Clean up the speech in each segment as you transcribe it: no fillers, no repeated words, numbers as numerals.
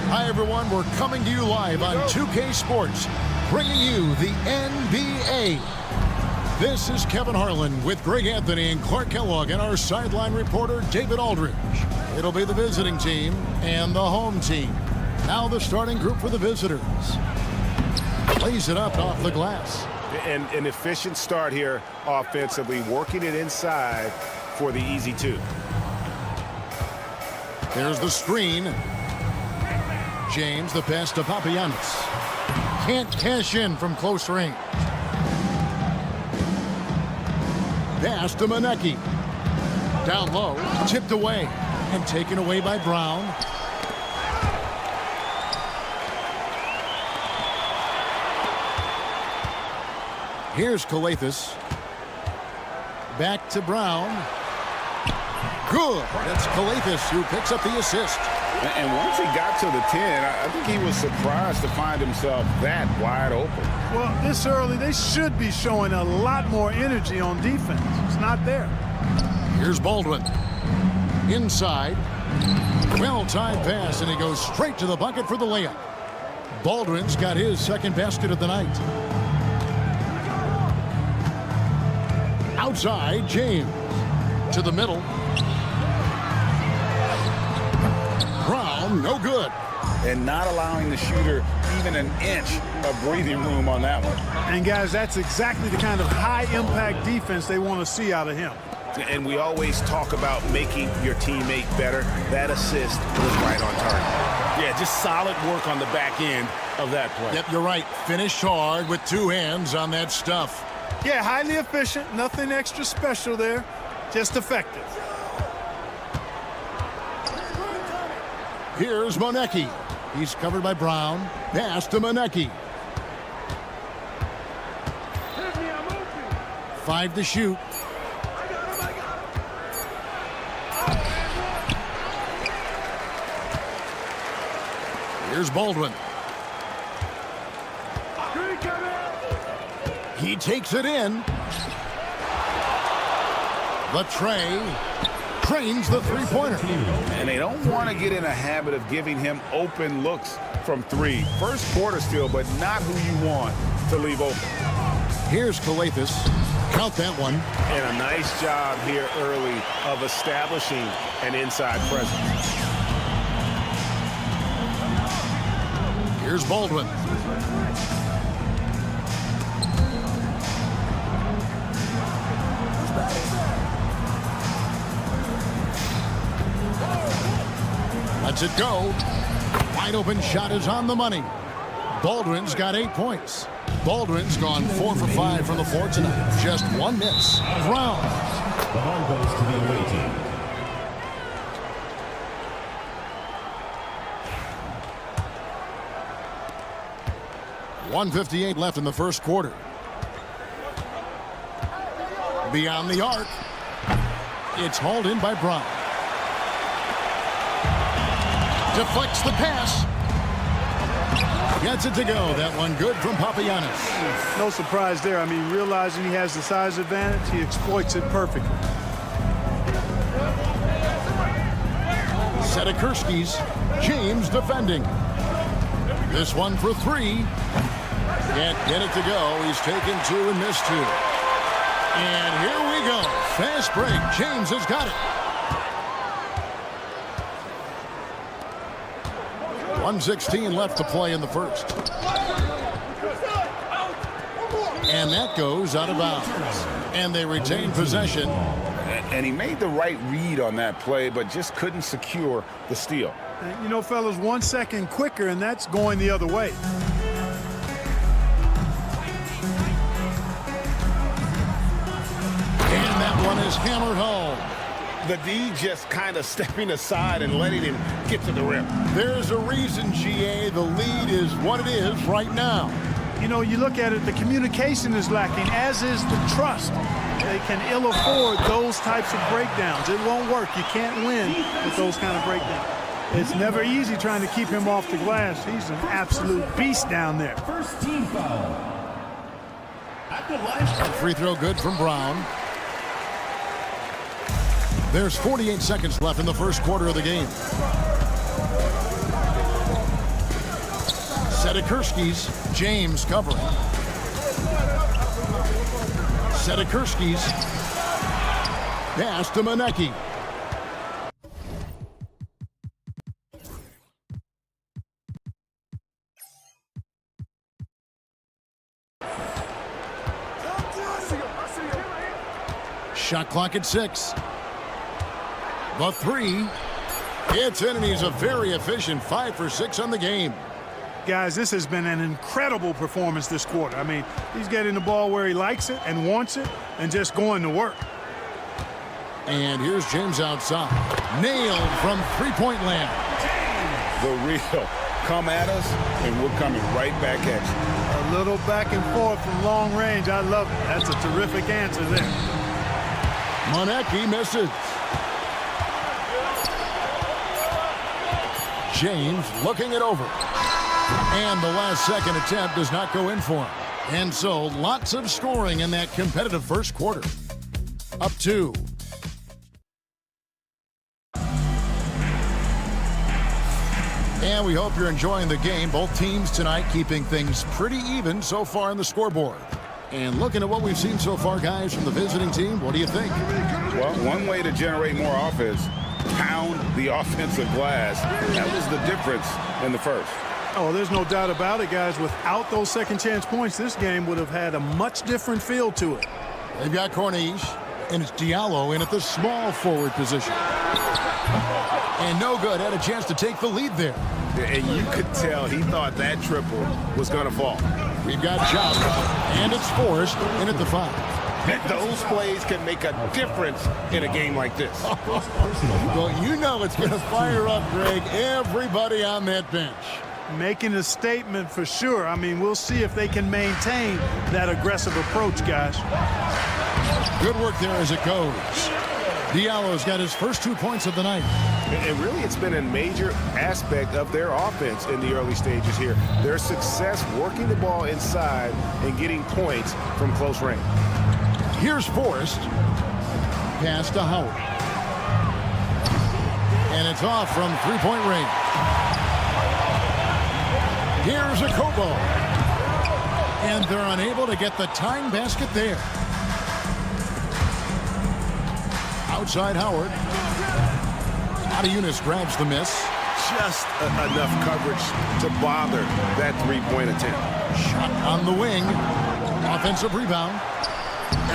Hi, everyone. We're coming to you live on 2K Sports, bringing you the NBA. This is Kevin Harlan with Greg Anthony and Clark Kellogg and our sideline reporter, David Aldridge. It'll be the visiting team and the home team. Now the starting group for the visitors. Plays it up off the glass. An efficient start here offensively, working it inside for the easy two. There's the screen. James, the pass to Papagiannis. Can't cash in from close range. Pass to Monaco. Down low, tipped away, and taken away by Brown. Here's Kalathis. Back to Brown. Good. That's Kalathis who picks up the assist. And once he got to the 10, I think he was surprised to find himself that wide open. Well, this early, they should be showing a lot more energy on defense. It's not there. Here's Baldwin. Inside. Well-timed pass, and he goes straight to the bucket for the layup. Baldwin's got his second basket of the night. Outside, James. To the middle. Brown, no good. And not allowing the shooter even an inch of breathing room on that one. And, guys, that's exactly the kind of high-impact defense they want to see out of him. And we always talk about making your teammate better. That assist was right on target. Yeah, just solid work on the back end of that play. Yep, you're right. Finished hard with two hands on that stuff. Yeah, highly efficient. Nothing extra special there. Just effective. Here's Monaco. He's covered by Brown. Pass to Monaco. 5 to shoot. Here's Baldwin. He takes it in. The tray. Trains the three-pointer. And they don't want to get in a habit of giving him open looks from three. First quarter still, but not who you want to leave open. Here's Kalathis. Count that one. And a nice job here early of establishing an inside presence. Here's Baldwin. Lets it go. Wide open shot is on the money. Baldwin's got 8 points. Baldwin's gone 4 for 5 from the floor tonight. Just 1 miss. Brown. The ball goes to the away team. .158 left in the first quarter. Beyond the arc. It's hauled in by Brown. Deflects the pass. Gets it to go. That one good from Papagiannis. No surprise there. I mean, realizing he has the size advantage, he exploits it perfectly. Setakurski's. James defending. This one for 3. Can't get it to go. He's taken 2 and missed 2. And here we go. Fast break. James has got it. 1:16 left to play in the first. And that goes out of bounds. And they retain possession. And he made the right read on that play, but just couldn't secure the steal. And, you know, fellas, 1 second quicker, and that's going the other way. And that one is hammered home. The D just kind of stepping aside and letting him get to the rim. There's a reason, GA, the lead is what it is right now. You know, you look at it, the communication is lacking, as is the trust. They can ill afford those types of breakdowns. It won't work. You can't win with those kind of breakdowns. It's never easy trying to keep him off the glass. He's an absolute beast down there. First team foul. At the line. Free throw good from Brown. There's 48 seconds left in the first quarter of the game. Sedikurski's James covering. Sedikurski's pass to Monaco. Shot clock at 6. The 3. It's in, and he's a very efficient 5 for 6 on the game. Guys, this has been an incredible performance this quarter. I mean, he's getting the ball where he likes it and wants it and just going to work. And here's James outside. Nailed from three-point land. The real. Come at us, and we're coming right back at you. A little back and forth from long range. I love it. That's a terrific answer there. Monaco misses. James looking it over. And the last second attempt does not go in for him. And so lots of scoring in that competitive first quarter. Up 2. And we hope you're enjoying the game. Both teams tonight keeping things pretty even so far on the scoreboard. And looking at what we've seen so far, guys, from the visiting team, what do you think? Well, one way to generate more offense, pound the offensive glass. That was the difference in the first. Oh, there's no doubt about it, guys. Without those second chance points, this game would have had a much different feel to it. They've got Corniche, and it's Diallo in at the small forward position. And no good. Had a chance to take the lead there. And you could tell he thought that triple was going to fall. We've got Job, and it's Forrest in at the 5. Those plays can make a difference in a game like this. Well, you know it's going to fire up, Greg, everybody on that bench. Making a statement for sure. I mean, we'll see if they can maintain that aggressive approach, guys. Good work there as it goes. Diallo's got his first 2 points of the night. And really, it's been a major aspect of their offense in the early stages here. Their success working the ball inside and getting points from close range. Here's Forrest. Pass to Howard. And it's off from three-point range. Here's a Kobo. And they're unable to get the tying basket there. Outside Howard. Yunus grabs the miss. Just enough coverage to bother that three-point attempt. Shot on the wing. Offensive rebound.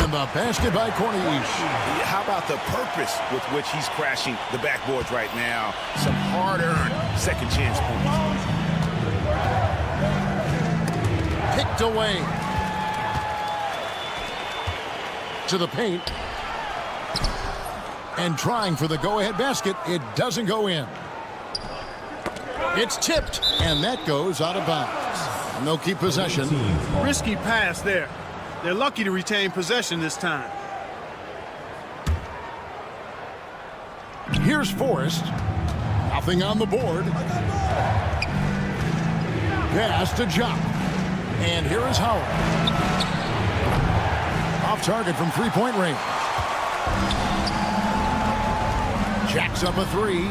And the basket by Corniche. How about the purpose with which he's crashing the backboards right now? Some hard-earned second chance points. Picked away. To the paint. And trying for the go-ahead basket. It doesn't go in. It's tipped, and that goes out of bounds. And they'll keep possession. Risky pass there. They're lucky to retain possession this time. Here's Forrest. Nothing on the board. Pass to Jock. And here is Howard. Off target from three-point range. Jacks up a 3.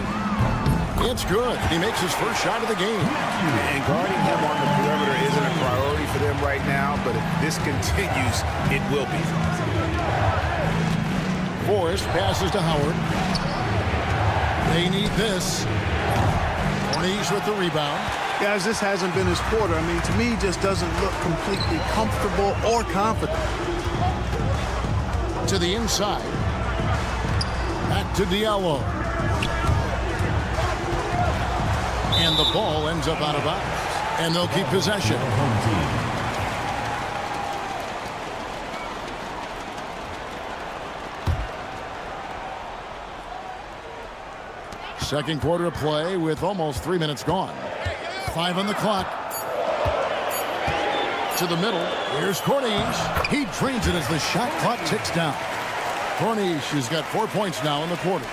It's good. He makes his first shot of the game. And guarding him on the perimeter isn't a priority for them right now, but if this continues, it will be. Forrest passes to Howard. They need this. Corniche with the rebound. Guys, this hasn't been his quarter. I mean, to me, just doesn't look completely comfortable or confident. To the inside. Back to Diallo. And the ball ends up out of bounds. And they'll keep possession. Second quarter of play with almost 3 minutes gone. 5 on the clock. To the middle. Here's Corniche. He drains it as the shot clock ticks down. Corniche has got 4 points now in the quarter.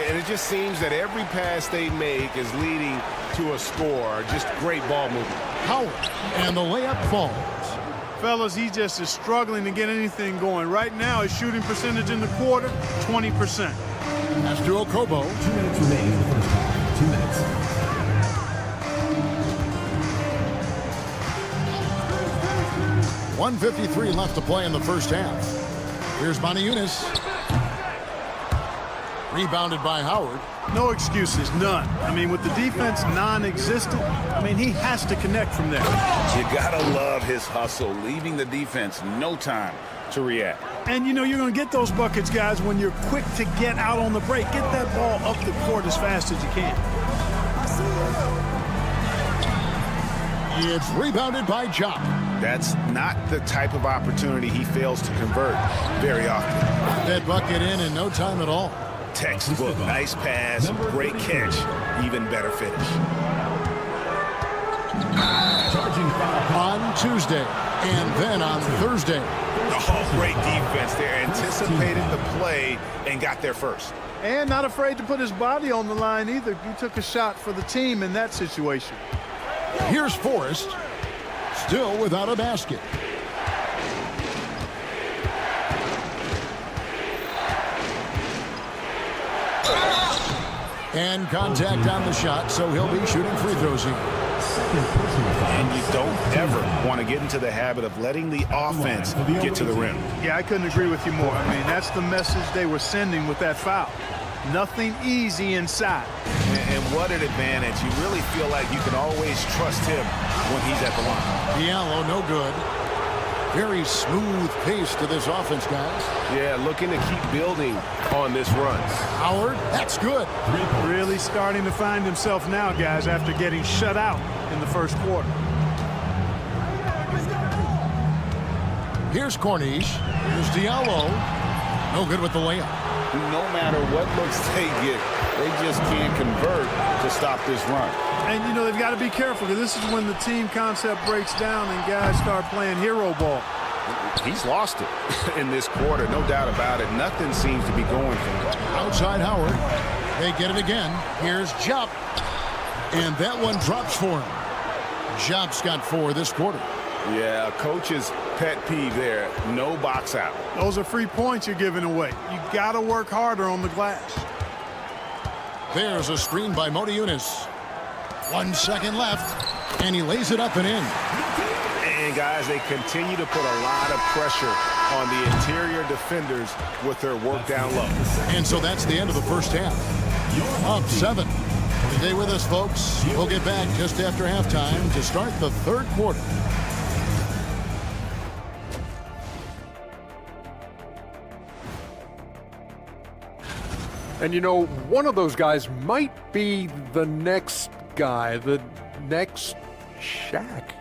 And it just seems that every pass they make is leading to a score. Just great ball movement. Howard. And the layup falls. Fellas, he just is struggling to get anything going. Right now, his shooting percentage in the quarter, 20%. That's to Okobo. 2 minutes remaining in the first half. 2 minutes. 1:53 left to play in the first half. Here's Yunus. Rebounded by Howard. No excuses, none. I mean, with the defense non-existent, I mean, he has to connect from there. You gotta love his hustle, leaving the defense no time to react. And, you know, you're going to get those buckets, guys, when you're quick to get out on the break. Get that ball up the court as fast as you can. It's rebounded by Jock. That's not the type of opportunity he fails to convert very often. That bucket in no time at all. Textbook, nice pass, great catch, even better finish. On Tuesday and then on Thursday. Oh, great defense there. Anticipated the play and got there first. And not afraid to put his body on the line either. He took a shot for the team in that situation. Here's Forrest, still without a basket. And contact on the shot, so he'll be shooting free throws here. And you don't ever want to get into the habit of letting the offense get to the rim. Yeah, I couldn't agree with you more. I mean, that's the message they were sending with that foul. Nothing easy inside. And what an advantage. You really feel like you can always trust him when he's at the line. Diallo, no good. Very smooth pace to this offense, guys. Yeah, looking to keep building on this run. Howard, that's good. Really starting to find himself now, guys, after getting shut out in the first quarter. Here's Corniche. Here's Diallo. No good with the layup. No matter what looks they get, they just can't convert to stop this run. And, you know, they've got to be careful because this is when the team concept breaks down and guys start playing hero ball. He's lost it in this quarter, no doubt about it. Nothing seems to be going for him. Outside Howard. They get it again. Here's Jop. And that one drops for him. Jop's got 4 this quarter. Yeah, coach's pet peeve there. No box out. Those are free points you're giving away. You got to work harder on the glass. There's a screen by Yunus. 1 second left, and he lays it up and in. And, guys, they continue to put a lot of pressure on the interior defenders with their work down low. And so that's the end of the first half. Up 7. Stay with us, folks. We'll get back just after halftime to start the third quarter. And, you know, one of those guys might be the next guy, the next Shaq.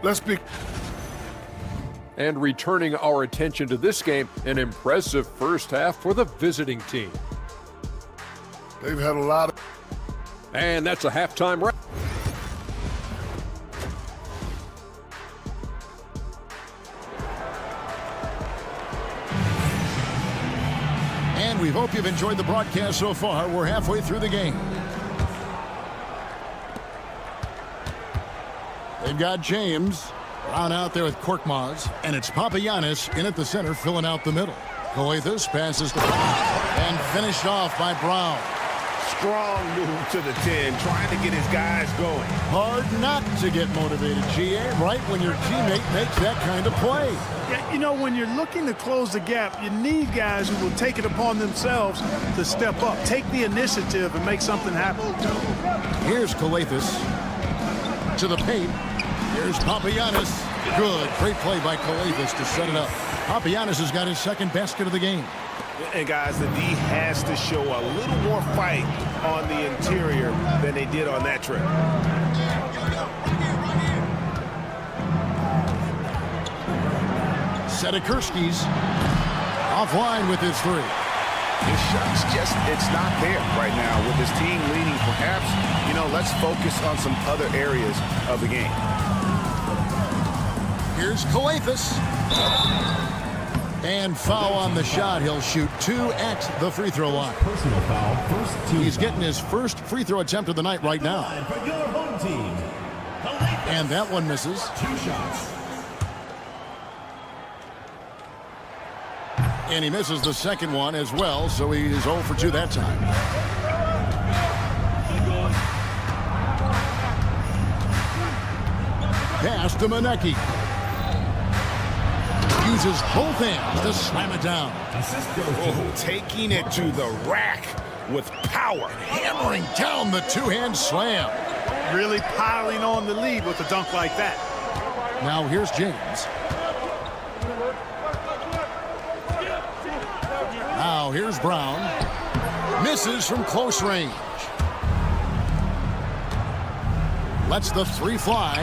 Let's be. And returning our attention to this game, an impressive first half for the visiting team. They've had a lot of. And that's a halftime wrap. And we hope you've enjoyed the broadcast so far. We're halfway through the game. They've got James Brown out there with Korkmaz, and it's Papagiannis in at the center filling out the middle. Coethus passes to and finished off by Brown. Strong move to the 10, trying to get his guys going. Hard not to get motivated, GA, right when your teammate makes that kind of play. Yeah, you know, when you're looking to close the gap, you need guys who will take it upon themselves to step up, take the initiative, and make something happen. Here's Coethus to the paint. Here's Papagiannis. Good. Great play by Coethus to set it up. Papagiannis has got his second basket of the game. And, guys, the D has to show a little more fight on the interior than they did on that trip. Sedekursky's offline with his 3. His shot's just, it's not there right now. With his team leading, perhaps, you know, let's focus on some other areas of the game. Here's Coethus. And foul on the shot. He'll shoot 2 at the free throw line. Personal foul, first team. He's getting his first free throw attempt of the night right now. For your home team. And that one misses. 2 shots. And he misses the second one as well, so he is 0 for 2 that time. Pass to Manecki. Uses both hands to slam it down. Oh, taking it to the rack with power. Hammering down the two-hand slam. Really piling on the lead with a dunk like that. Now here's James. Now here's Brown. Misses from close range. Lets the three fly.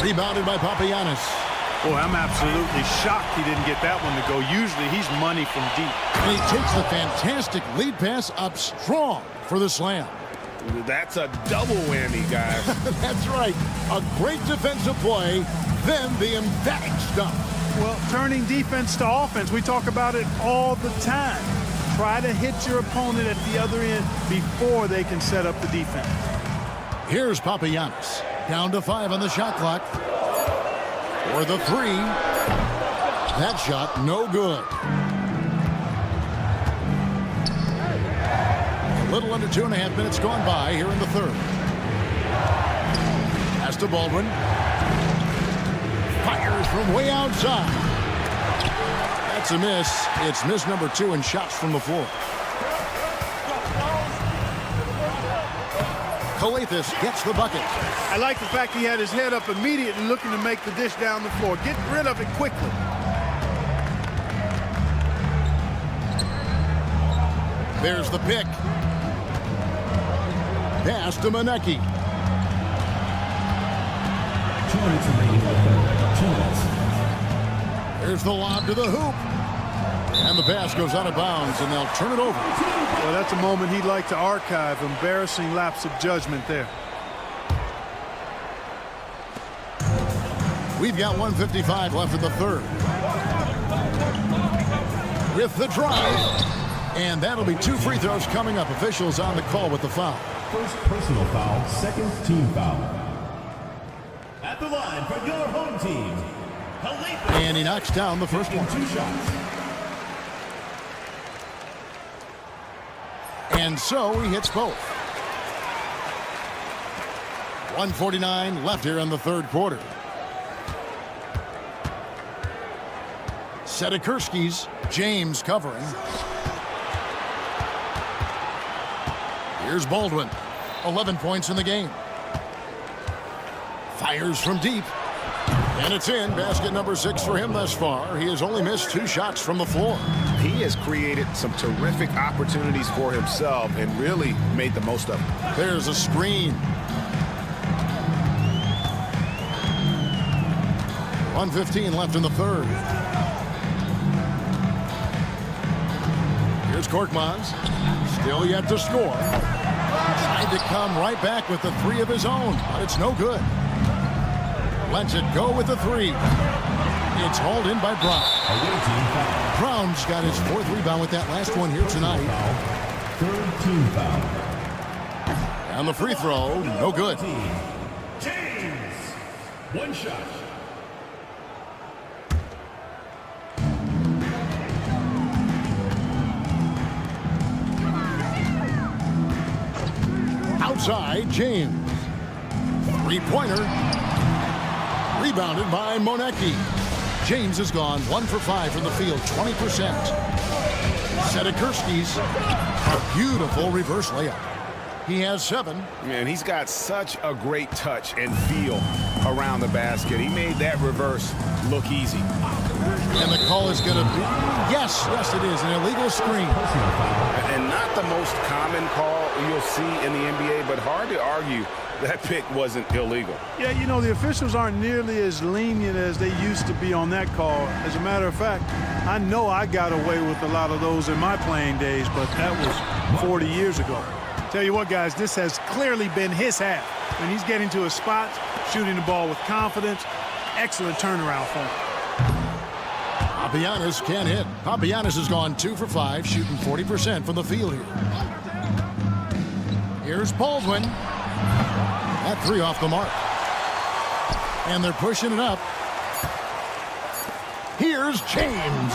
Rebounded by Papagiannis. Boy, I'm absolutely shocked he didn't get that one to go. Usually he's money from deep. And he takes the fantastic lead pass up strong for the slam. That's a double whammy, guys. That's right. A great defensive play, then the emphatic stuff. Well, turning defense to offense, we talk about it all the time. Try to hit your opponent at the other end before they can set up the defense. Here's Papagiannis. Down to 5 on the shot clock. For the three. That shot no good. A little under 2.5 minutes gone by here in the third. Pass to Baldwin. Fires from way outside. That's a miss. It's miss number 2 in shots from the floor. Kalathis gets the bucket. I like the fact he had his head up immediately looking to make the dish down the floor. Get rid of it quickly. There's the pick. Pass to Monaco. 2 minutes remaining in the third. 2 minutes. There's the lob to the hoop. And the pass goes out of bounds, and they'll turn it over. Well, that's a moment he'd like to archive. Embarrassing lapse of judgment there. We've got 1:55 left in the third. With the drive. And that'll be 2 free throws coming up. Officials on the call with the foul. First personal foul, second team foul. At the line for your home team, Kalathis. And he knocks down the first one. 2 shots. And so he hits both. 1:49 left here in the third quarter. Sedikurski's James covering. Here's Baldwin. 11 points in the game. Fires from deep. And it's in. Basket number 6 for him thus far. He has only missed 2 shots from the floor. He has created some terrific opportunities for himself and really made the most of it. There's a screen. 1:15 left in the third. Here's Korkmaz. Still yet to score. Tried to come right back with the 3 of his own, but it's no good. Lets it go with the 3. It's hauled in by Brown. Brown's got his 4th rebound with that last one here tonight. Third team foul. And the free throw, no good. James. 1 shot. Outside, James. 3-pointer. Rebounded by Monaco. James has gone 1 for 5 from the field, 20%. Sedikurski's a beautiful reverse layup. He has 7. Man, he's got such a great touch and feel around the basket. He made that reverse look easy. And the call is going to be, yes, it is, an illegal screen. And not the most common call you'll see in the NBA, but hard to argue that pick wasn't illegal. Yeah, you know, the officials aren't nearly as lenient as they used to be on that call. As a matter of fact, I know I got away with a lot of those in my playing days, but that was 40 years ago. Tell you what, guys, this has clearly been his half. And he's getting to his spot, shooting the ball with confidence. Excellent turnaround for him. Papagiannis can't hit. Papagiannis has gone 2 for 5, shooting 40% from the field here. Here's Baldwin. That 3 off the mark. And they're pushing it up. Here's James.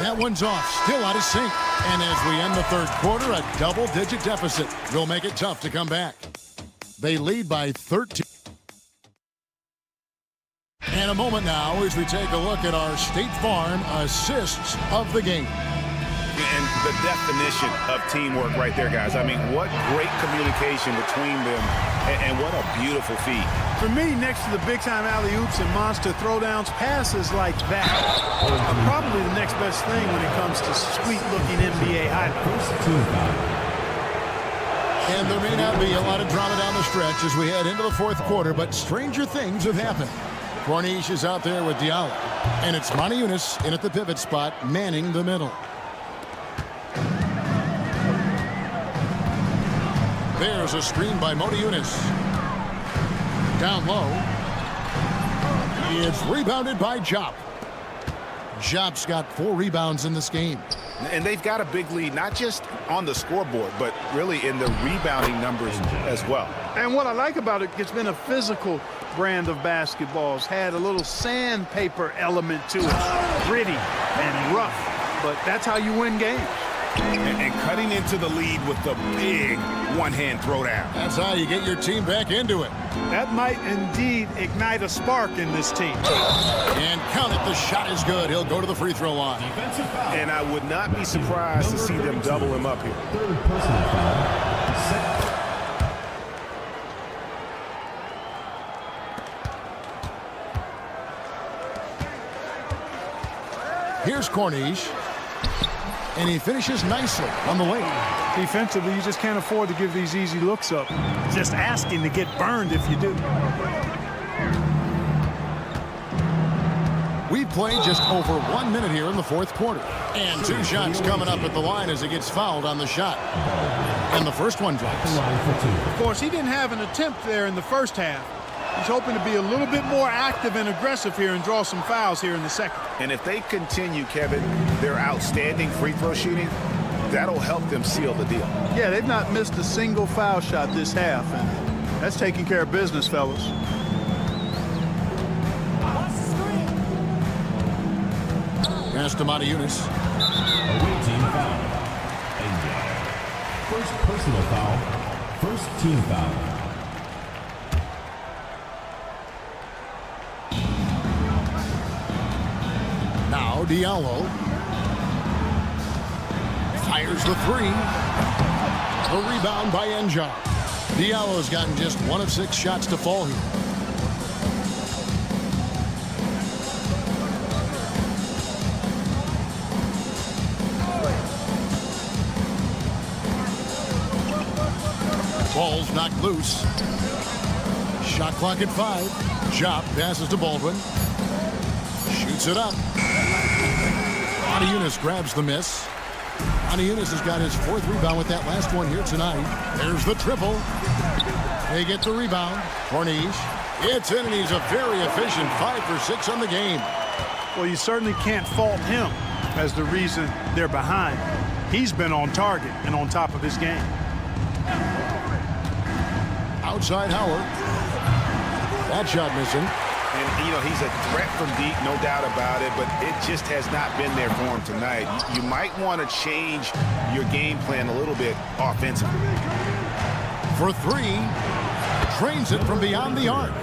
That one's off, still out of sync. And as we end the third quarter, a double-digit deficit will make it tough to come back. They lead by 13. And a moment now as we take a look at our State Farm assists of the game. And the definition of teamwork right there, guys. I mean, what great communication between them, and what a beautiful feat. For me, next to the big-time alley-oops and monster throwdowns, passes like that are probably the next best thing when it comes to sweet-looking NBA highlights. And there may not be a lot of drama down the stretch as we head into the fourth quarter, but stranger things have happened. Corniche is out there with Diallo, and it's Moniunas in at the pivot spot, manning the middle. There's a screen by Moniunas. Down low. It's rebounded by Jop. Jop's got 4 rebounds in this game. And they've got a big lead, not just on the scoreboard, but really in the rebounding numbers as well. And what I like about it, it's been a physical brand of basketball. It's had a little sandpaper element to it, gritty and rough, but that's how you win games. And cutting into the lead with the big one-hand throwdown. That's how you get your team back into it. That might indeed ignite a spark in this team. And count it, the shot is good. He'll go to the free throw line. And I would not be surprised to see them double him up here. Third personal foul. Set. Here's Corniche. And he finishes nicely on the lane. Defensively, you just can't afford to give these easy looks up. Just asking to get burned if you do. We've played just over 1 minute here in the fourth quarter. And 2 shots coming up at the line as he gets fouled on the shot. And the first one drops. Of course, he didn't have an attempt there in the first half. He's hoping to be a little bit more active and aggressive here and draw some fouls here in the second. And if they continue, Kevin, their outstanding free throw shooting, that'll help them seal the deal. Yeah, they've not missed a single foul shot this half, and that's taking care of business, fellas. Pass to Moniunas. Away team foul. First personal foul. First team foul. Now Diallo fires the 3. A rebound by Enjar. Diallo's gotten just 1 of 6 shots to fall here. Ball's knocked loose. Shot clock at 5. Jop passes to Baldwin. Shoots it up. Moniunas grabs the miss. Moniunas has got his 4th rebound with that last one here tonight. There's the triple. They get the rebound. Corniche. It's in, and he's a very efficient 5 for 6 on the game. Well, you certainly can't fault him as the reason they're behind. He's been on target and on top of his game. Outside Howard. That shot missing. And, you know, he's a threat from deep, no doubt about it, but it just has not been there for him tonight. You might want to change your game plan a little bit offensively. For 3. Trains it from beyond the arc.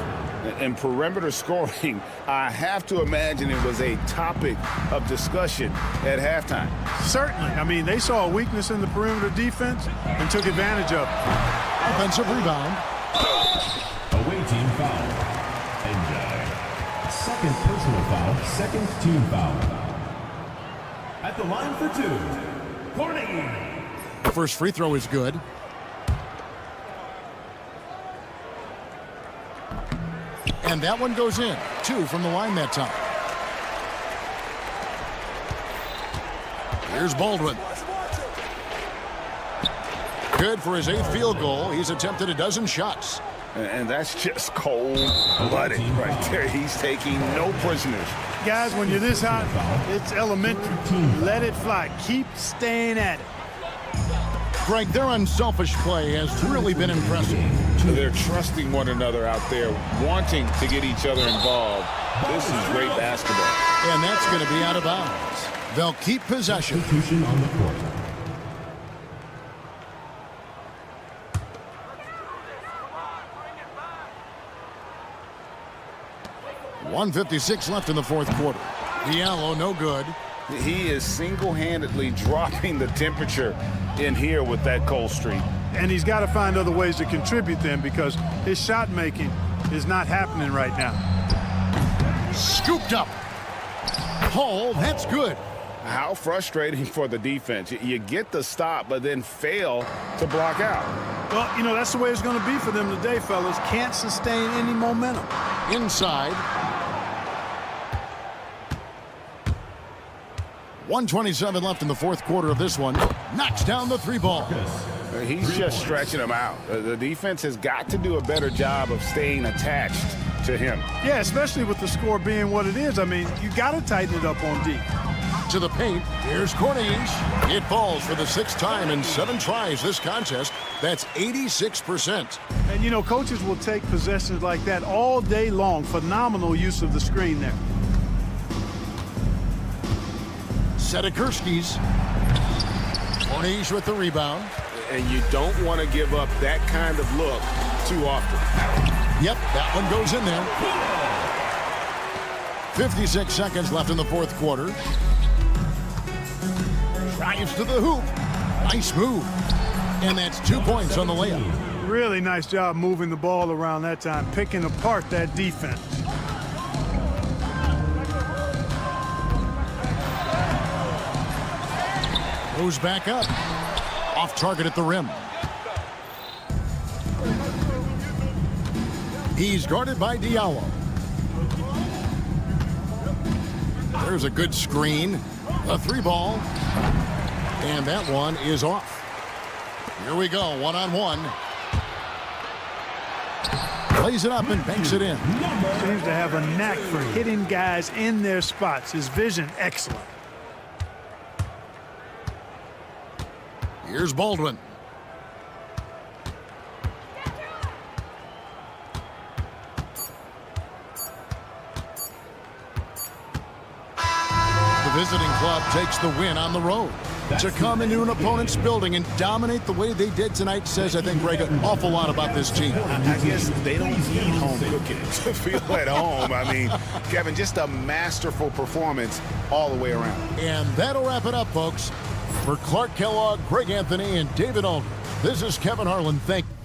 And perimeter scoring, I have to imagine it was a topic of discussion at halftime. Certainly. I mean, they saw a weakness in the perimeter defense and took advantage of it. Offensive rebound. Away team foul. Second personal foul, second team foul. At the line for 2, Corniche. First free throw is good. And that one goes in. 2 from the line that time. Here's Baldwin. Good for his 8th field goal. He's attempted a dozen shots. And that's just cold-blooded right there. He's taking no prisoners. Guys, when you're this hot, it's elementary. Let it fly. Keep staying at it. Greg, their unselfish play has really been impressive. They're trusting one another out there, wanting to get each other involved. This is great basketball. And that's going to be out of bounds. They'll keep possession. Substitution on the court. 1:56 left in the fourth quarter. Diallo, no good. He is single-handedly dropping the temperature in here with that cold streak. And he's got to find other ways to contribute then, because his shot making is not happening right now. Scooped up. Hole, that's good. How frustrating for the defense. You get the stop, but then fail to block out. Well, you know, that's the way it's going to be for them today, fellas. Can't sustain any momentum. Inside. 1:27 left in the fourth quarter of this one. Knocks down the three ball. He's just stretching them out. The defense has got to do a better job of staying attached to him. Yeah, especially with the score being what it is. I mean, you got to tighten it up on D. To the paint. Here's Corniche. It falls for the sixth time in 7 tries this contest. That's 86%. And, you know, coaches will take possessions like that all day long. Phenomenal use of the screen there. Sedekursky's. Corniche with the rebound. And you don't want to give up that kind of look too often. Yep, that one goes in there. 56 seconds left in the fourth quarter. Drives to the hoop. Nice move. And that's 2 points on the layup. Really nice job moving the ball around that time, picking apart that defense. Goes back up. Off target at the rim. He's guarded by Diallo. There's a good screen. A three ball. And that one is off. Here we go, one-on-one. Plays it up and banks it in. Seems to have a knack for hitting guys in their spots. His vision, excellent. Here's Baldwin. The visiting club takes the win on the road. To come into an opponent's building and dominate the way they did tonight says, I think, Greg, an awful lot about this team. I guess they don't need home cooking to feel at home. I mean, Kevin, just a masterful performance all the way around. And that'll wrap it up, folks. For Clark Kellogg, Greg Anthony, and David Aldridge, this is Kevin Harlan. Thank you.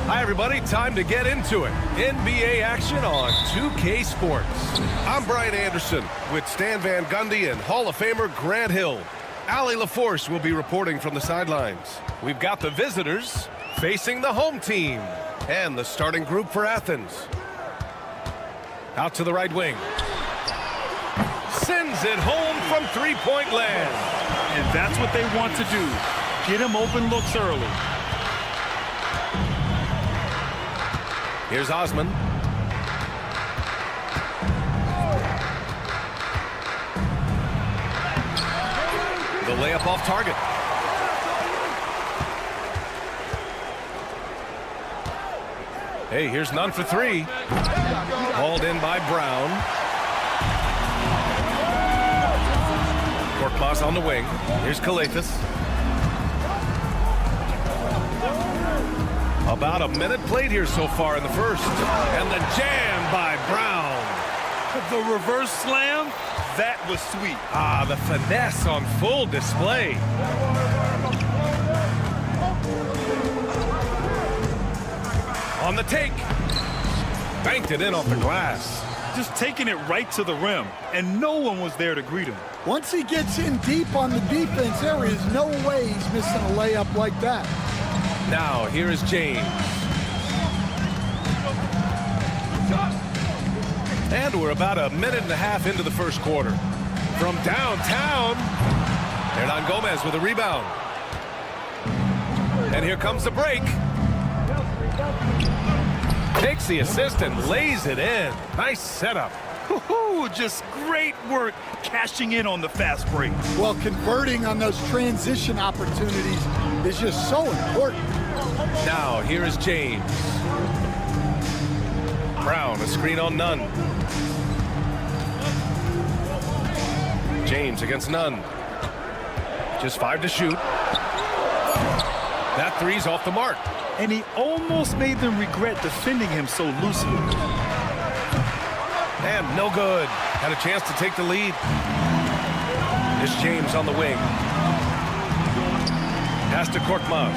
Hi, everybody. Time to get into it. NBA action on 2K Sports. I'm Brian Anderson with Stan Van Gundy and Hall of Famer Grant Hill. Allie LaForce will be reporting from the sidelines. We've got the visitors facing the home team and the starting group for Athens. Out to the right wing. Sends it home from three-point land. And that's what they want to do. Get him open looks early. Here's Osman. The layup off target. Hey, here's none for three. Hauled in by Brown. Korkmaz on the wing. Here's Kalathis. About a minute played here so far in the first. And the jam by Brown. The reverse slam, that was sweet. Ah, the finesse on full display. On the take. Banked it in off the glass. Just taking it right to the rim, and no one was there to greet him. Once he gets in deep on the defense, there is no way he's missing a layup like that. Now, here is James. And we're about a minute and a half into the first quarter. From downtown, Hernan Gomez with a rebound. And here comes the break. Takes the assist and lays it in. Nice setup. Just great work cashing in on the fast break. Well, converting on those transition opportunities is just so important. Now, here is James. Brown, a screen on Nunn. James against Nunn. Just 5 to shoot. That three's off the mark. And he almost made them regret defending him so loosely. And no good. Had a chance to take the lead. Here's James on the wing. Pass to Korkmaz.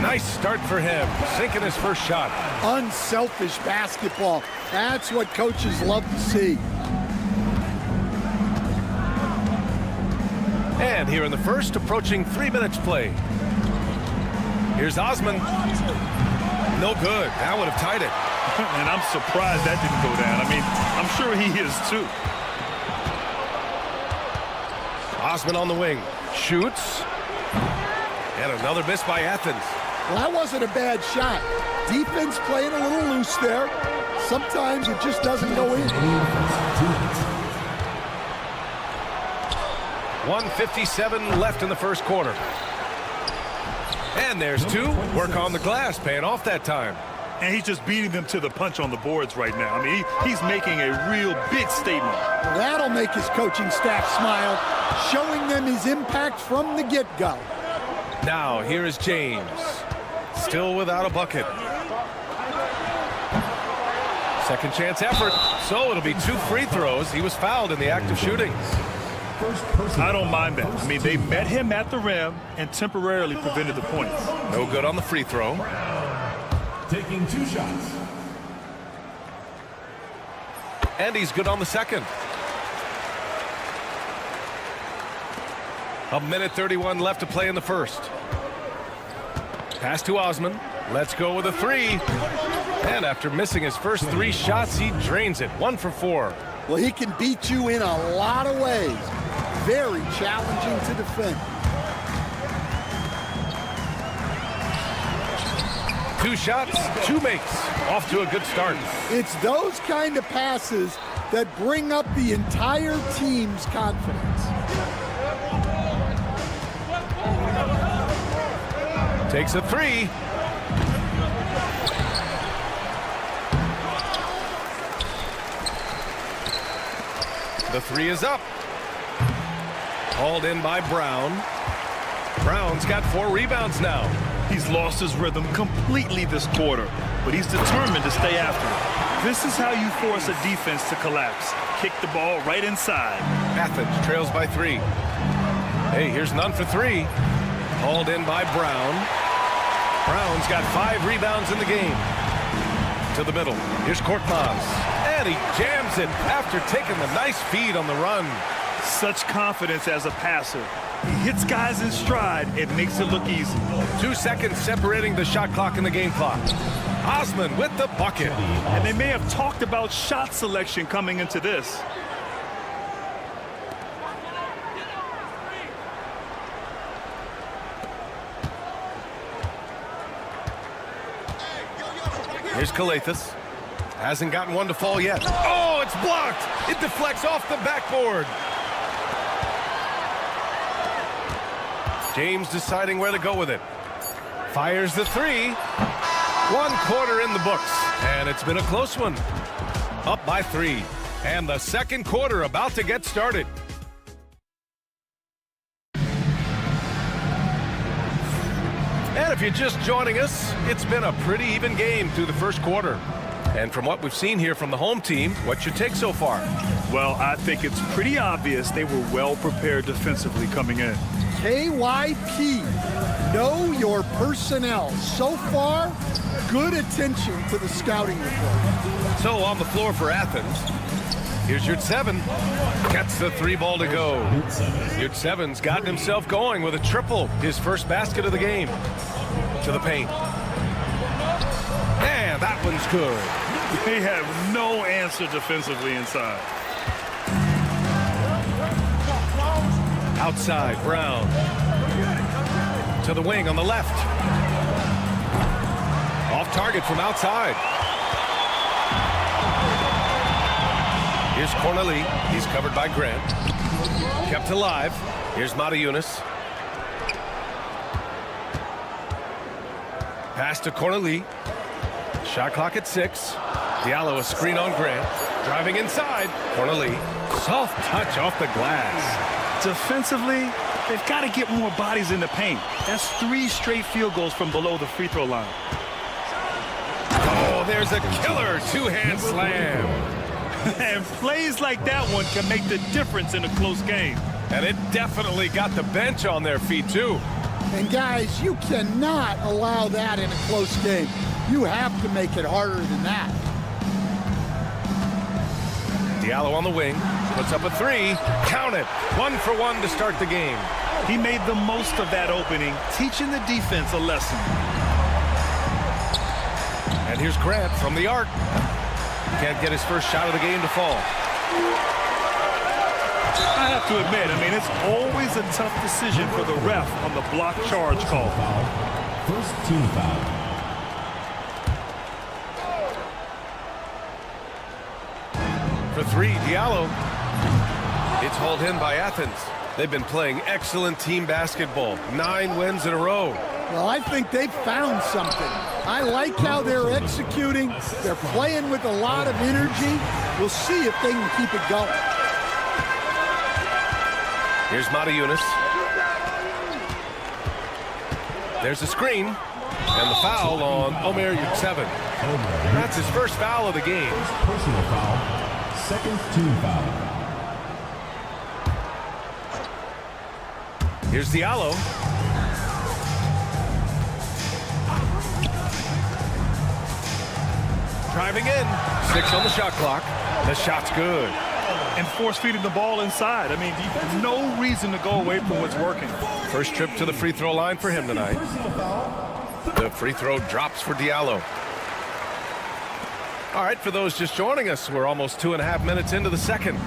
Nice start for him. Sinking his first shot. Unselfish basketball. That's what coaches love to see. And here in the first, approaching 3 minutes play. Here's Osman. No good. That would have tied it. And I'm surprised that didn't go down. I mean, I'm sure he is too. Osman on the wing. Shoots. And another miss by Athens. Well, that wasn't a bad shot. Defense playing a little loose there. Sometimes it just doesn't go in. 1:57 left in the first quarter. And there's two. Work on the glass, paying off that time. And he's just beating them to the punch on the boards right now. I mean, he's making a real big statement. Well, that'll make his coaching staff smile, showing them his impact from the get-go. Now, here is James. Still without a bucket. Second chance effort. So it'll be 2 free throws. He was fouled in the act of shooting. I don't mind that. I mean, they met him at the rim and temporarily prevented the points. No good on the free throw. Taking 2 shots. And he's good on the second. 1:31 left to play in the first. Pass to Osman. Let's go with a 3. And after missing his first 3 shots, he drains it. 1 for 4. Well, he can beat you in a lot of ways. Very challenging to defend. 2 shots, 2 makes. Off to a good start. It's those kind of passes that bring up the entire team's confidence. Takes a 3. The 3 is up. Hauled in by Brown. Brown's got 4 rebounds now. He's lost his rhythm completely this quarter, but he's determined to stay after it. This is how you force a defense to collapse. Kick the ball right inside. Athens trails by 3. Hey, here's none for 3. Hauled in by Brown. Brown's got 5 rebounds in the game. To the middle. Here's Korkmaz. And he jams it after taking the nice feed on the run. Such confidence as a passer. He hits guys in stride. It makes it look easy. 2 seconds separating the shot clock and the game clock. Osman with the bucket. And they may have talked about shot selection coming into this. Here's Kalathis. Hasn't gotten one to fall yet. Oh, it's blocked. It deflects off the backboard. James deciding where to go with it. Fires the 3. 1 quarter in the books. And it's been a close one. Up by 3. And the second quarter about to get started. And if you're just joining us, it's been a pretty even game through the first quarter. And from what we've seen here from the home team, what's your take so far? Well, I think it's pretty obvious they were well prepared defensively coming in. KYP, know your personnel. So far, good attention to the scouting report. So on the floor for Athens, here's Yurtseven. Gets the 3 ball to go. Yurtseven's gotten himself going with a triple, his first basket of the game. To the paint. And that one's good. They have no answer defensively inside. Outside, Brown. To the wing on the left. Off target from outside. Here's Corneli. He's covered by Grant. Kept alive. Here's Matajunas. Pass to Corneli. Shot clock at 6. Diallo a screen on Grant. Driving inside. Corneli. Soft touch off the glass. Defensively, they've got to get more bodies in the paint. That's 3 straight field goals from below the free throw line. Oh, there's a killer 2-hand slam. And plays like that one can make the difference in a close game. And it definitely got the bench on their feet, too. And guys, you cannot allow that in a close game. You have to make it harder than that. Diallo on the wing. Puts up a 3. Count it. 1 for 1 to start the game. He made the most of that opening, teaching the defense a lesson. And here's Grant from the arc. Can't get his first shot of the game to fall. I have to admit, it's always a tough decision for the ref on the block charge call. First team foul. For three, Diallo. It's hauled in by Athens. They've been playing excellent team basketball. 9 wins in a row. Well, I think they've found something. I like how they're executing. They're playing with a lot of energy. We'll see if they can keep it going. Here's Mata-Yunus. There's a screen. And the foul on Omer Yurtseven. That's his first foul of the game. Personal foul. Second team foul. Here's Diallo. Driving in. 6 on the shot clock. The shot's good. And force-feeding the ball inside. Defense, no reason to go away from what's working. First trip to the free throw line for him tonight. The free throw drops for Diallo. All right, for those just joining us, we're almost 2.5 minutes into the second.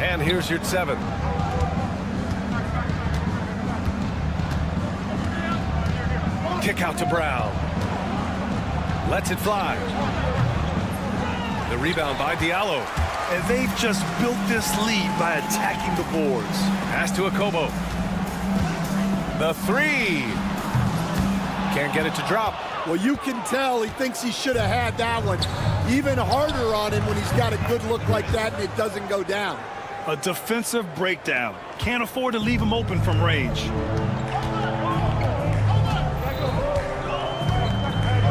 And here's Yurtseven. Kick out to Brown. Lets it fly. The rebound by Diallo. And they've just built this lead by attacking the boards. Pass to Akobo. The three. Can't get it to drop. Well, you can tell he thinks he should have had that one. Even harder on him when he's got a good look like that and it doesn't go down. A defensive breakdown. Can't afford to leave him open from range.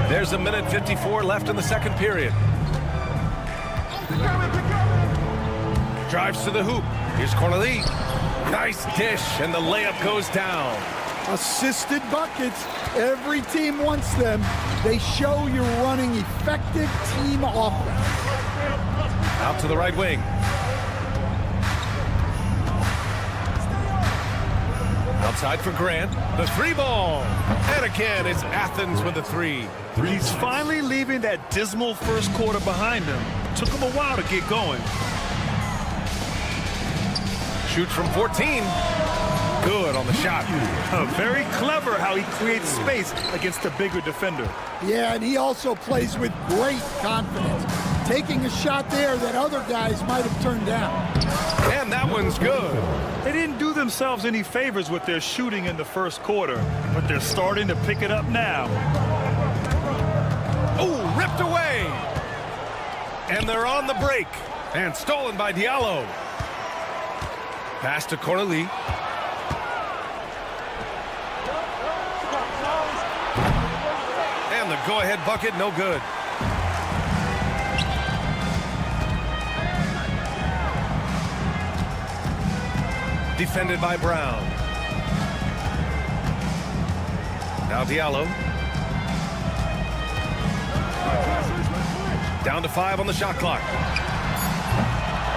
There's 1:54 left in the second period. Drives to the hoop. Here's Cornelie. Nice dish, and the layup goes down. Assisted buckets. Every team wants them. They show you're running effective team offense. Out to the right wing. Outside for Grant. The three ball. And again, it's Athens with the three. He's finally leaving that dismal first quarter behind him. Took him a while to get going. Shoots from 14. Good on the shot. Very clever how he creates space against the bigger defender. Yeah, and he also plays with great confidence. Taking a shot there that other guys might have turned down. And that one's good. They didn't do themselves any favors with their shooting in the first quarter, but they're starting to pick it up now. Oh, ripped away. And they're on the break. And stolen by Diallo. Pass to Cornelie. And the go-ahead bucket, no good. Defended by Brown. Now Diallo. Down to 5 on the shot clock.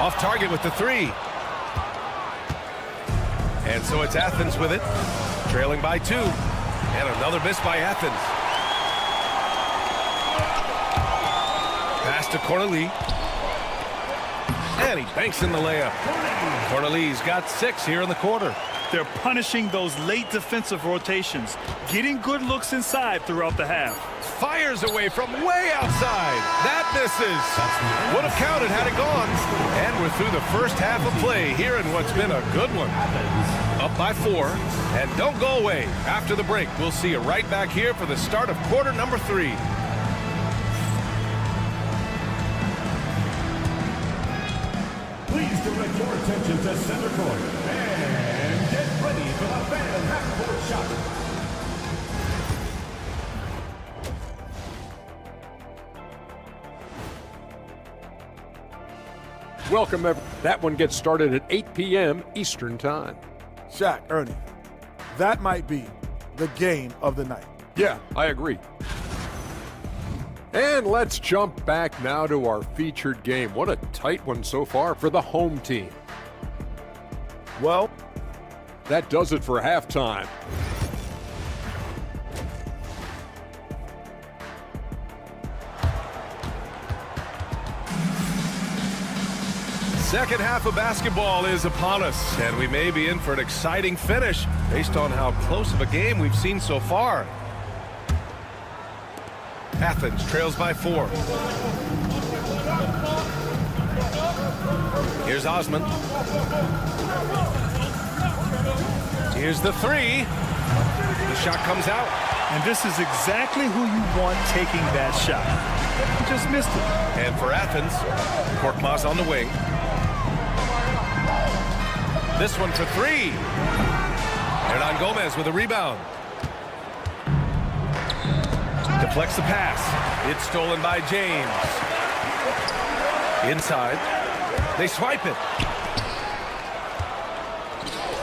Off target with the three. And so it's Athens with it. Trailing by 2. And another miss by Athens. Pass to Cornelie. And he banks in the layup. Cornelie's got 6 here in the quarter. They're punishing those late defensive rotations, getting good looks inside throughout the half. Fires away from way outside. That misses. Would have counted had it gone. And we're through the first half of play here in what's been a good one. Up by 4. And don't go away. After the break, we'll see you right back here for the start of quarter number 3. Please direct your attention to center court and get ready for the fan half-court shot. Welcome, everyone. That one gets started at 8 p.m. Eastern Time. Shaq, Ernie, that might be the game of the night. Yeah, I agree. And let's jump back now to our featured game. What a tight one so far for the home team. Well, that does it for halftime. Second half of basketball is upon us, and we may be in for an exciting finish based on how close of a game we've seen so far. Athens trails by 4. Here's Osman. Here's the 3. The shot comes out. And this is exactly who you want taking that shot. He just missed it. And for Athens, Korkmaz on the wing. This one for 3. Hernan Gomez with a rebound. Deflects the pass. It's stolen by James. Inside. They swipe it.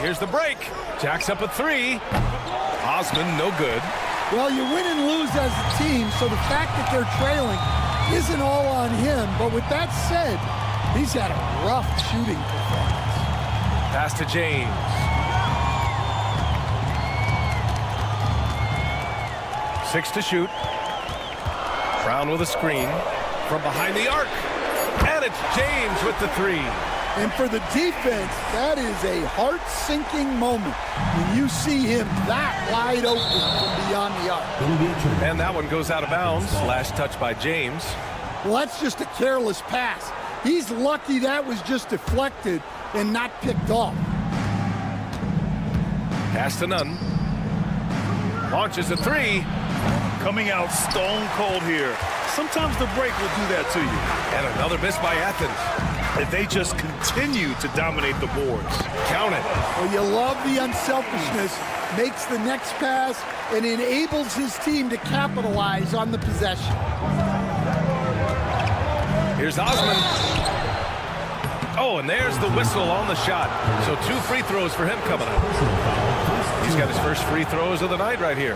Here's the break. Jacks up a 3. Osman, no good. Well, you win and lose as a team, so the fact that they're trailing isn't all on him. But with that said, he's had a rough shooting performance. Pass to James. Six to shoot. Brown with a screen from behind the arc. And it's James with the 3. And for the defense, that is a heart-sinking moment when you see him that wide open from beyond the arc. And that one goes out of bounds. Last touch by James. Well, that's just a careless pass. He's lucky that was just deflected and not picked off. Pass to Nunn. Launches a 3. Coming out stone cold here. Sometimes the break will do that to you. And another miss by Athens. If they just continue to dominate the boards. Count it. Well, you love the unselfishness. Makes the next pass and enables his team to capitalize on the possession. Here's Osman. Oh, and there's the whistle on the shot. So 2 free throws for him coming up. He's got his first free throws of the night right here.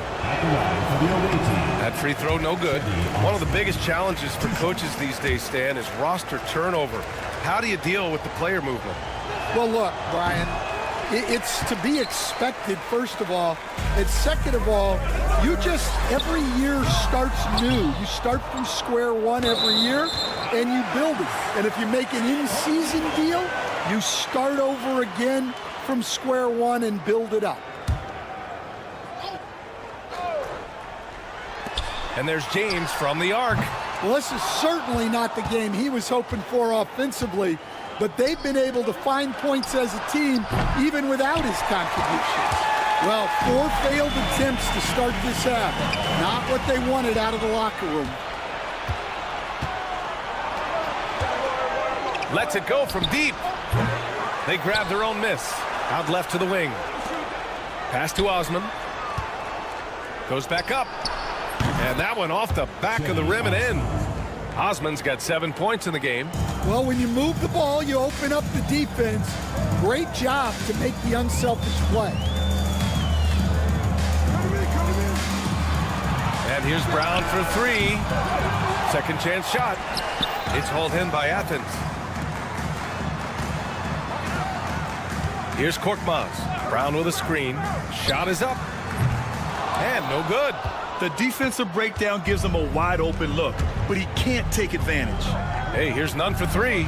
That free throw, no good. One of the biggest challenges for coaches these days, Stan, is roster turnover. How do you deal with the player movement? Well, look, Brian, it's to be expected, first of all. And second of all, you just, every year starts new. You start from square one every year, and you build it. And if you make an in-season deal, you start over again from square one and build it up. And there's James from the arc. Well, this is certainly not the game he was hoping for offensively, but they've been able to find points as a team even without his contributions. Well, 4 failed attempts to start this half. Not what they wanted out of the locker room. Lets it go from deep. They grab their own miss. Out left to the wing. Pass to Osman. Goes back up. And that one off the back of the rim and in. Osman's got 7 points in the game. Well, when you move the ball, you open up the defense. Great job to make the unselfish play. And here's Brown for 3. Second chance shot. It's hauled in by Athens. Here's Korkmaz. Brown with a screen. Shot is up. And no good. The defensive breakdown gives him a wide open look, but he can't take advantage. Hey, here's Nunn for 3.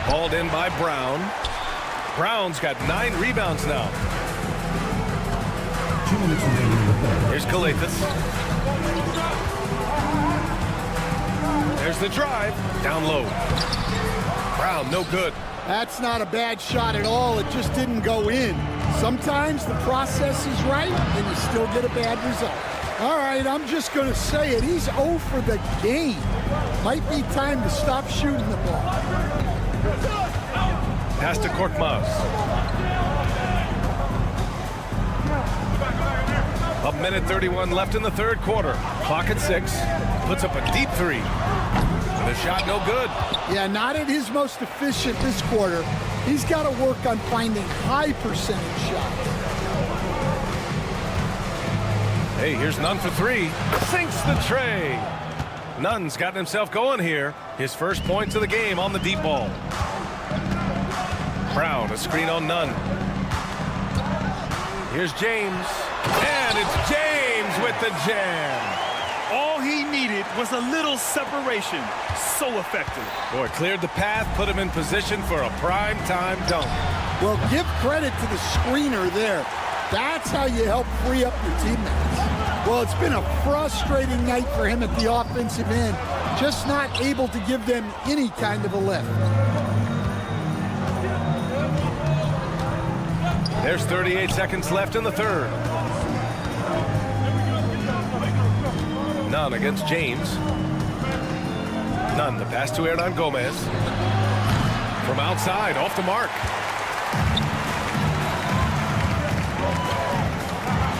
Hauled in by Brown. Brown's got 9 rebounds now. Here's Kalathis. There's the drive. Down low. Brown, no good. That's not a bad shot at all. It just didn't go in. Sometimes the process is right, and you still get a bad result. All right, I'm just going to say it. He's 0 for the game. Might be time to stop shooting the ball. Pass to Korkmaz. A minute 31 left in the third quarter. Clock at 6. Puts up a deep 3. The shot no good. Yeah, not at his most efficient this quarter. He's got to work on finding high percentage shots. Hey, here's Nunn for 3. Sinks the tray. Nunn's gotten himself going here. His first points of the game on the deep ball. Brown, a screen on Nunn. Here's James. And it's James with the jam. All he needed needed was a little separation. So effective. Boy, cleared the path, put him in position for a prime-time dunk. Well, give credit to the screener there. That's how you help free up your teammates. Well, it's been a frustrating night for him at the offensive end. Just not able to give them any kind of a lift. There's 38 seconds left in the third. None against James. None. The pass to Hernan Gomez. From outside, off the mark.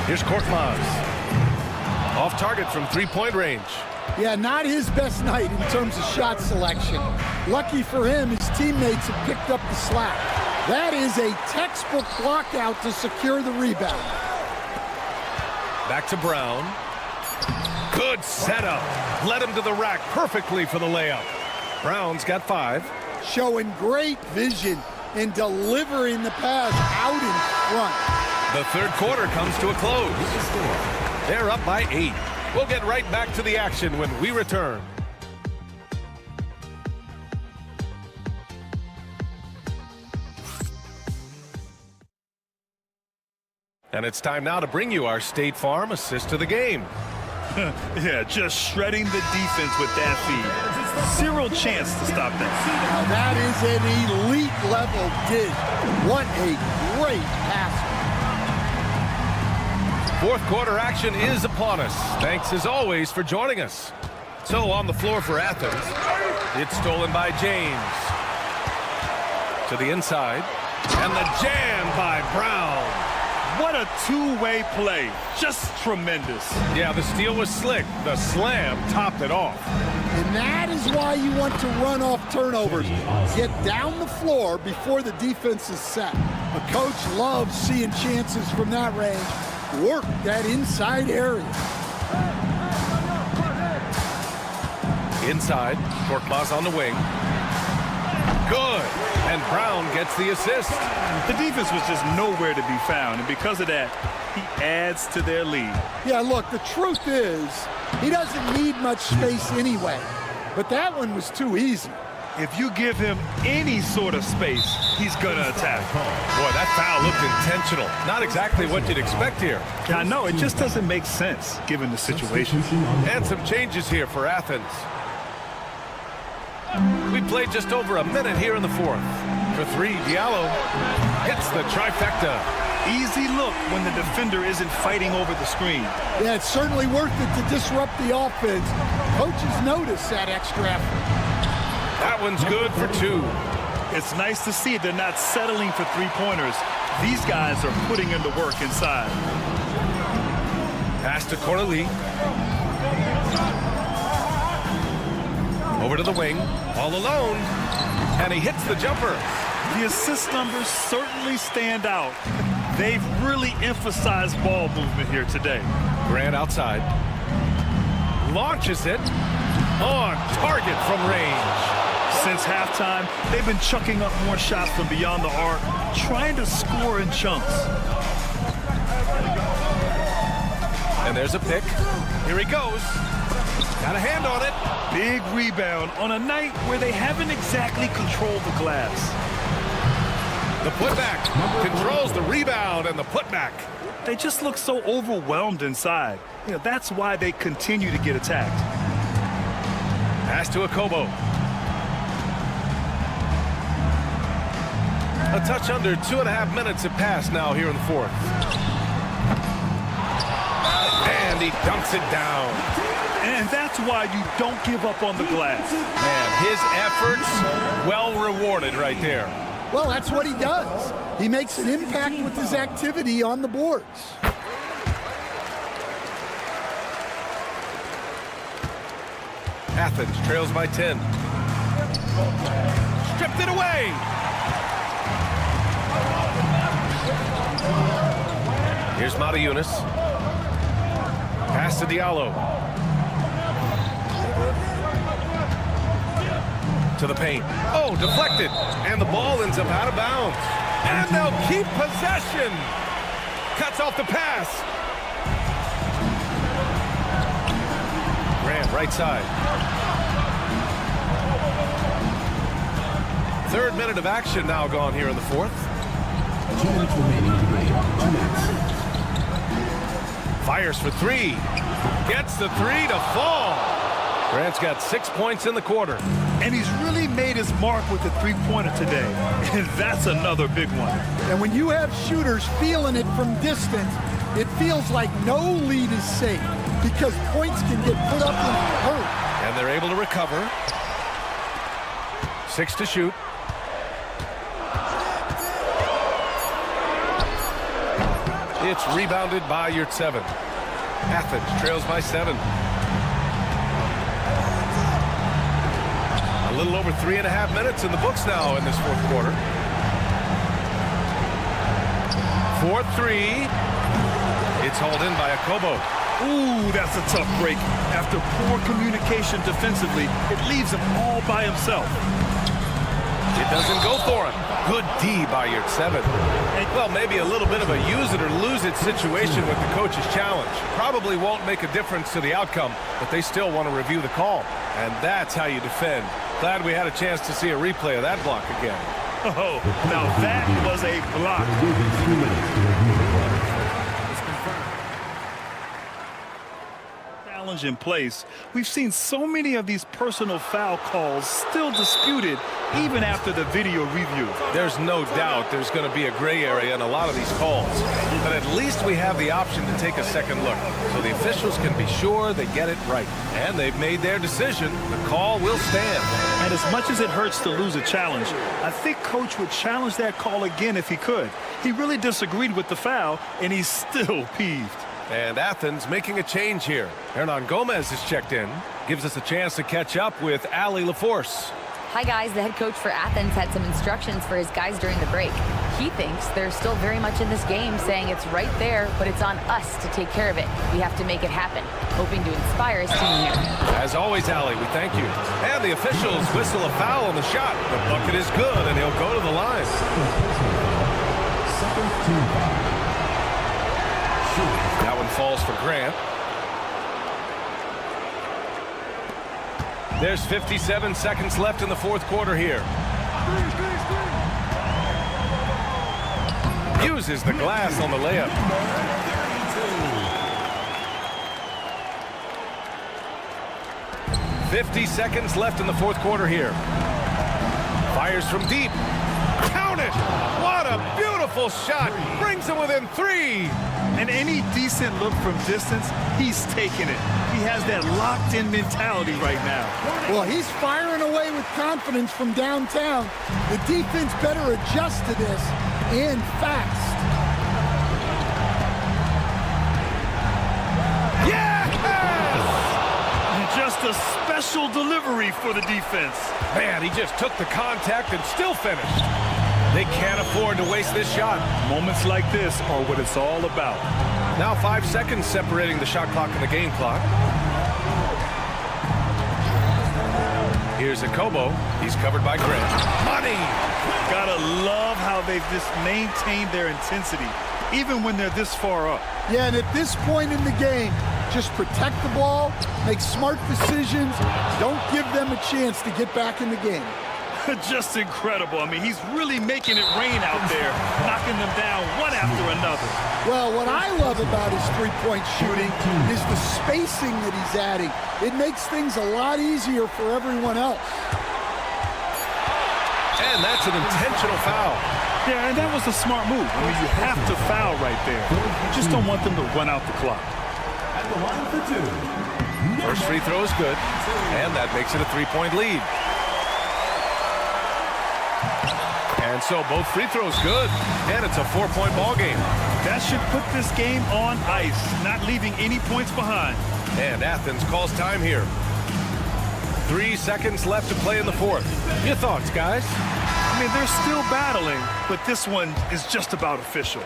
Here's Korkmaz. Off target from three-point range. Yeah, not his best night in terms of shot selection. Lucky for him, his teammates have picked up the slack. That is a textbook block out to secure the rebound. Back to Brown. Good setup. Led him to the rack perfectly for the layup. Brown's got 5. Showing great vision in delivering the pass out in front. The third quarter comes to a close. They're up by 8. We'll get right back to the action when we return. And it's time now to bring you our State Farm assist to the game. Yeah, just shredding the defense with that feed. Zero chance to stop that. Now that is an elite level dig. What a great pass. Fourth quarter action is upon us. Thanks as always for joining us. So on the floor for Athens, it's stolen by James. To the inside, and the jam by Brown. What a two-way play. Just tremendous. Yeah, the steal was slick. The slam topped it off. And that is why you want to run off turnovers. Get down the floor before the defense is set. A coach loves seeing chances from that range. Work that inside area. Inside, Korkmaz on the wing. Good. And Brown gets the assist. The defense was just nowhere to be found, and because of that, he adds to their lead. Yeah, look, the truth is, he doesn't need much space anyway. But that one was too easy. If you give him any sort of space, he's gonna attack. Boy, that foul looked intentional. Not exactly what you'd expect here. Yeah, I know, it just doesn't make sense given the situation. And some changes here for Athens. We played just over a minute here in the fourth. For 3, Diallo hits the trifecta. Easy look when the defender isn't fighting over the screen. Yeah, it's certainly worth it to disrupt the offense. Coaches notice that extra effort. That one's good for 2. It's nice to see they're not settling for three-pointers. These guys are putting in the work inside. Pass to Corley. Over to the wing, all alone, and he hits the jumper. The assist numbers certainly stand out. They've really emphasized ball movement here today. Grant outside. Launches it on target from range. Since halftime, they've been chucking up more shots from beyond the arc, trying to score in chunks. And there's a pick. Here he goes. Got a hand on it. Big rebound on a night where they haven't exactly controlled the glass. The putback controls the rebound and the putback. They just look so overwhelmed inside. You know, that's why they continue to get attacked. Pass to Akobo. A touch under 2.5 minutes have passed now here in the fourth. And he dunks it down. And that's why you don't give up on the glass. Man, his efforts well rewarded right there. Well, that's what he does. He makes an impact with his activity on the boards. Athens trails by 10. Stripped it away. Here's Matajunas. Pass to Diallo. To the paint. Oh, deflected. And the ball ends up out of bounds. And they'll keep possession. Cuts off the pass. Grant right side. Third minute of action now gone here in the fourth. 2 minutes remaining in the game. 2 minutes. Fires for three. Gets the three to fall. Grant's got 6 points in the quarter. And he's really made his mark with the three-pointer today. And that's another big one. And when you have shooters feeling it from distance, it feels like no lead is safe because points can get put up and hurt. And they're able to recover. 6 to shoot. It's rebounded by Yurtseven. Athens trails by 7. A little over 3.5 minutes in the books now in this fourth quarter. 4-3. It's hauled in by Akobo. Ooh, that's a tough break. After poor communication defensively, it leaves him all by himself. It doesn't go for him. Good D by Yurtseven. Well, maybe a little bit of a use it or lose it situation with the coach's challenge. Probably won't make a difference to the outcome, but they still want to review the call. And that's how you defend. Glad we had a chance to see a replay of that block again. Oh, now that was a block. 2 minutes to review the play. Challenge in place. We've seen so many of these personal foul calls still disputed even after the video review. There's no doubt there's going to be a gray area in a lot of these calls, but at least we have the option to take a second look so the officials can be sure they get it right. And they've made their decision. The call will stand. And as much as it hurts to lose a challenge, I think Coach would challenge that call again if he could. He really disagreed with the foul, and he's still peeved. And Athens making a change here. Hernan Gomez is checked in. Gives us a chance to catch up with Ali LaForce. Hi guys, the head coach for Athens had some instructions for his guys during the break. He thinks they're still very much in this game, saying it's right there, but it's on us to take care of it. We have to make it happen. Hoping to inspire his team here. As always, Ali, we thank you. And the officials whistle a foul on the shot. The bucket is good, and he'll go to the line. Second team foul. That one falls for Grant. There's 57 seconds left in the fourth quarter here. Uses the glass on the layup. .50 seconds left in the fourth quarter here. Fires from deep. Count it! What a beautiful shot! Brings him within 3. And any decent look from distance, he's taking it. He has that locked-in mentality right now. Well, he's firing away with confidence from downtown. The defense better adjust to this, and fast. Yes! And just a special delivery for the defense. Man, he just took the contact and still finished. They can't afford to waste this shot. Moments like this are what it's all about. Now 5 seconds separating the shot clock and the game clock. Here's Akobo. He's covered by Grant. Money! Gotta love how they've just maintained their intensity, even when they're this far up. Yeah, and at this point in the game, just protect the ball, make smart decisions, don't give them a chance to get back in the game. Just incredible. I mean, he's really making it rain out there, knocking them down one after another. Well, what I love about his three-point shooting is the spacing that he's adding. It makes things a lot easier for everyone else. And that's an intentional foul. Yeah, and that was a smart move. I mean, you have to foul right there. You just don't want them to run out the clock. At the line for 2. First free throw is good, and that makes it a 3-point lead. And so both free throws good, and it's a 4-point ball game. That should put this game on ice, not leaving any points behind. And Athens calls time here. 3 seconds left to play in the fourth. Your thoughts, guys? I mean, they're still battling, but this one is just about official.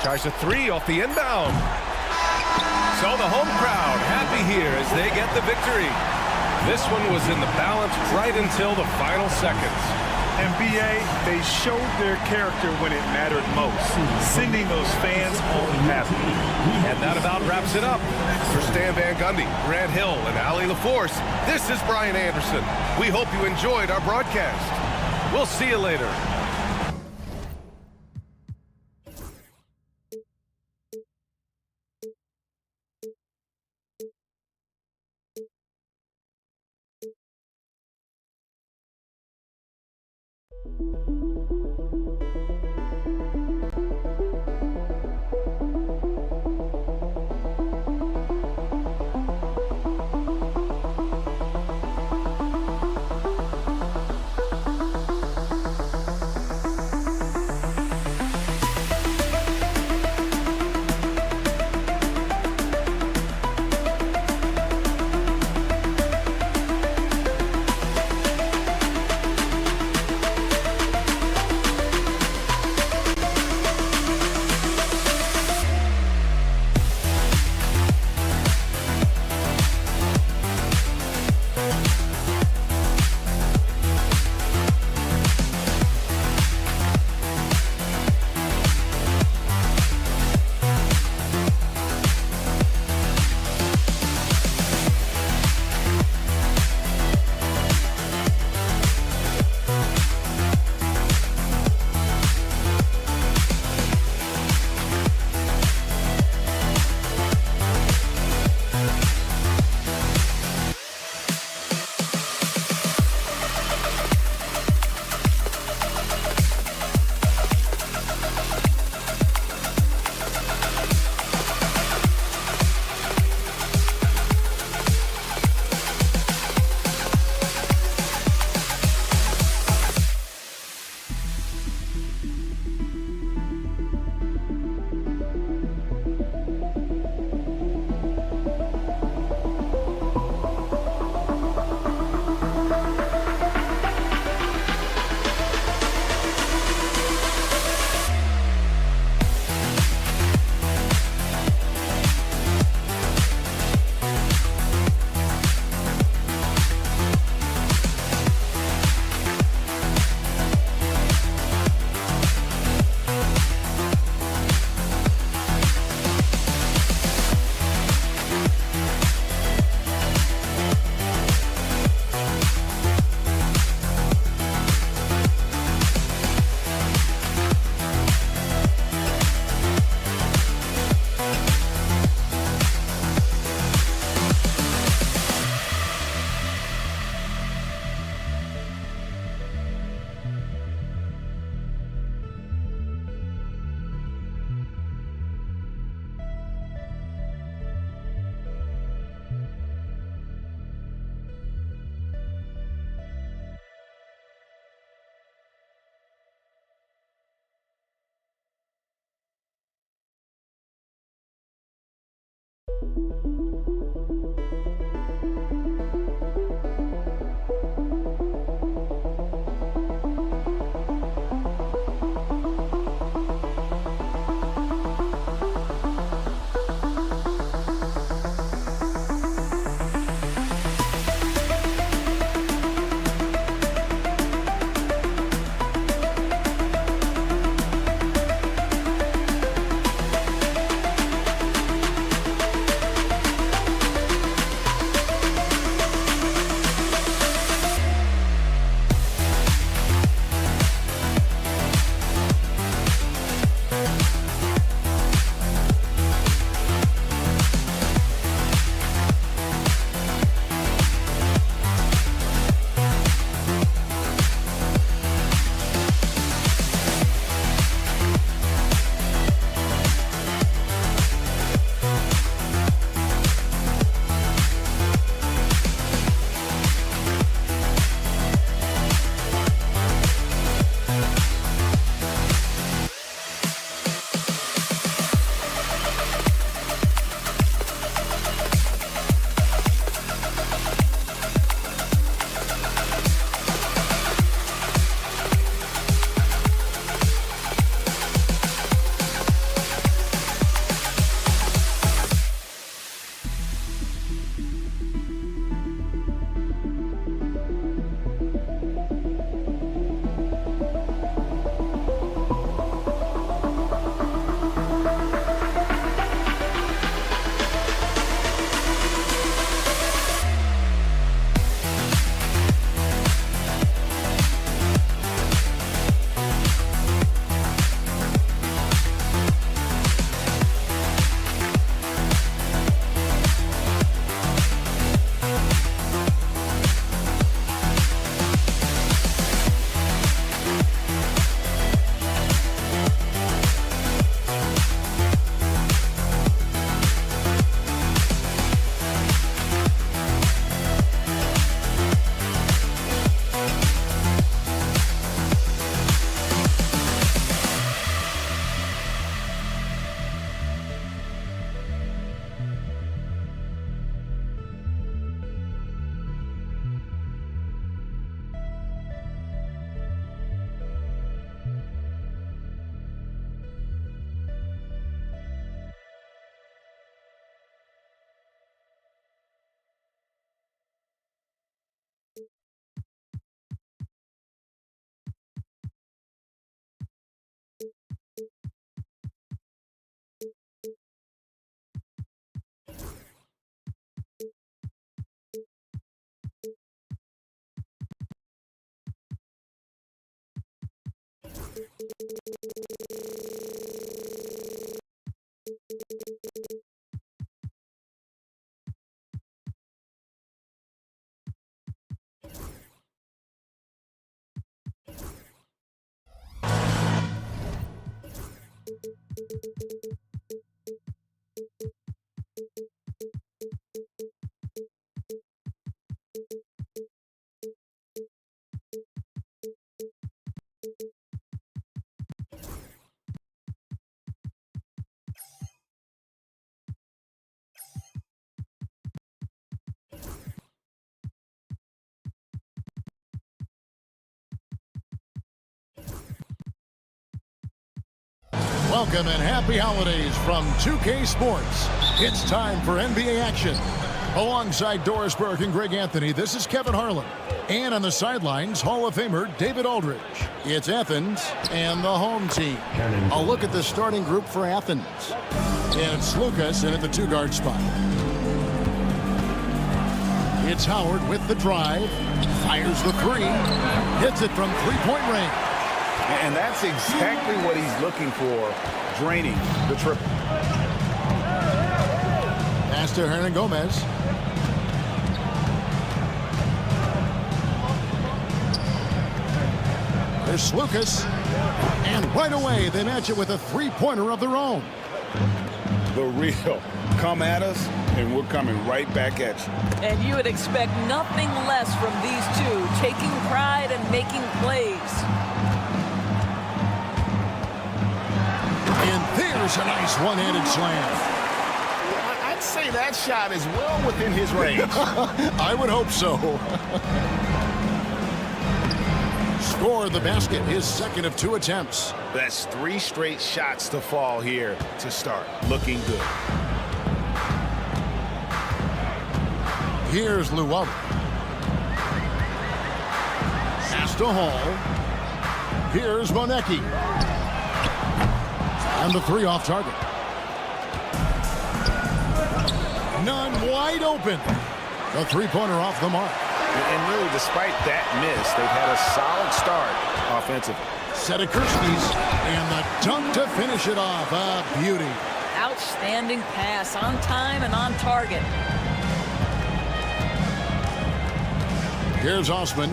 Tries a 3 off the inbound. So the home crowd happy here as they get the victory. This one was in the balance right until the final seconds. And B.A., they showed their character when it mattered most, sending those fans home happy. And that about wraps it up. For Stan Van Gundy, Grant Hill, and Ali LaForce, this is Brian Anderson. We hope you enjoyed our broadcast. We'll see you later. Welcome and happy holidays from 2K Sports. It's time for NBA action. Alongside Doris Burke and Greg Anthony, this is Kevin Harlan. And on the sidelines, Hall of Famer David Aldridge. It's Athens and the home team. A look at the starting group for Athens. It's Lucas in at the two-guard spot. It's Howard with the drive. Fires the three. Hits it from three-point range. And that's exactly what he's looking for, draining the triple. Pass to Hernan Gomez. There's Lucas. And right away, they match it with a three-pointer of their own. The real. Come at us, and we're coming right back at you. And you would expect nothing less from these two, taking pride and making plays. And there's a nice one-handed slam. I'd say that shot is well within his range. I would hope so. Score the basket, his second of 2 attempts. That's 3 straight shots to fall here to start. Looking good. Here's Luwawu. Pass to Hall. Here's Monaco. And the three off target. None wide open. The three-pointer off the mark. And really, despite that miss, they've had a solid start offensively. Sedekursky's and the dunk to finish it off. A beauty. Outstanding pass, on time and on target. Here's Osman.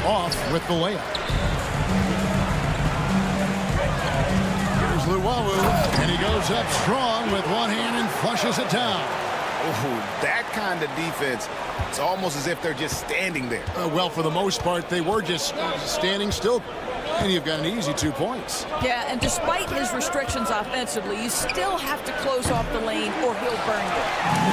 Off with the layup. Here's Luwawu, and he goes up strong with one hand and flushes it down. Oh, that kind of defense, it's almost as if they're just standing there. Well, for the most part, they were just standing still. And you've got an easy 2 points. Yeah, and despite his restrictions offensively, you still have to close off the lane or he'll burn you.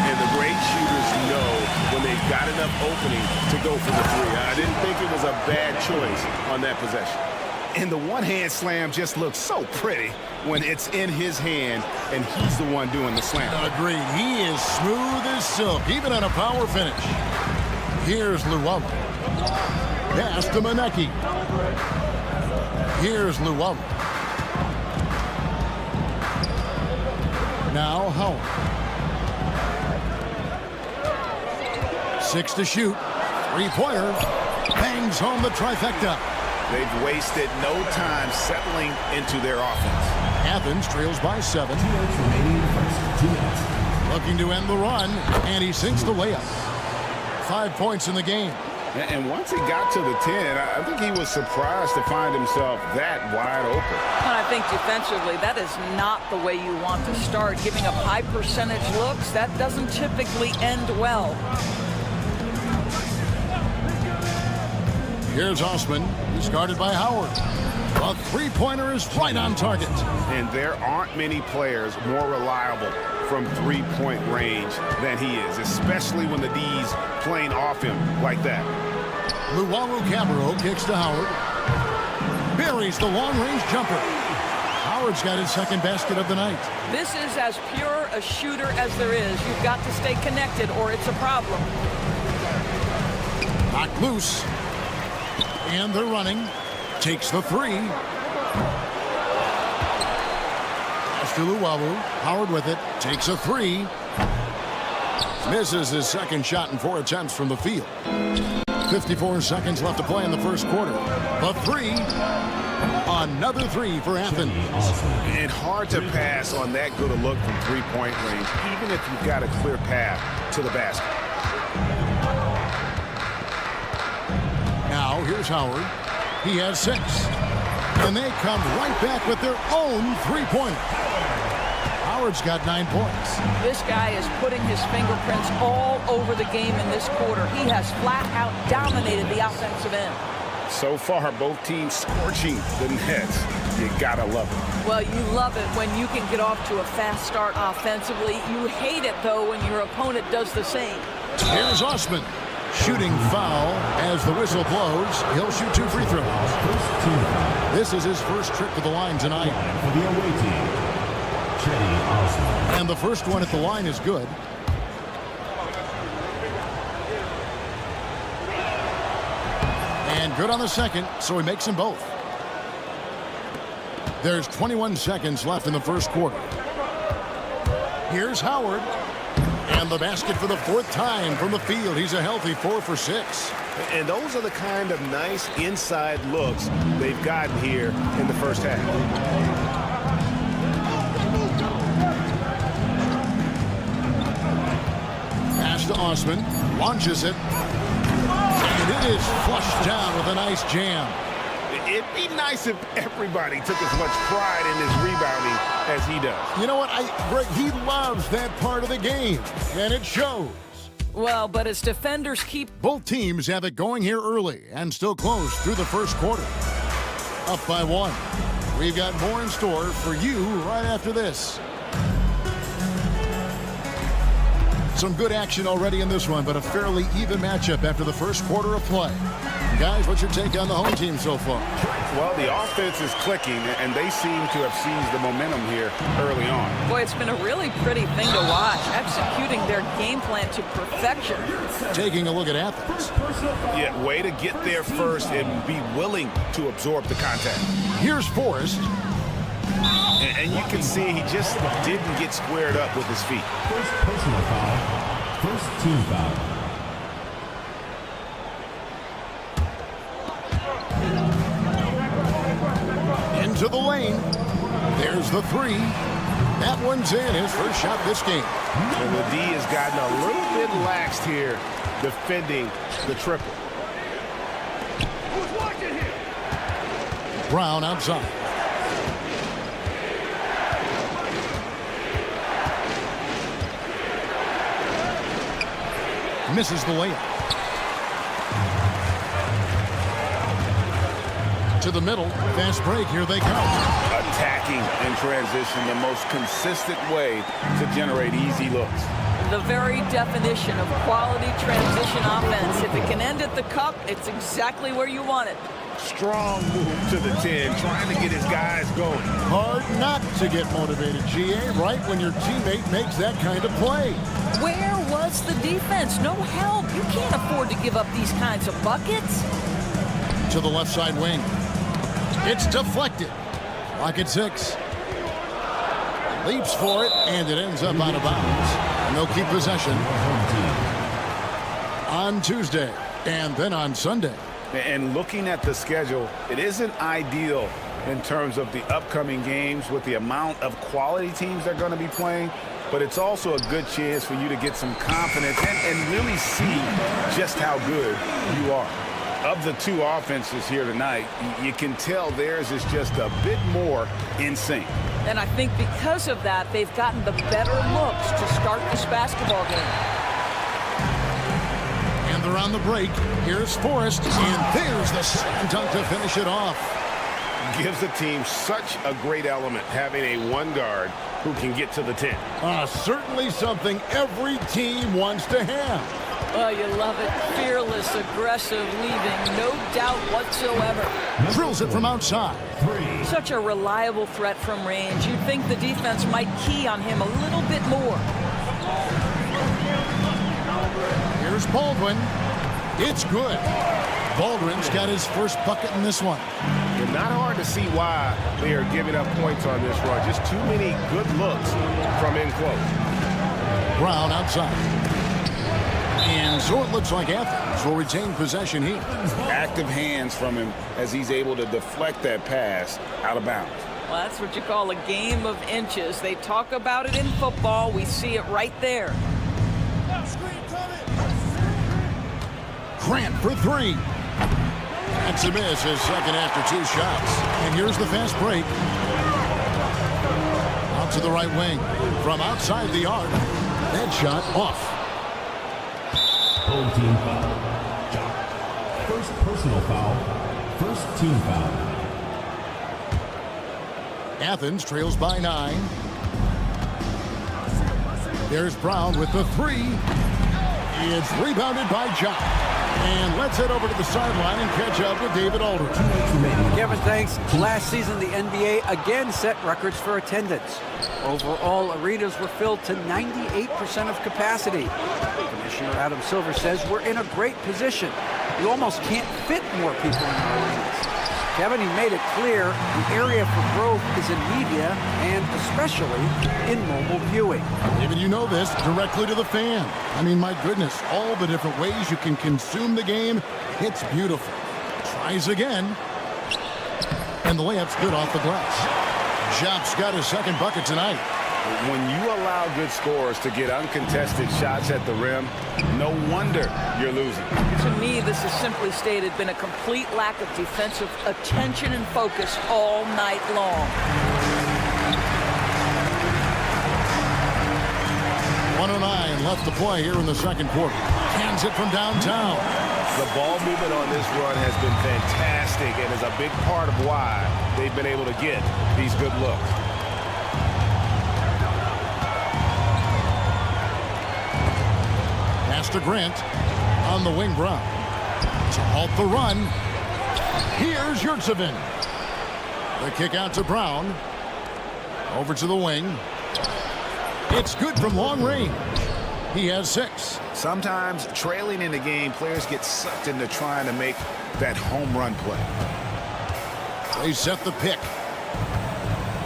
And the great shooters know when they've got enough opening to go for the three. I didn't think it was a bad choice on that possession. And the one-hand slam just looks so pretty when it's in his hand and he's the one doing the slam. Agreed. He is smooth as silk, even on a power finish. Here's Luwawu. Pass to Monaco. Here's Luwawu. Now Howard. 6 to shoot. Three-pointer. Bangs home the trifecta. They've wasted no time settling into their offense. Athens trails by 7. Looking to end the run, and he sinks the layup. 5 points in the game. And once he got to the 10, I think he was surprised to find himself that wide open. And I think defensively, that is not the way you want to start. Giving up high percentage looks, that doesn't typically end well. Here's Osman. He's guarded by Howard. A three-pointer is right on target. And there aren't many players more reliable from three-point range than he is, especially when the D's playing off him like that. Luwawu Cabarro kicks to Howard. Buries the long-range jumper. Howard's got his second basket of the night. This is as pure a shooter as there is. You've got to stay connected or it's a problem. Knocked loose. And they're running. Takes the three. Pass to Luwawu. Howard with it. Takes a three. Misses his second shot in 4 attempts from the field. 54 seconds left to play in the first quarter. The three. Another three for Athens. And hard to pass on that good a look from three-point range, even if you've got a clear path to the basket. Now, here's Howard. He has 6. And they come right back with their own three-pointer. Howard's got 9 points. This guy is putting his fingerprints all over the game in this quarter. He has flat out dominated the offensive end. So far, both teams scorching the nets. You gotta love it. Well, you love it when you can get off to a fast start offensively. You hate it, though, when your opponent does the same. Here's Osman. Shooting foul as the whistle blows. He'll shoot 2 free throws. This is his first trip to the line tonight. For the away team, And the first one at the line is good. And good on the second, so he makes them both. There's 21 seconds left in the first quarter. Here's Howard. And the basket for the 4th time from the field. He's a healthy 4 for 6. And those are the kind of nice inside looks they've gotten here in the first half. Pass to Osman. Launches it. And it is flushed down with a nice jam. It'd be nice if everybody took as much pride in his rebounding as he does. You know what? Greg, he loves that part of the game, and it shows. Well, but as defenders keep... Both teams have it going here early and still close through the first quarter. Up by 1. We've got more in store for you right after this. Some good action already in this one, but a fairly even matchup after the first quarter of play. Guys, what's your take on the home team so far? Well, the offense is clicking, and they seem to have seized the momentum here early on. Boy, it's been a really pretty thing to watch, executing their game plan to perfection. Taking a look at Athens. Yeah, way to get there first and be willing to absorb the contact. Here's Forrest. And you can see he just didn't get squared up with his feet. First personal foul, first team foul. Into the lane. There's the 3. That one's in. His first shot this game. And the D has gotten a little bit laxed here defending the triple. Brown outside. Misses the layup. To the middle. Fast break. Here they come. Attacking in transition, the most consistent way to generate easy looks. The very definition of quality transition offense. If it can end at the cup, it's exactly where you want it. Strong move to the 10, trying to get his guys going. Hard not to get motivated, GA, right when your teammate makes that kind of play. Where was the defense? No help. You can't afford to give up these kinds of buckets. To the left side wing. It's deflected. Clock at 6. Leaps for it, and it ends up out of bounds. And they'll keep possession on Tuesday and then on Sunday. And looking at the schedule, it isn't ideal in terms of the upcoming games with the amount of quality teams they're going to be playing, but it's also a good chance for you to get some confidence and really see just how good you are. Of the 2 offenses here tonight, you can tell theirs is just a bit more in sync. And I think because of that, they've gotten the better looks to start this basketball game. And they're on the break. Here's Forrest, and there's the slam dunk to finish it off. Gives the team such a great element having a 1 guard who can get to the 10. Certainly something every team wants to have. Oh, you love it. Fearless, aggressive, leaving no doubt whatsoever. Drills it from outside. Such a reliable threat from range. You'd think the defense might key on him a little bit more. Here's Baldwin. It's good. Baldwin's got his first bucket in this one. And not hard to see why they are giving up points on this run. Just too many good looks from in close. Brown outside. And And so it looks like Athens will retain possession here. Active hands from him as he's able to deflect that pass out of bounds. Well, that's what you call a game of inches. They talk about it in football. We see it right there. Grant for three. That's a miss, his second after 2 shots. And here's the fast break. Out to the right wing. From outside the arc. That shot off. Home team foul. First personal foul. First team foul. Athens trails by 9. There's Brown with the 3. It's rebounded by Jock. And let's head over to the sideline and catch up with David Aldridge. Kevin, thanks. Last season, the NBA again set records for attendance. Overall, arenas were filled to 98% of capacity. Commissioner Adam Silver says we're in a great position. You almost can't fit more people in our arenas. Kevin, he made it clear the area for growth is in media and especially in mobile viewing. David, you know this, directly to the fan. I mean, my goodness, all the different ways you can consume the game. It's beautiful. Tries again. And the layup's good off the glass. Jop's got his second bucket tonight. When you allow good scorers to get uncontested shots at the rim, no wonder you're losing. To me, this has simply stated been a complete lack of defensive attention and focus all night long. 1:09 left to play here in the second quarter. Cans it from downtown. The ball movement on this run has been fantastic and is a big part of why they've been able to get these good looks. Pass to Grant on the wing. Brown to halt the run. Here's Yurtsevin. The kick out to Brown. Over to the wing. It's good from long range. He has 6. Sometimes trailing in the game, players get sucked into trying to make that home run play. They set the pick.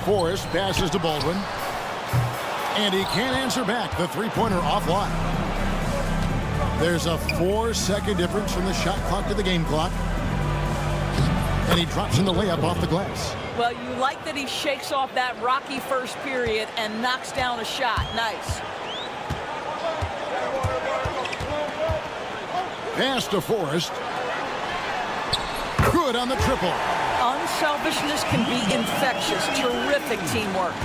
Forrest passes to Baldwin. And he can't answer back. The three-pointer offline. There's a 4-second difference from the shot clock to the game clock. And he drops in the layup off the glass. Well, you like that he shakes off that rocky first period and knocks down a shot. Nice. Pass to Forrest. Good on the triple. Unselfishness can be infectious. Terrific teamwork.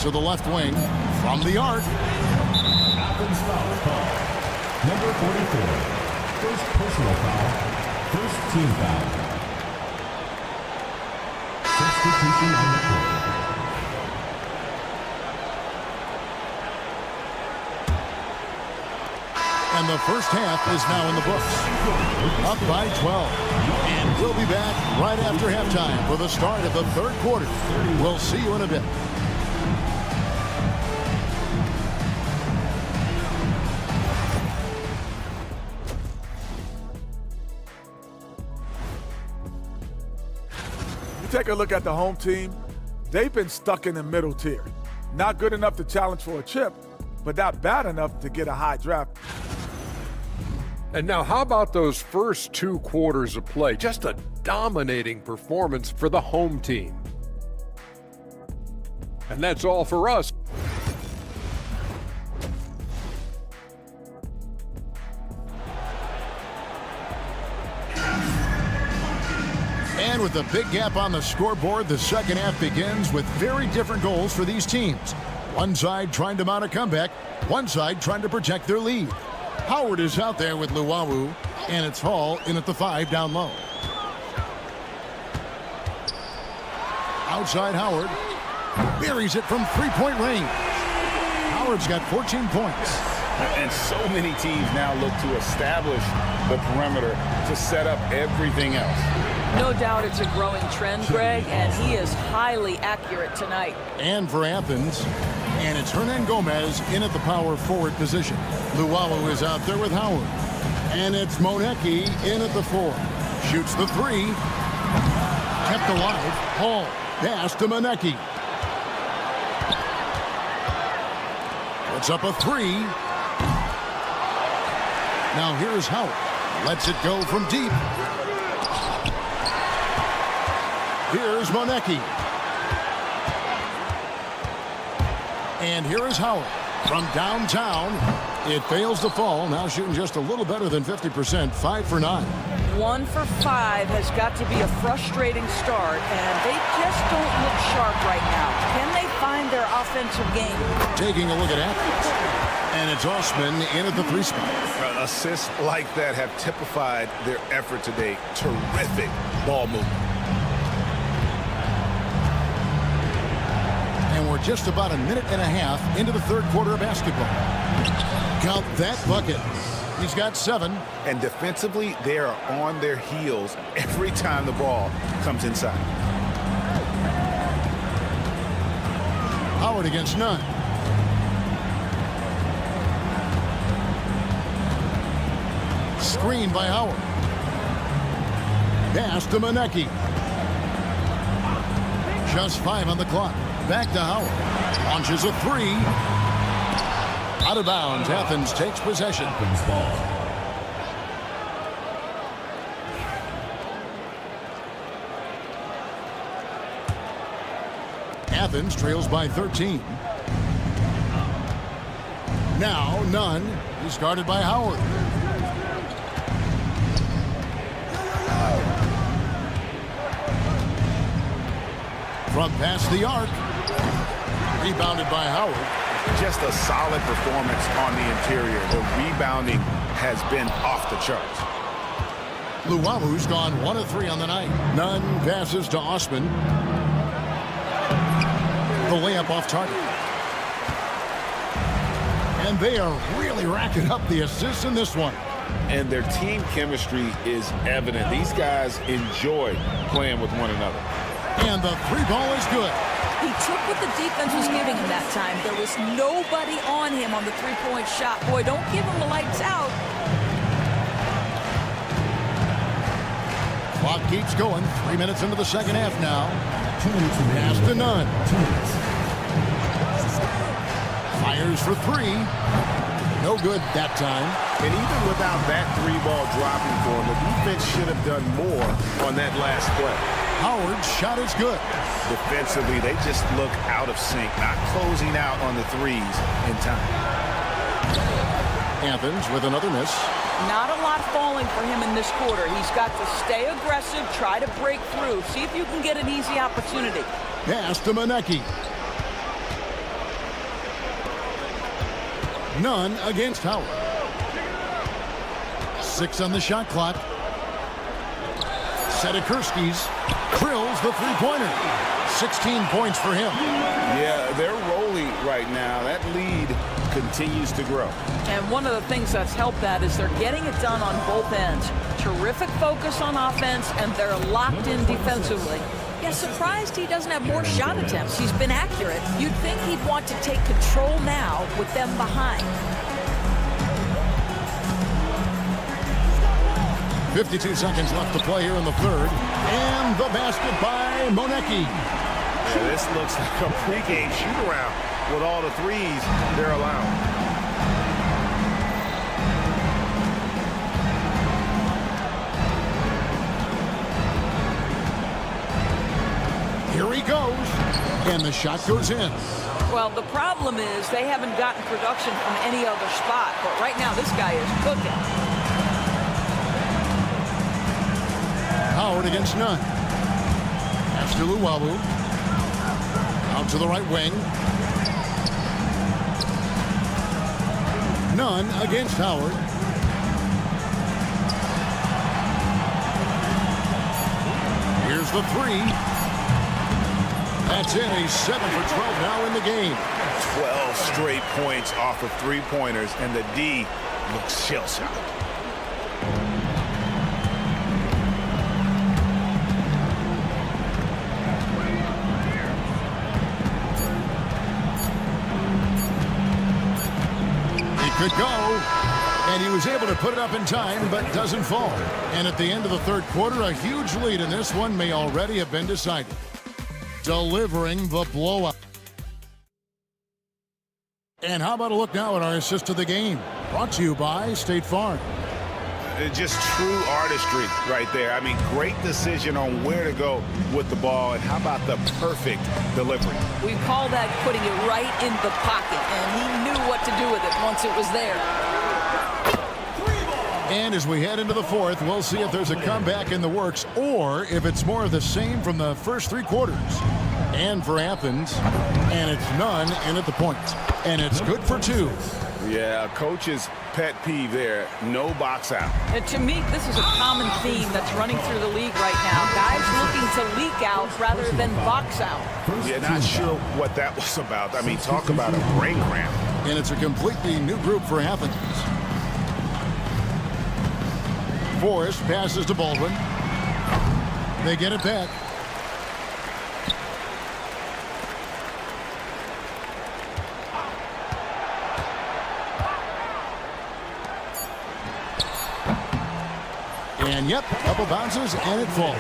To the left wing from the arc. Athens foul call. Number 44. First personal foul. First team foul. Substitution on the court. And the first half is now in the books. Up by 12. And we'll be back right after halftime for the start of the third quarter. We'll see you in a bit. Take a look at the home team. They've been stuck in the middle tier. Not good enough to challenge for a chip, but not bad enough to get a high draft. And now how about those first 2 quarters of play? Just a dominating performance for the home team. And that's all for us. And with a big gap on the scoreboard, the second half begins with very different goals for these teams. One side trying to mount a comeback, one side trying to protect their lead. Howard is out there with Luwawu, and it's Hall in at the 5 down low. Outside Howard. Buries it from three-point range. Howard's got 14 points. And so many teams now look to establish the perimeter to set up everything else. No doubt it's a growing trend, Greg, and he is highly accurate tonight. And for Athens, and it's Hernan Gomez in at the power forward position. Luwawu is out there with Howard. And it's Monecki in at the 4. Shoots the 3. Kept alive. Hall. Pass to Monecki. Puts up a three. Now here's Howard. Lets it go from deep. Here's Monaco. And here is Howard from downtown. It fails to fall. Now shooting just a little better than 50%. 5 for 9. 1 for 5 has got to be a frustrating start, and they just don't look sharp right now. Can they find their offensive game? Taking a look at Athens. And it's Osman in at the 3 spot. Assists like that have typified their effort today. Terrific ball movement. And we're just about a minute and a half into the third quarter of basketball. Count that bucket. He's got 7. And defensively, they are on their heels every time the ball comes inside. Howard against none. Screen by Howard. Pass to Monaco. Just 5 on the clock. Back to Howard. Launches a 3. Out of bounds. Athens takes possession. Athens ball. Athens trails by 13. Now none. He's guarded by Howard. From past the arc. Rebounded by Howard. Just a solid performance on the interior. The rebounding has been off the charts. Luwamu's gone 1 of 3 on the night. None passes to Osman. The layup off target. And they are really racking up the assists in this one. And their team chemistry is evident. These guys enjoy playing with one another. And the 3-ball is good. He took what the defense was giving him that time. There was nobody on him on the three-point shot. Boy, don't give him the lights out. Clock keeps going. 3 minutes into the second half now. Pass to none. Fires for 3. No good that time. And even without that 3-ball dropping for him, the defense should have done more on that last play. Howard's shot is good. Defensively, they just look out of sync, not closing out on the threes in time. Athens with another miss. Not a lot falling for him in this quarter. He's got to stay aggressive, try to break through, see if you can get an easy opportunity. Pass to Monaco. None against Howard. 6 on the shot clock. Sedikurski's drills the 3-pointer. 16 points for him. Yeah, they're rolling right now. That lead continues to grow. And one of the things that's helped that is they're getting it done on both ends. Terrific focus on offense, and they're locked in defensively. Yeah, surprised he doesn't have more shot attempts. He's been accurate. You'd think he'd want to take control now with them behind. 52 seconds left to play here in the third. And the basket by Monaco. Yeah, this looks like a pregame shoot-around with all the threes they're allowing. Here he goes. And the shot goes in. Well, the problem is they haven't gotten production from any other spot. But right now, this guy is cooking. Howard against none. Pass to Luwawu. Out to the right wing. None against Howard. Here's the 3. That's it. A 7 for 12 now in the game. 12 straight points off of 3-pointers, and the D looks shell-shocked. Could go, and he was able to put it up in time, but doesn't fall. And at the end of the third quarter, a huge lead in this one may already have been decided. Delivering the blowout. And how about a look now at our assist of the game? Brought to you by State Farm. Just true artistry right there. I mean, great decision on where to go with the ball, and how about the perfect delivery? We call that putting it right in the pocket, and he knew what to do with it once it was there. And as we head into the fourth, we'll see if there's a comeback in the works or if it's more of the same from the first three quarters. And for Athens, and it's none in at the point. And it's good for two. Yeah, coach's pet peeve there, no box out. And to me, this is a common theme that's running through the league right now. Guys looking to leak out rather than box out. Yeah, not sure what that was about. I mean, talk about a brain cramp. And it's a completely new group for Athens. Forrest passes to Baldwin. They get it back. And yep, couple bounces and it falls.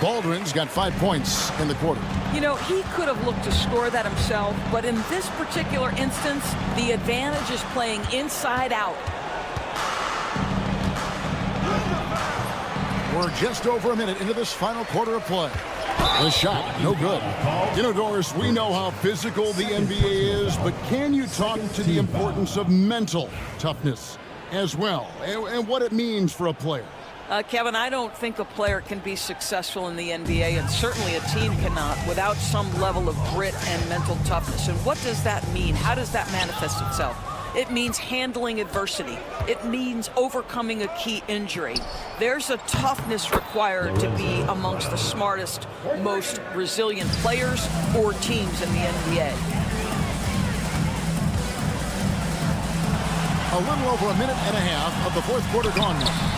Baldwin's got 5 points in the quarter. You know, he could have looked to score that himself, but in this particular instance, the advantage is playing inside out. We're just over a minute into this final quarter of play. The shot, no good. You know, Doris, we know how physical the NBA is, but can you talk to the importance of mental toughness as well, and what it means for a player? Kevin, I don't think a player can be successful in the NBA, and certainly a team cannot, without some level of grit and mental toughness. And what does that mean? How does that manifest itself? It means handling adversity. It means overcoming a key injury. There's a toughness required to be amongst the smartest, most resilient players or teams in the NBA. A little over a minute and a half of the fourth quarter gone now.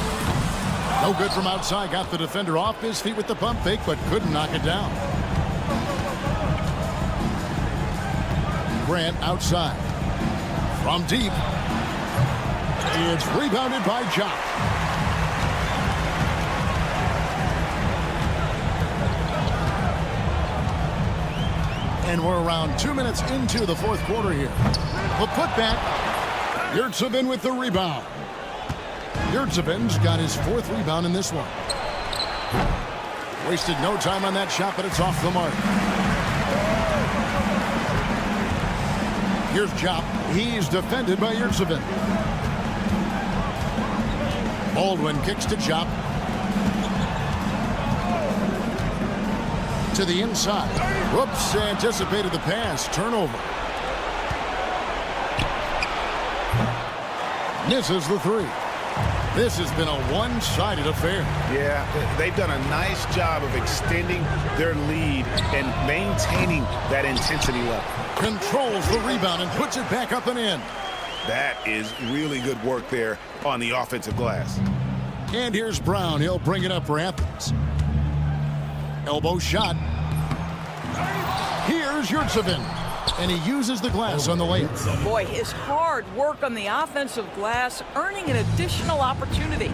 No good from outside. Got the defender off his feet with the pump fake, but couldn't knock it down. Grant outside. From deep. It's rebounded by Jock. And we're around 2 minutes into the fourth quarter here. The putback. Yurtsevin with the rebound. Yurtsevin's got his fourth rebound in this one. Wasted no time on that shot, but it's off the mark. Here's Jopp. He's defended by Yurtsevin. Baldwin kicks to Jopp. To the inside. Whoops, anticipated the pass. Turnover. Misses the three. This has been a one-sided affair. Yeah, they've done a nice job of extending their lead and maintaining that intensity level. Controls the rebound and puts it back up and in. That is really good work there on the offensive glass. And here's Brown. He'll bring it up for Athens. Elbow shot. Here's Yurtsevin. And he uses the glass on the layup. Boy, his hard work on the offensive glass, earning an additional opportunity.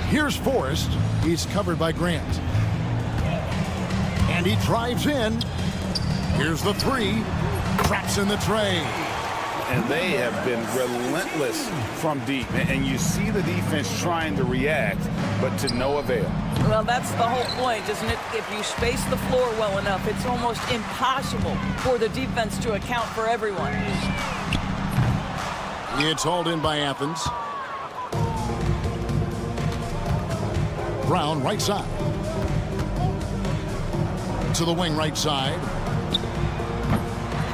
Here's Forrest. He's covered by Grant. And he drives in. Here's the three. Traps in the tray. And they have been relentless from deep. And you see the defense trying to react, but to no avail. Well, that's the whole point, isn't it? If you space the floor well enough, it's almost impossible for the defense to account for everyone. It's hauled in by Athens. Brown, right side. To the wing, right side.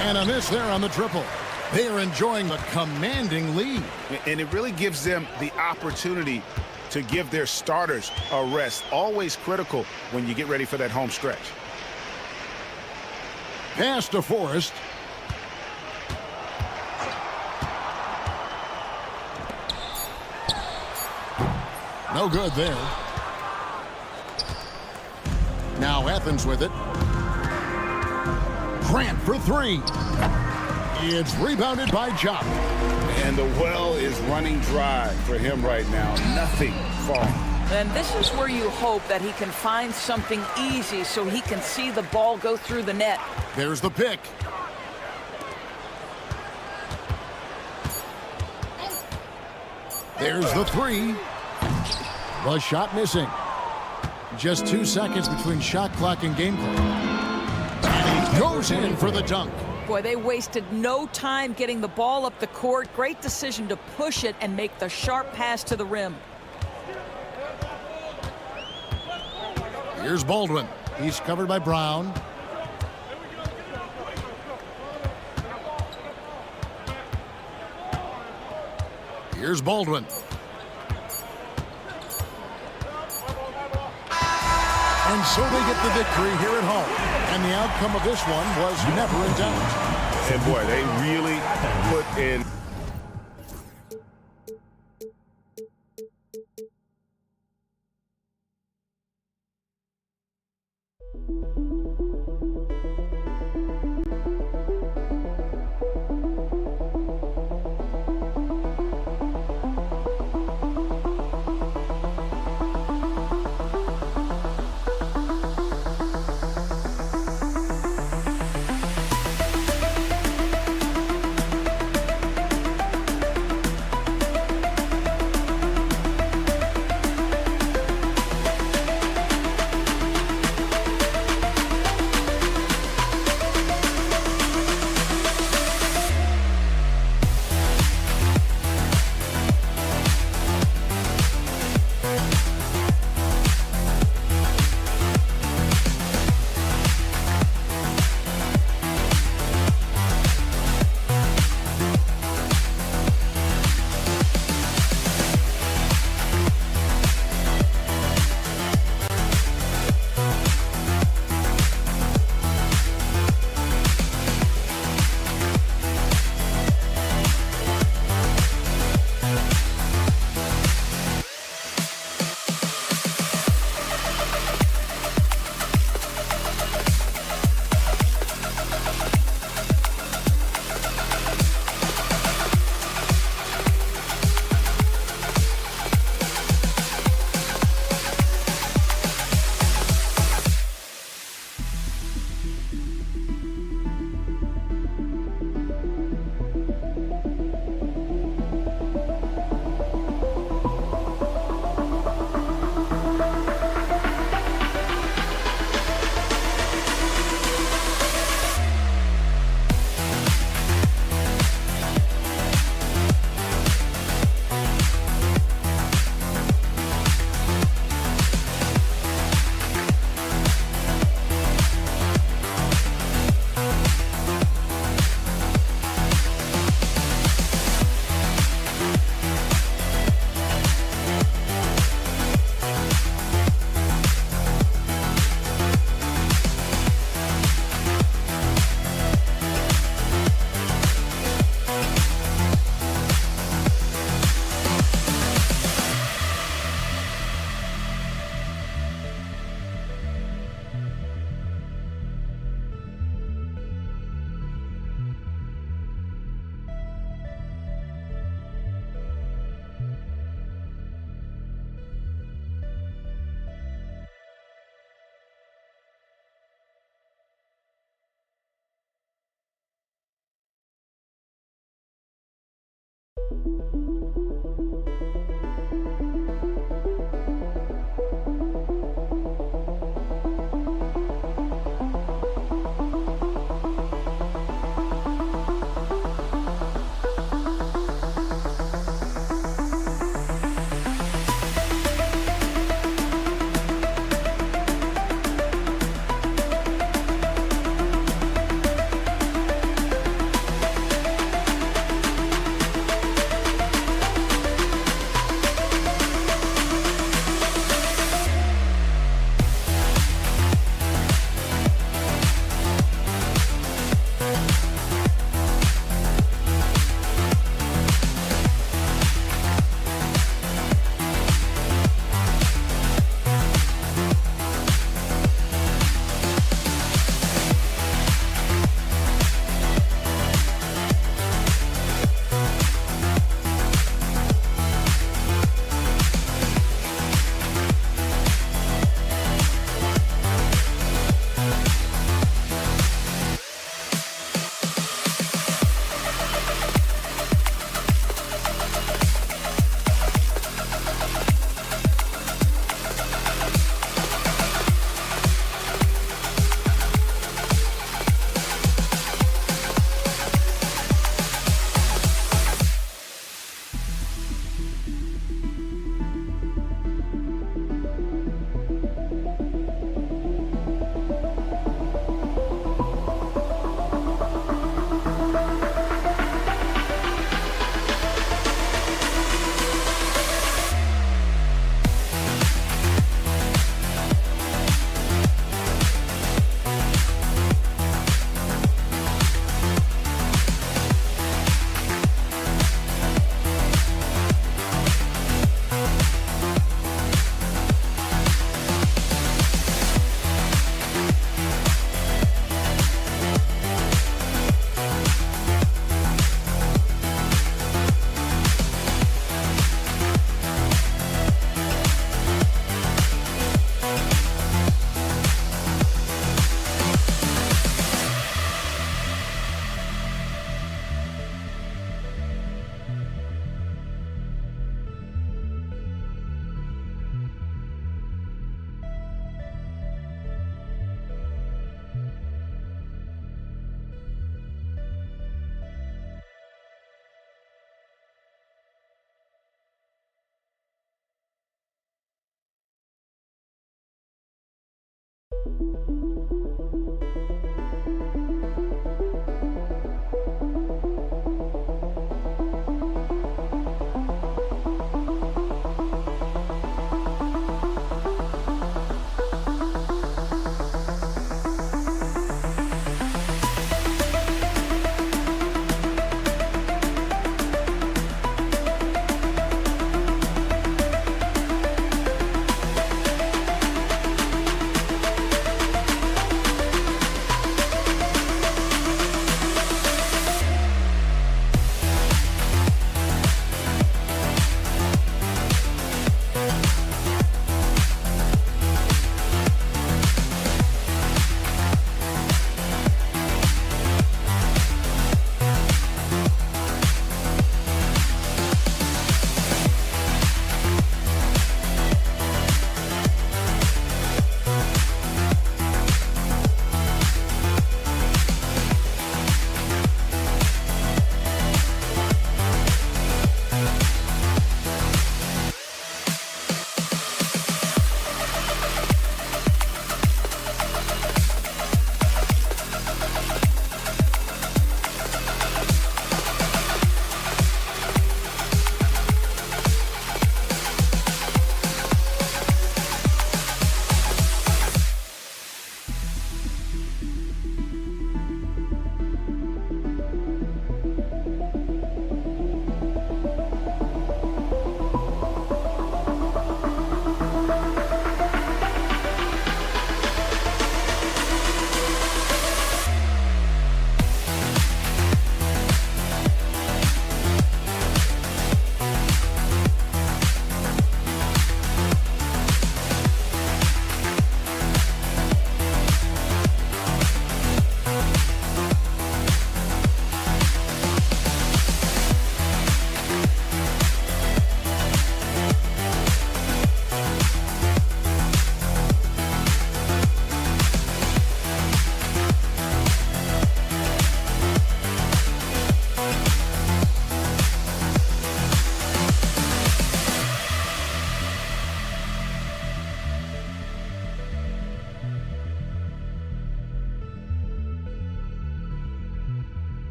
And a miss there on the triple. They are enjoying the commanding lead. And it really gives them the opportunity to give their starters a rest. Always critical when you get ready for that home stretch. Pass to Forrest. No good there. Now Athens with it. Grant for three. It's rebounded by Jopp. And the well is running dry for him right now. Nothing falling. And this is where you hope that he can find something easy so he can see the ball go through the net. There's the pick. There's the three. The shot missing. Just 2 seconds between shot clock and game clock. And he goes in for the dunk. Boy, they wasted no time getting the ball up the court. Great decision to push it and make the sharp pass to the rim. Here's Baldwin. He's covered by Brown. Here's Baldwin. And so they get the victory here at home. And the outcome of this one was never in doubt. And boy, they really put in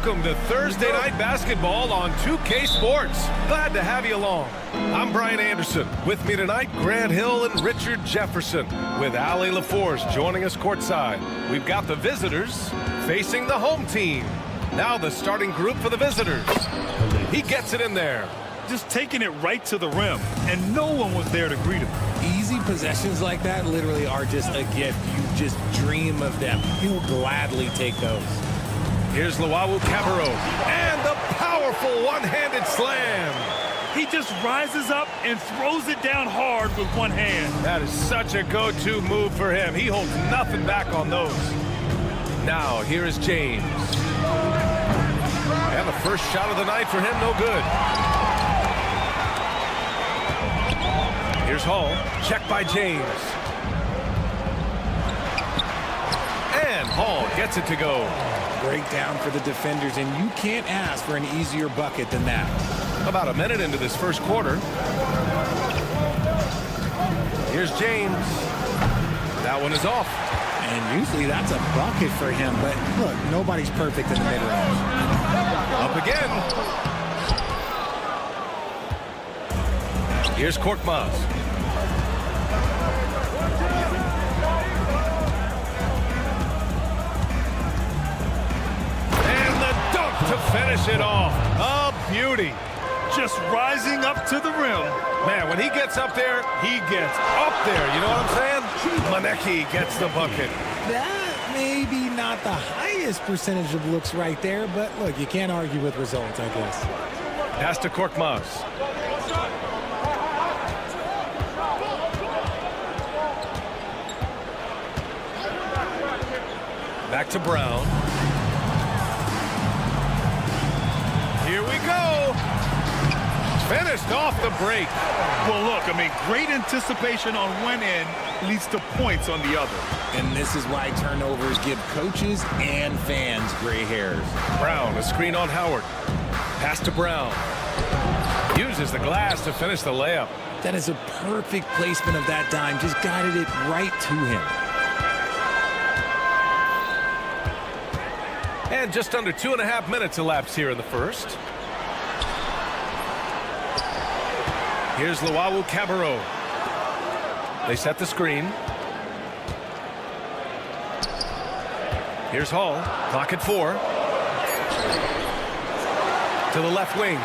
Welcome to Thursday Night Basketball on 2K Sports. Glad to have you along. I'm Brian Anderson. With me tonight, Grant Hill and Richard Jefferson, with Allie LaForce joining us courtside. We've got the visitors facing the home team. Now the starting group for the visitors. He gets it in there. Just taking it right to the rim, and no one was there to greet him. Easy possessions like that literally are just a gift. You just dream of them. He'll gladly take those. Here's Luau Cabarro, and the powerful one-handed slam. He just rises up and throws it down hard with one hand. That is such a go-to move for him. He holds nothing back on those. Now, here is James. And the first shot of the night for him, no good. Here's Hall, checked by James. Hall gets it to go. Breakdown for the defenders, and you can't ask for an easier bucket than that. About a minute into this first quarter. Here's James. That one is off. And usually that's a bucket for him, but look, nobody's perfect in the mid-range. Up again. Here's Korkmaz. And the dunk to finish it off. A beauty. Just rising up to the rim. Man, when he gets up there, he gets up there. You know what I'm saying? Monecki gets the bucket. That may be not the highest percentage of looks right there, but look, you can't argue with results, I guess. Pass to Korkmaz. Back to Brown. Here we go. Finished off the break. Well, look, I mean, great anticipation on one end leads to points on the other. And this is why turnovers give coaches and fans gray hairs. Brown, a screen on Howard. Pass to Brown. Uses the glass to finish the layup. That is a perfect placement of that dime. Just guided it right to him. And just under 2.5 minutes elapsed here in the first. Here's Luau Cabarro. They set the screen. Here's Hall. Clock at 4. To the left wing.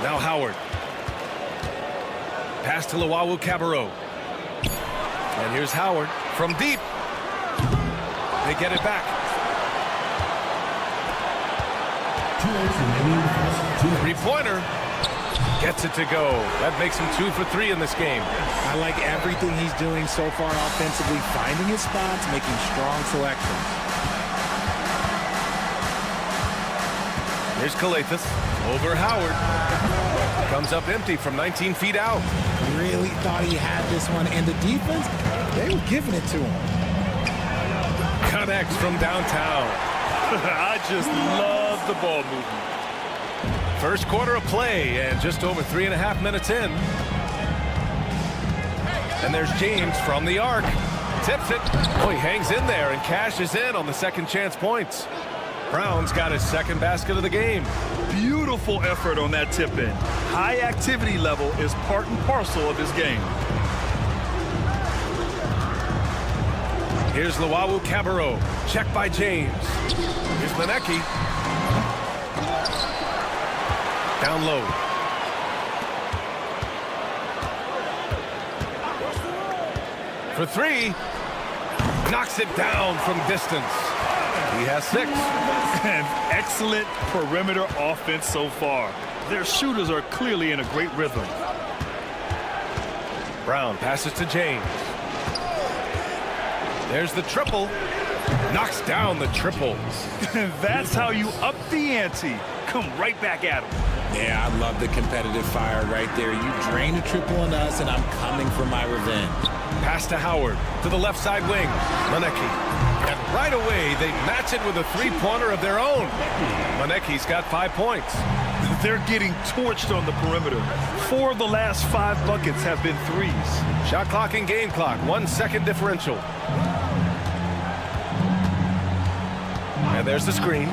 Now Howard. Pass to Luau Cabarro. And here's Howard from deep. They get it back. 3-pointer. Gets it to go. That makes him 2 for 3 in this game. I like everything he's doing so far offensively, finding his spots, making strong selections. Here's Kalathis over Howard. Comes up empty from 19 feet out. Really thought he had this one, and the defense, they were giving it to him. Connects from downtown. I just love the ball movement. First quarter of play, and just over 3.5 minutes in. And there's James from the arc. Tips it. Oh, he hangs in there and cashes in on the second chance points. Brown's got his second basket of the game. Beautiful effort on that tip in. High activity level is part and parcel of his game. Here's Luau Cabarro. Check by James. Here's Monecki. Down low. For 3. Knocks it down from distance. He has 6. An excellent perimeter offense so far. Their shooters are clearly in a great rhythm. Brown passes to James. There's the triple. Knocks down the triple. That's how you up the ante. Come right back at him. Yeah, I love the competitive fire right there. You drain a triple on us, and I'm coming for my revenge. Pass to Howard to the left side wing. Monecki. And right away, they match it with a 3-pointer of their own. Monecki's got 5 points. They're getting torched on the perimeter. 4 of the last 5 buckets have been threes. Shot clock and game clock, 1 second differential. And there's the screen.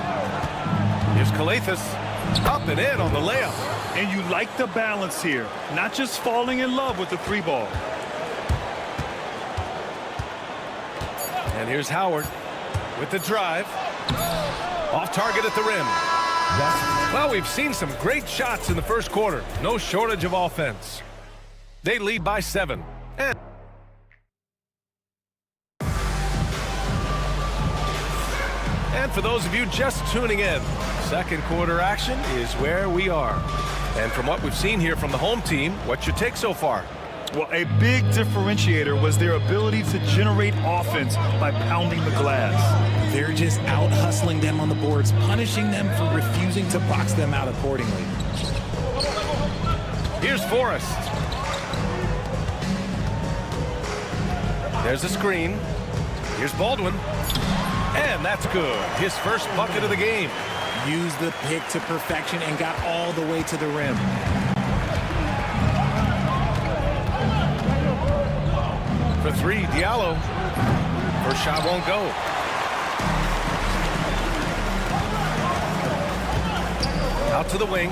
Here's Kalathis. Up and in on the layup. And you like the balance here. Not just falling in love with the 3-ball. And here's Howard with the drive. Off target at the rim. Well, we've seen some great shots in the first quarter. No shortage of offense. They lead by 7. And for those of you just tuning in, second quarter action is where we are. And from what we've seen here from the home team, what's your take so far? Well, a big differentiator was their ability to generate offense by pounding the glass. They're just out hustling them on the boards, punishing them for refusing to box them out accordingly. Here's Forrest. There's a screen. Here's Baldwin. And that's good. His first bucket of the game. Used the pick to perfection and got all the way to the rim. For three, Diallo. First shot won't go. Out to the wing.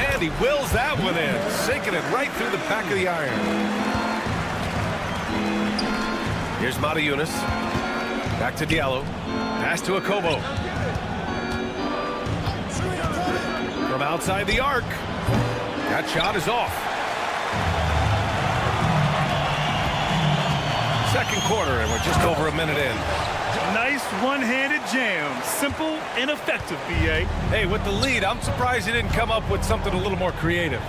And he wills that one in, sinking it right through the back of the iron. Here's Matajunas. Back to Diallo. Pass to Akobo. From outside the arc. That shot is off. Second quarter, and we're just over a minute in. Nice one-handed jam. Simple and effective, B.A. Hey, with the lead, I'm surprised he didn't come up with something a little more creative.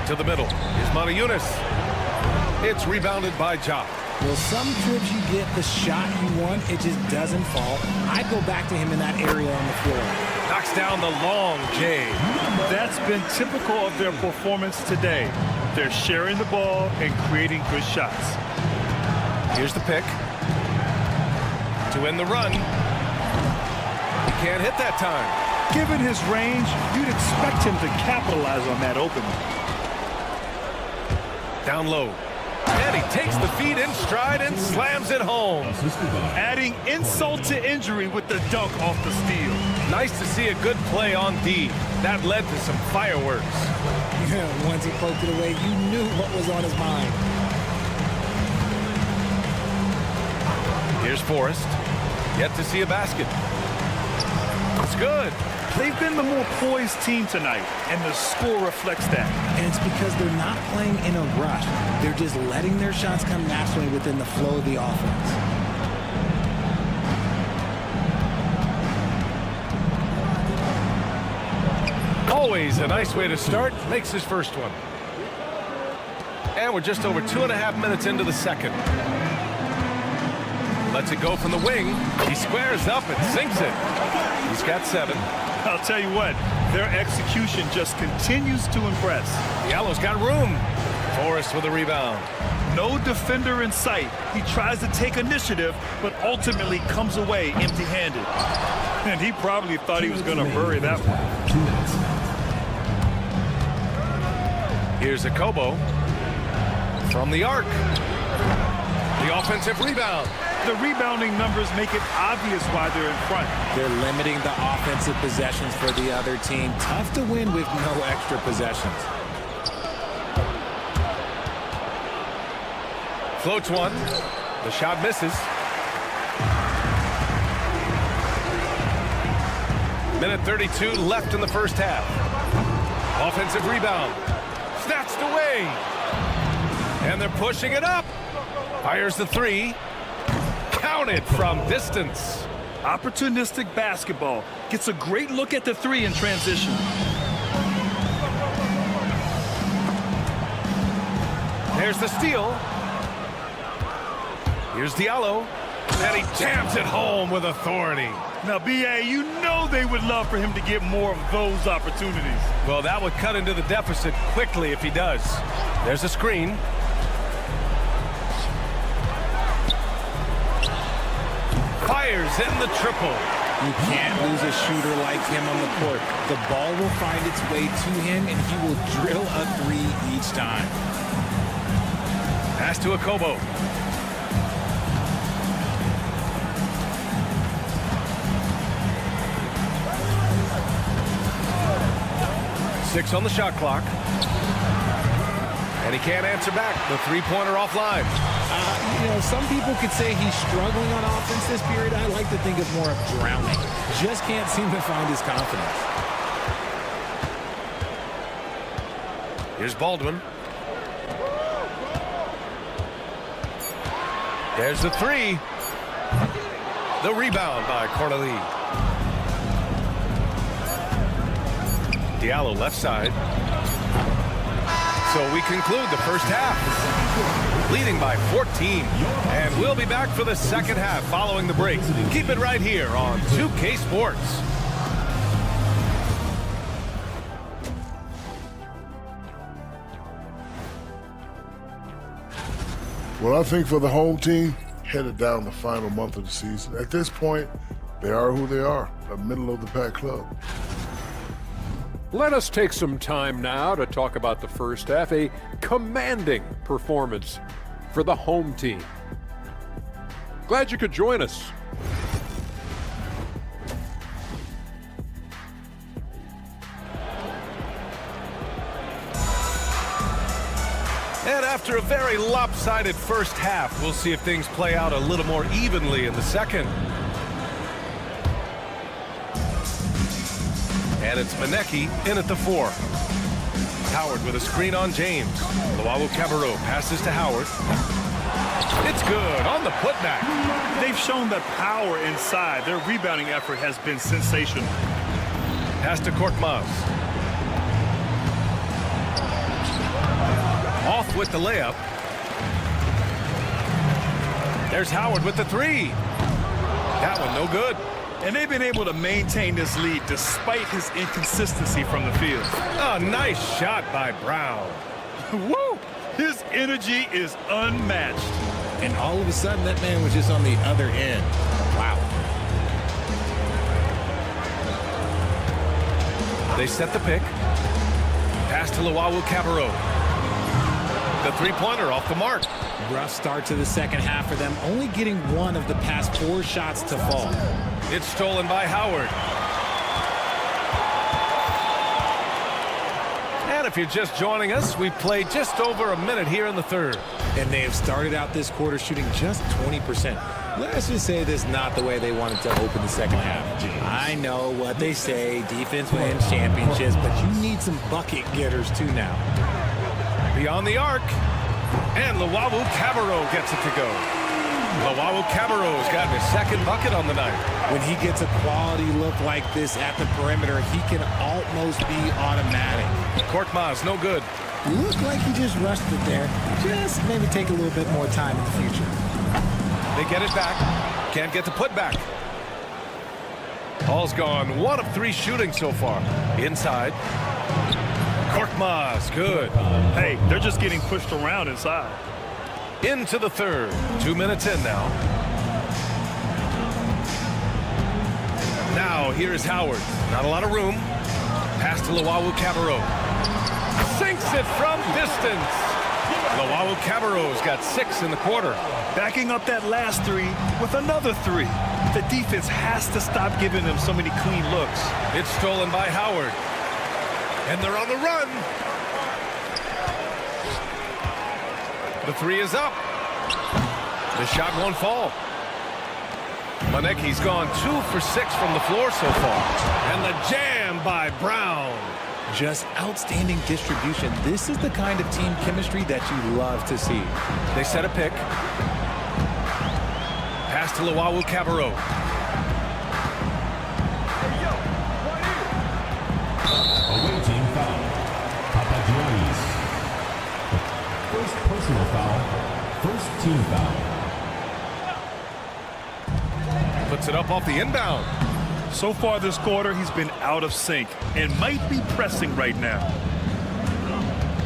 To the middle. Here's Matajunas. It's rebounded by Ja. Well, some trips you get the shot you want, it just doesn't fall. I'd go back to him in that area on the floor. Knocks down the long J. That's been typical of their performance today. They're sharing the ball and creating good shots. Here's the pick. To end the run. He can't hit that time. Given his range, you'd expect him to capitalize on that opening. Down low. And he takes the feed in stride and slams it home. Adding insult to injury with the dunk off the steal. Nice to see a good play on D. That led to some fireworks. Yeah, once he poked it away, you knew what was on his mind. Here's Forrest. Yet to see a basket. It's good. They've been the more poised team tonight, and the score reflects that. And it's because they're not playing in a rush. They're just letting their shots come naturally within the flow of the offense. Always a nice way to start. Makes his first one. And we're just over 2.5 minutes into the second. Lets it go from the wing. He squares up and sinks it. He's got 7. I'll tell you what, their execution just continues to impress. Diallo's got room. Forrest with a rebound. No defender in sight. He tries to take initiative, but ultimately comes away empty-handed. And he probably thought he was going to bury that one. 2 minutes. Here's Akobo from the arc. The offensive rebound. The rebounding numbers make it obvious why they're in front. They're limiting the offensive possessions for the other team. Tough to win with no extra possessions. Floats one. The shot misses. Minute 32 left in the first half. Offensive rebound. Snatched away. And they're pushing it up. Fires the 3. Counted from distance. Opportunistic basketball. Gets a great look at the 3 in transition. There's the steal. Here's Diallo. And he jams it home with authority. Now, B.A., you know they would love for him to get more of those opportunities. Well, that would cut into the deficit quickly if he does. There's a screen. Fires in the triple. You can't lose a shooter like him on the court. The ball will find its way to him, and he will drill a 3 each time. Pass to Akobo. Six on the shot clock. And he can't answer back. The three-pointer offline. You know, some people could say he's struggling on offense this period. I like to think of more of drowning. Just can't seem to find his confidence. Here's Baldwin. There's the 3. The rebound by Corneli. Diallo left side. So we conclude the first half, leading by 14. And we'll be back for the second half following the break. Keep it right here on 2K Sports. Well, I think for the home team, headed down the final month of the season, at this point, they are who they are, a middle-of-the-pack club. Let us take some time now to talk about the first half, a commanding performance for the home team. Glad you could join us. And after a very lopsided first half, we'll see if things play out a little more evenly in the second. And it's Maneki in at the 4. Howard with a screen on James. Luwawu-Cabarrot passes to Howard. It's good on the putback. They've shown that power inside. Their rebounding effort has been sensational. Pass to Korkmaz. Off with the layup. There's Howard with the 3. That one no good. And they've been able to maintain this lead despite his inconsistency from the field. A nice shot by Brown. Woo! His energy is unmatched. And all of a sudden, that man was just on the other end. Wow. They set the pick. Pass to Luwawu-Cabarrot. The three-pointer off the mark. Rough start to the second half for them, only getting one of the past 4 shots to fall. It's stolen by Howard. And if you're just joining us, we've played just over a minute here in the third. And they have started out this quarter shooting just 20%. Let's just say this is not the way they wanted to open the second half. I know what they say, defense wins championships, but you need some bucket getters too now. Beyond the arc. And Luwawu-Cabarrot gets it to go. Luwawu-Cabarrot's got his second bucket on the night. When he gets a quality look like this at the perimeter, he can almost be automatic. Korkmaz, no good. Looked like he just rushed it there. Just maybe take a little bit more time in the future. They get it back. Can't get the putback. Ball's gone 1 of 3 shooting so far. Inside. Korkmaz, good. Hey, they're just getting pushed around inside. Into the third. 2 minutes in now. Now, here's Howard. Not a lot of room. Pass to Luwawu-Cabarrot. Sinks it from distance. Luwawu-Cabarrot's got 6 in the quarter. Backing up that last 3 with another 3. The defense has to stop giving them so many clean looks. It's stolen by Howard. And they're on the run. The 3 is up. The shot won't fall. Maneki's gone 2 for 6 from the floor so far. And the jam by Brown. Just outstanding distribution. This is the kind of team chemistry that you love to see. They set a pick. Pass to Luwawu-Cabarrot. Away team foul. Papagiannis. First personal foul. First team foul. Puts it up off the inbound. So far this quarter, he's been out of sync and might be pressing right now.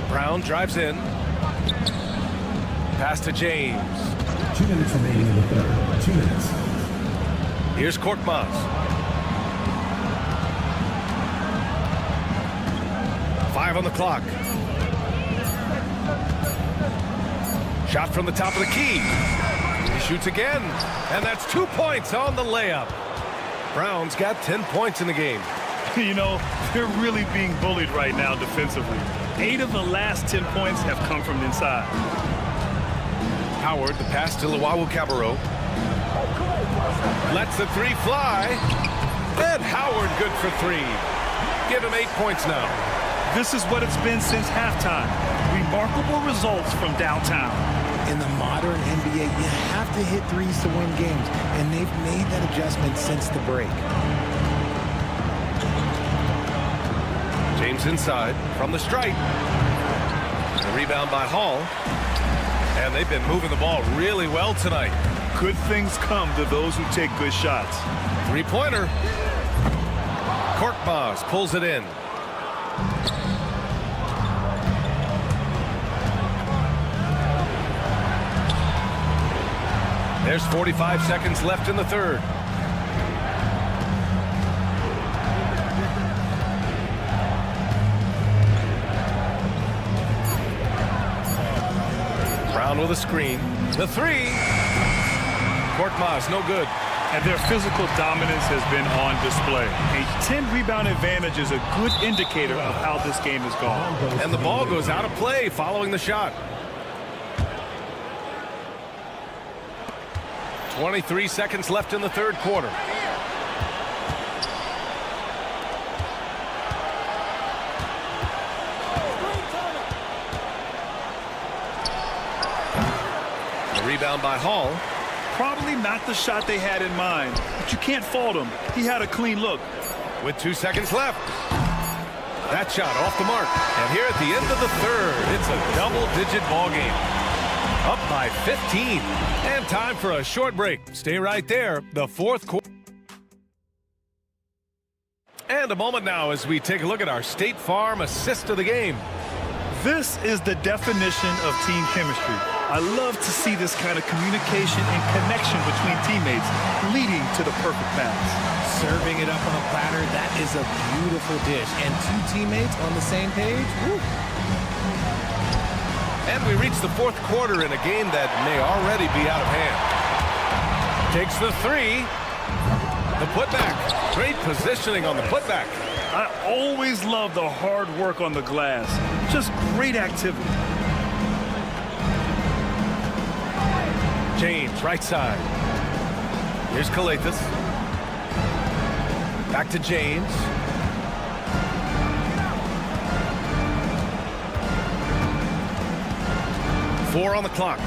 Brown drives in. Pass to James. 2 minutes remaining in the third. 2 minutes. Here's Korkmaz. 5 on the clock. Shot from the top of the key. He shoots again. And that's 2 points on the layup. Brown's got 10 points in the game. You know, they're really being bullied right now defensively. 8 of the last 10 points have come from inside. Howard, the pass to Luwawu-Cabarrot. Lets the 3 fly. And Howard good for 3. Give him 8 points now. This is what it's been since halftime. Remarkable results from downtown. In the modern NBA, you have to hit threes to win games, and they've made that adjustment since the break. James inside from the stripe. The rebound by Hall. And they've been moving the ball really well tonight. Good things come to those who take good shots. 3-pointer. Korkmaz pulls it in. There's 45 seconds left in the third. Brown with a screen. The three. Korkmaz, no good. And their physical dominance has been on display. A 10-rebound advantage is a good indicator of how this game has gone. And the ball goes out of play following the shot. 23 seconds left in the third quarter. The rebound by Hall. Probably not the shot they had in mind, but you can't fault him. He had a clean look. With 2 seconds left. That shot off the mark. And here at the end of the third, it's a double-digit ball game. Up by 15. And time for a short break. Stay right there. The fourth quarter. And a moment now as we take a look at our State Farm assist of the game. This is the definition of team chemistry. I love to see this kind of communication and connection between teammates leading to the perfect pass. Serving it up on a platter, that is a beautiful dish. And two teammates on the same page, woo. And we reach the fourth quarter in a game that may already be out of hand. Takes the three. The putback. Great positioning on the putback. I always love the hard work on the glass. Just great activity. James, right side. Here's Kalathis. Back to James. Four on the clock.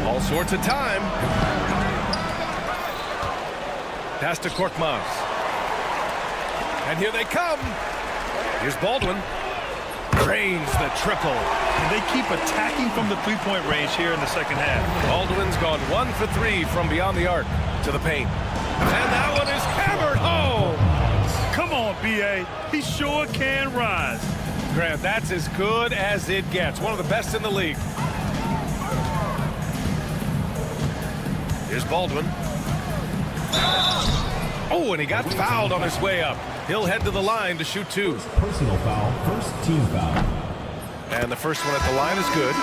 All sorts of time. Pass to Korkmaz. And here they come. Here's Baldwin. Drains the triple. And they keep attacking from the three-point range here in the second half. Baldwin's gone 1 for 3 from beyond the arc to the paint. And that one is hammered home. Come on, B.A. He sure can rise. Grant, that's as good as it gets. One of the best in the league. Here's Baldwin. Oh, and he got fouled on his way up. He'll head to the line to shoot two. Personal foul, first team foul. And the first one at the line is good.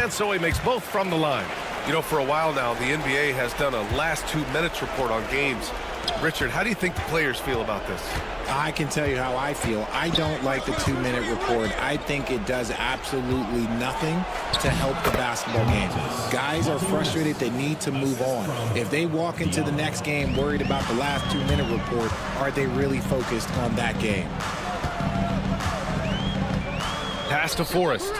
And so he makes both from the line. You know, for a while now, the NBA has done a last 2 minutes report on games. Richard, how do you think the players feel about this? I can tell you how I feel. I don't like the 2-minute report. I think it does absolutely nothing to help the basketball game. Guys are frustrated. They need to move on. If they walk into the next game worried about the last 2-minute report, are they really focused on that game? Pass to Forrest.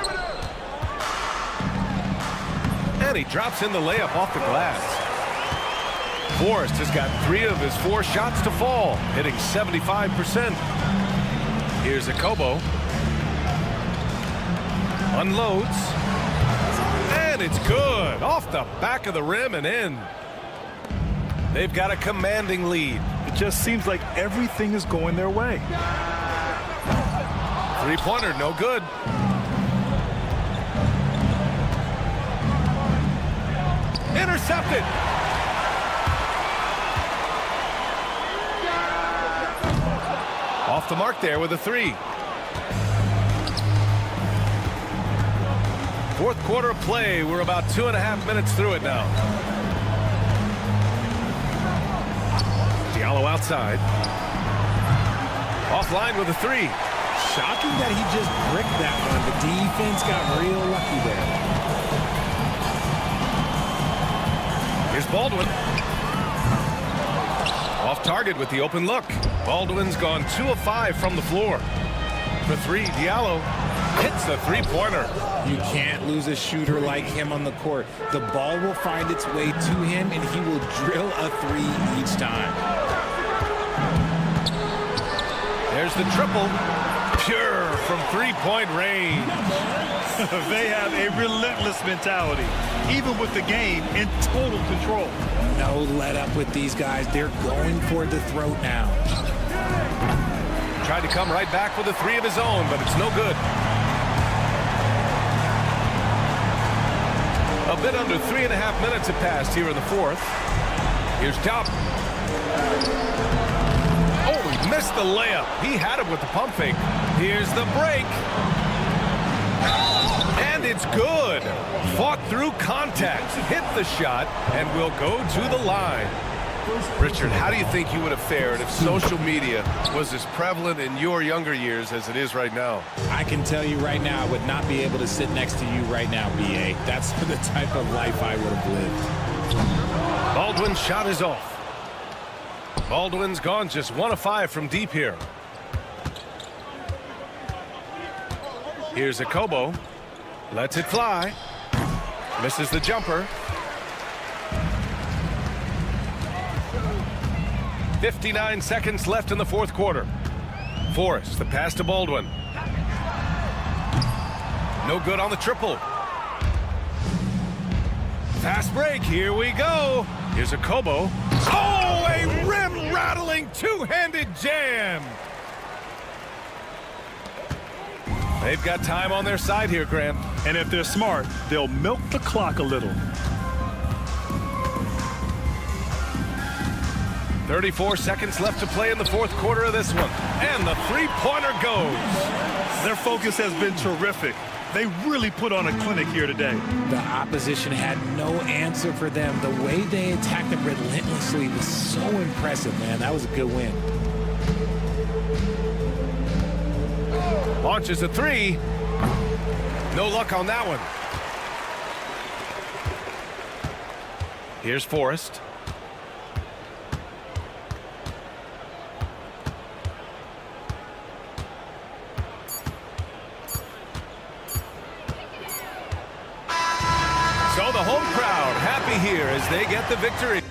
And he drops in the layup off the glass. Forrest has got 3 of his 4 shots to fall, hitting 75%. Here's Akobo. Unloads. And it's good. Off the back of the rim and in. They've got a commanding lead. It just seems like everything is going their way. Three-pointer, no good. Intercepted. Off the mark there with a 3. Fourth quarter of play. We're about 2.5 minutes through it now. Diallo outside. Offline with a 3. Shocking that he just bricked that one. The defense got real lucky there. Here's Baldwin. Off target with the open look. Baldwin's gone 2 of 5 from the floor. For 3, Diallo hits the three-pointer. You can't lose a shooter like him on the court. The ball will find its way to him, and he will drill a 3 each time. There's the triple. Pure from three-point range. They have a relentless mentality, even with the game in total control. No let up with these guys. They're going for the throat now. Tried to come right back with a 3 of his own, but it's no good. A bit under 3.5 minutes have passed here in the fourth. Here's Top. Oh, he missed the layup. He had it with the pump fake. Here's the break. And it's good. Fought through contact, hit the shot, and will go to the line. Richard, how do you think you would have fared if social media was as prevalent in your younger years as it is right now? I can tell you right now, I would not be able to sit next to you right now, B.A. That's the type of life I would have lived. Baldwin's shot is off. Baldwin's gone just 1 of 5 from deep here. Here's Akobo. Lets it fly. Misses the jumper. 59 seconds left in the fourth quarter. Forrest, the pass to Baldwin. No good on the triple. Fast break, here we go. Here's Akobo. Oh, a rim-rattling two-handed jam. They've got time on their side here, Grant. And if they're smart, they'll milk the clock a little. 34 seconds left to play in the fourth quarter of this one. And the three-pointer goes. Their focus has been terrific. They really put on a clinic here today. The opposition had no answer for them. The way they attacked them relentlessly was so impressive, man. That was a good win. Launches a three. No luck on that one. Here's Forrest. So the home crowd happy here as they get the victory.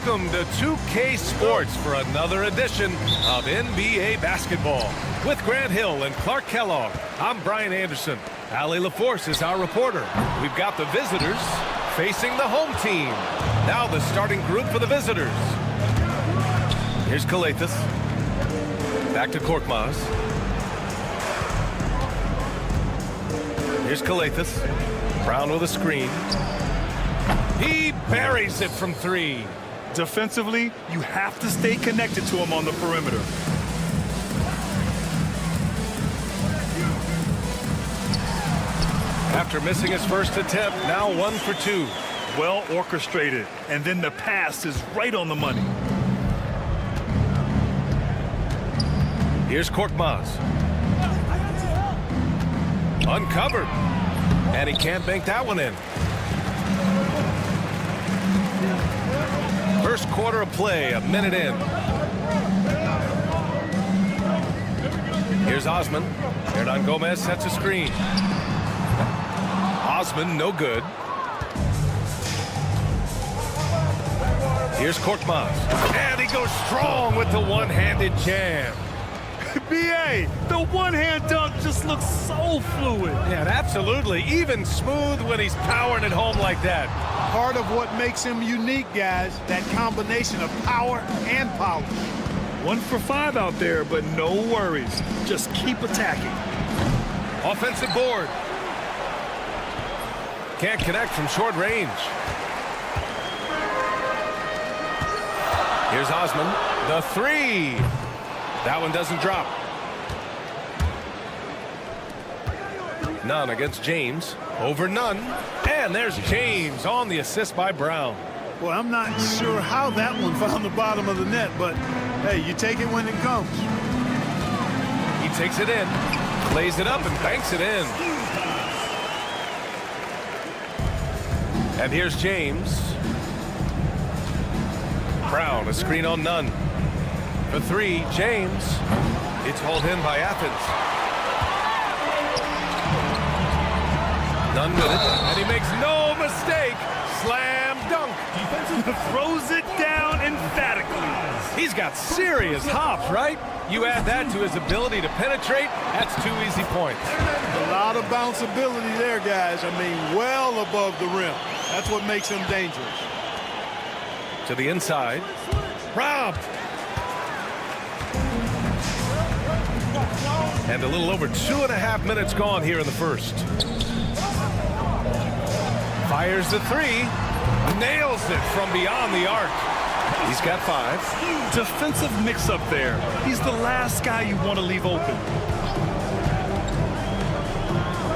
Welcome to 2K Sports for another edition of NBA basketball. With Grant Hill and Clark Kellogg, I'm Brian Anderson. Allie LaForce is our reporter. We've got the visitors facing the home team. Now the starting group for the visitors. Here's Kalathis. Back to Korkmaz. Here's Kalathis. Brown with a screen. He buries it from three. Defensively, you have to stay connected to him on the perimeter. After missing his first attempt, now 1 for 2. Well orchestrated, and then the pass is right on the money. Here's Korkmaz. Uncovered. And he can't bank that one in. first quarter of play, a minute in. Here's Osman. Hernan Gomez sets a screen. Osman, no good. Here's Korkmaz. And he goes strong with the one-handed jam. B.A., the one-hand dunk just looks so fluid. Yeah, absolutely. Even smooth when he's powering it home like that. Part of what makes him unique, guys, that combination of power and polish. 1 for 5 out there, but no worries. Just keep attacking. Offensive board. Can't connect from short range. Here's Osman. The three. That one doesn't drop. Nunn against James. Over Nunn. And there's James on the assist by Brown. Well, I'm not sure how that one found the bottom of the net, but hey, you take it when it comes. He takes it in, lays it up, and banks it in. And here's James. Brown, a screen on Nunn. For three, James. It's hauled in by Athens. Nunn with it, and he makes no mistake. Slam dunk. Throws it down emphatically. He's got serious hops, right? You add that to his ability to penetrate, that's 2 easy points. A lot of bounceability there, guys. I mean, well above the rim. That's what makes him dangerous. To the inside. Robbed. And a little over 2.5 minutes gone here in the first. Fires the three. Nails it from beyond the arc. He's got 5. Defensive mix-up there. He's the last guy you want to leave open.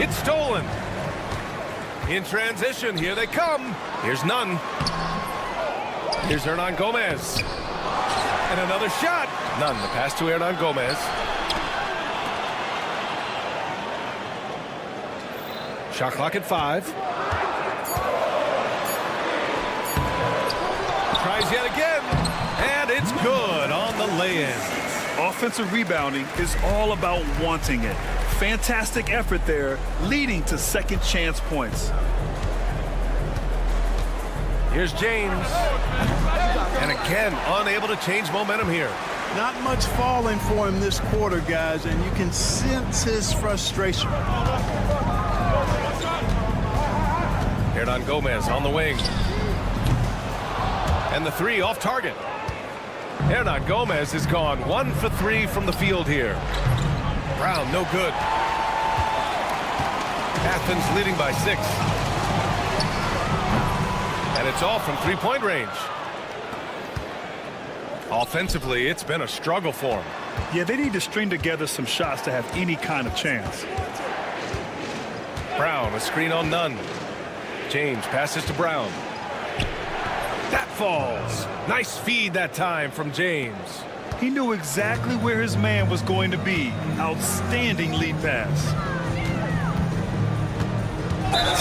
It's stolen. In transition, here they come. Here's Nunn. Here's Hernan Gomez. And another shot. Nunn, the pass to Hernan Gomez. Shot clock at 5. Tries yet again. And it's good on the lay-in. Offensive rebounding is all about wanting it. Fantastic effort there, leading to second chance points. Here's James. And again, unable to change momentum here. Not much falling for him this quarter, guys, and you can sense his frustration. Hernan Gomez on the wing. And the three off target. Hernan Gomez is gone 1 for 3 from the field here. Brown, no good. Athens leading by 6. And it's all from three-point range. Offensively, it's been a struggle for him. Yeah, they need to string together some shots to have any kind of chance. Brown, a screen on Nunn. James passes to Brown. That falls. Nice feed that time from James. He knew exactly where his man was going to be. Outstanding lead pass.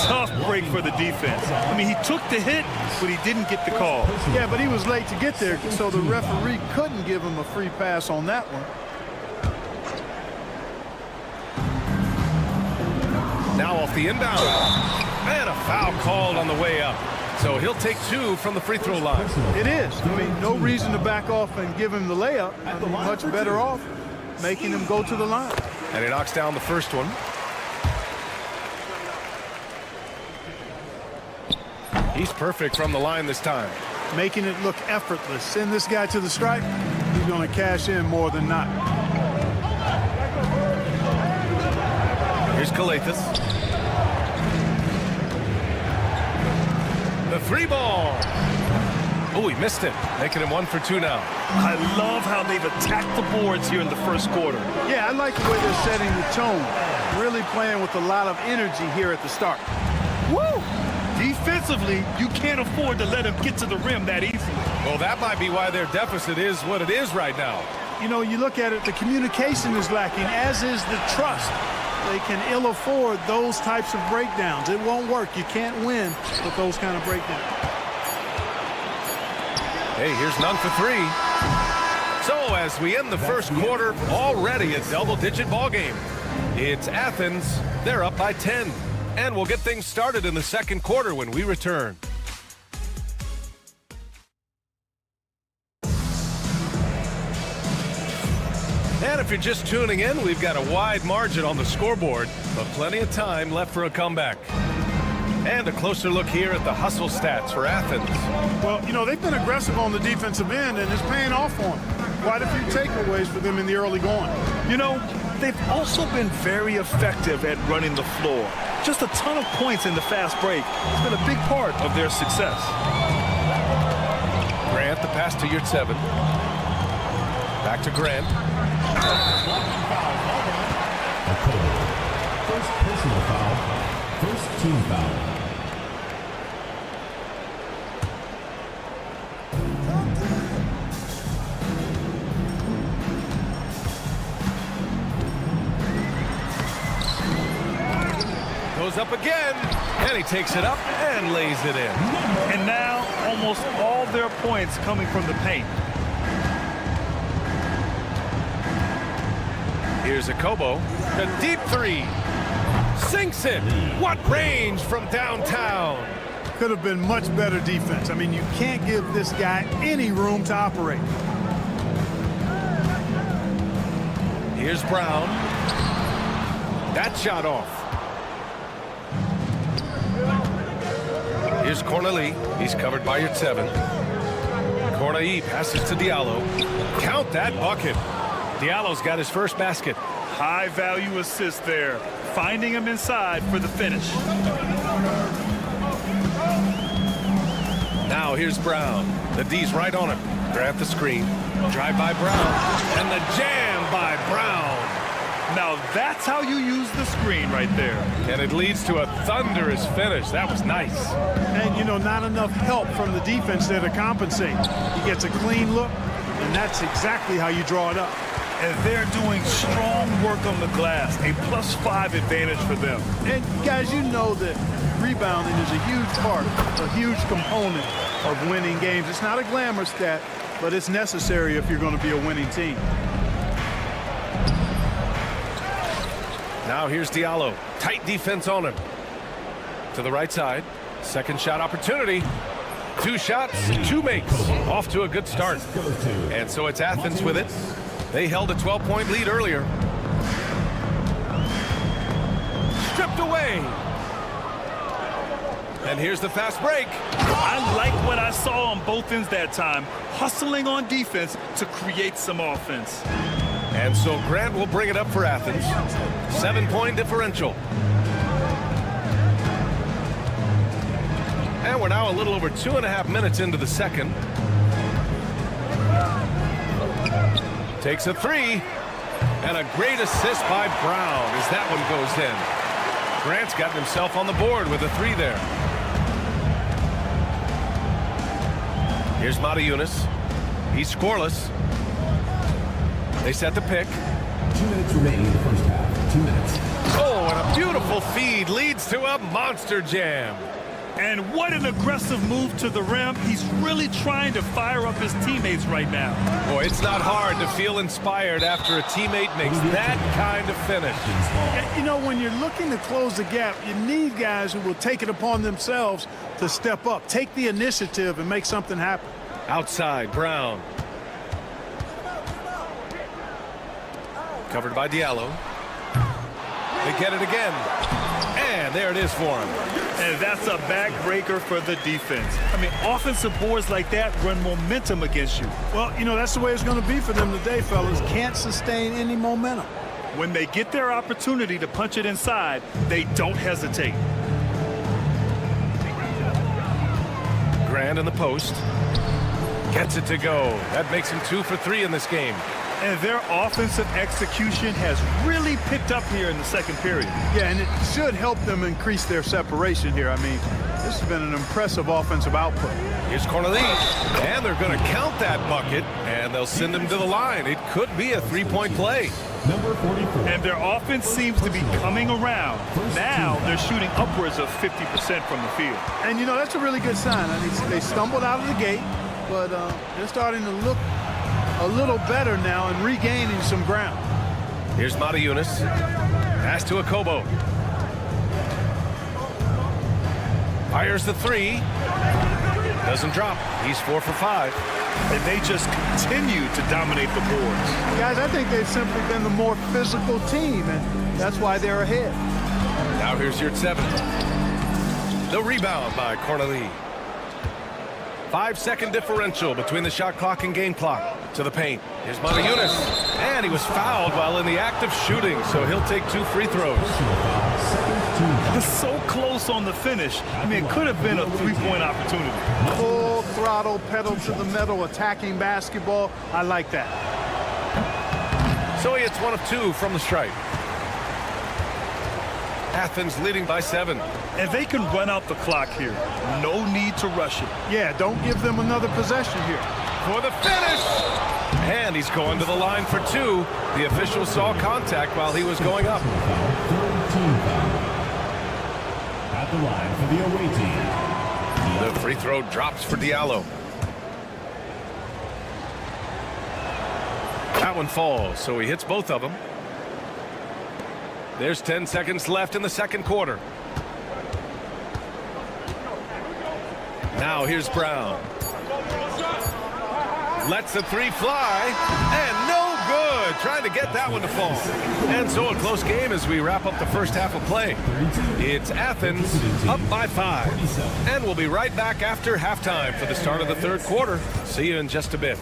Tough break for the defense. I mean, he took the hit, but he didn't get the call. Yeah, but he was late to get there, so the referee couldn't give him a free pass on that one. Now off the inbound. And a foul called on the way up. So he'll take 2 from the free throw line. It is. I mean, no reason to back off and give him the layup. I mean, much better off making him go to the line. And he knocks down the first one. He's perfect from the line this time. Making it look effortless. Send this guy to the stripe. He's going to cash in more than not. Here's Kalathis. The 3 ball. Oh, he missed it. Making him 1 for 2 now. I love how they've attacked the boards here in the first quarter. Yeah, I like the way they're setting the tone. Really playing with a lot of energy here at the start. Woo! Defensively, you can't afford to let him get to the rim that easily. Well, that might be why their deficit is what it is right now. You know, you look at it, the communication is lacking, as is the trust. They can ill afford those types of breakdowns. It won't work. You can't win with those kind of breakdowns. Hey, here's none for three. So as we end the first quarter, already a double-digit ball game. It's Athens. They're up by 10. And we'll get things started in the second quarter when we return. And if you're just tuning in, we've got a wide margin on the scoreboard, but plenty of time left for a comeback. And a closer look here at the hustle stats for Athens. Well, you know, they've been aggressive on the defensive end, and it's paying off for them. Quite a few takeaways for them in the early going. You know, they've also been very effective at running the floor. Just a ton of points in the fast break. It's been a big part of their success. Grant, the pass to Yurtseven. Back to Grant. First personal foul. First team foul. Goes up again, and he takes it up and lays it in. And now, almost all their points coming from the paint. Here's a Kobo. The deep three. Sinks it. What range from downtown. Could have been much better defense. I mean, you can't give this guy any room to operate. Here's Brown. That shot off. Here's Corneli. He's covered by Yurtseven. Corneli passes to Diallo. Count that bucket. Diallo's got his first basket. High value assist there. Finding him inside for the finish. Now here's Brown. The D's right on him. Grab the screen. Drive by Brown. And the jam by Brown. Now that's how you use the screen right there. And it leads to a thunderous finish. That was nice. And, you know, not enough help from the defense there to compensate. He gets a clean look, and that's exactly how you draw it up. And they're doing strong work on the glass. A +5 advantage for them. And, guys, you know that rebounding is a huge part, a huge component of winning games. It's not a glamour stat, but it's necessary if you're going to be a winning team. Now here's Diallo. Tight defense on him. To the right side. Second shot opportunity. 2 shots, 2 makes. Off to a good start. And so it's Athens with it. They held a 12-point lead earlier. Stripped away. And here's the fast break. I like what I saw on both ends that time. Hustling on defense to create some offense. And so Grant will bring it up for Athens. 7-point differential. And we're now a little over 2.5 minutes into the second. Takes a 3. And a great assist by Brown as that one goes in. Grant's gotten himself on the board with a 3 there. Here's Matajunas. He's scoreless. They set the pick. 2 minutes remaining in the first half. 2 minutes. Oh, and a beautiful feed leads to a monster jam. And what an aggressive move to the rim. He's really trying to fire up his teammates right now. Boy, it's not hard to feel inspired after a teammate makes that kind of finish. You know, when you're looking to close the gap, you need guys who will take it upon themselves to step up, take the initiative, and make something happen. Outside, Brown. Covered by Diallo. They get it again. And there it is for him. And that's a backbreaker for the defense. I mean, offensive boards like that run momentum against you. Well, you know, that's the way it's going to be for them today, fellas. Can't sustain any momentum. When they get their opportunity to punch it inside, they don't hesitate. Grant in the post. Gets it to go. That makes him 2 for 3 in this game. And their offensive execution has really picked up here in the second period. Yeah, and it should help them increase their separation here. I mean, this has been an impressive offensive output. Here's Corneli. And they're going to count that bucket, and they'll send him to the line. It could be a 3-point play. Number 44. And their offense seems to be coming around. Now they're shooting upwards of 50% from the field. And, you know, that's a really good sign. I mean, they stumbled out of the gate. but they're starting to look a little better now and regaining some ground. Here's Matajunas. Pass to Akobo. Fires the three. Doesn't drop. He's 4 for 5. And they just continue to dominate the boards. Guys, I think they've simply been the more physical team, and that's why they're ahead. Now here's your 7. The rebound by Corneli. 5-second differential between the shot clock and game clock. To the paint. Here's Matajunas. And he was fouled while in the act of shooting, so he'll take 2 free throws. So close on the finish. I mean, it could have been a 3-point opportunity. Full throttle, pedal to the metal, attacking basketball. I like that. So he hits 1 of 2 from the stripe. Athens leading by 7. And they can run out the clock here. No need to rush it. Yeah, don't give them another possession here. For the finish! And he's going to the line for 2. The official saw contact while he was going up. At the line for the away team. The free throw drops for Diallo. That one falls, so he hits both of them. There's 10 seconds left in the second quarter. Now here's Brown. Lets the three fly, and no good. Trying to get that one to fall. And so a close game as we wrap up the first half of play. It's Athens up by 5. And we'll be right back after halftime for the start of the third quarter. See you in just a bit.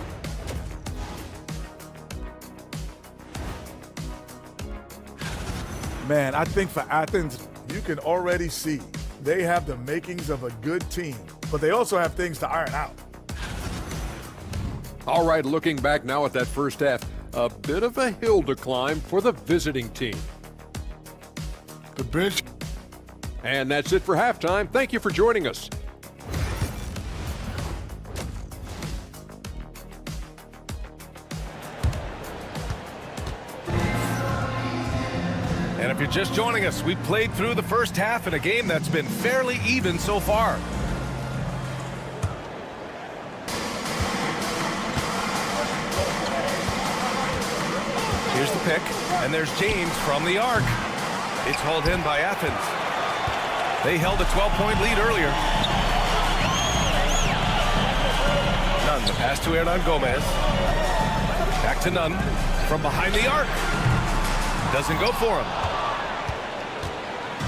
Man, I think for Athens, you can already see they have the makings of a good team, but they also have things to iron out. All right, looking back now at that first half, a bit of a hill to climb for the visiting team. The bench. And that's it for halftime. Thank you for joining us. And if you're just joining us, we've played through the first half in a game that's been fairly even so far. Here's the pick, and there's James from the arc. It's hauled in by Athens. They held a 12-point lead earlier. Nunn, the pass to Hernan Gomez. Back to Nunn from behind the arc. Doesn't go for him.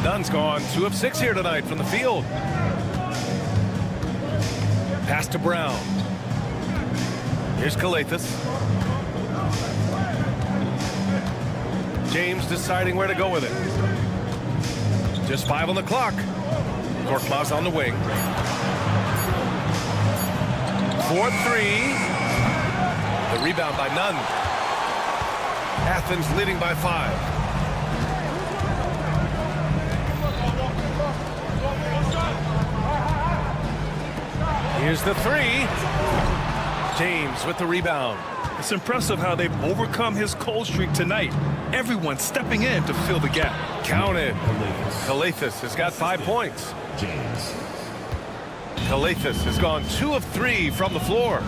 Nunn's gone 2 of 6 here tonight from the field. Pass to Brown. Here's Kalathis. James deciding where to go with it. Just 5 on the clock. Korkmaz on the wing. 4-3. The rebound by Nunn. Athens leading by 5. Here's the 3. James with the rebound. It's impressive how they've overcome his cold streak tonight. Everyone stepping in to fill the gap. Count it. Kalathis has got 5 points. James. Kalathis has gone 2 of 3 from the floor.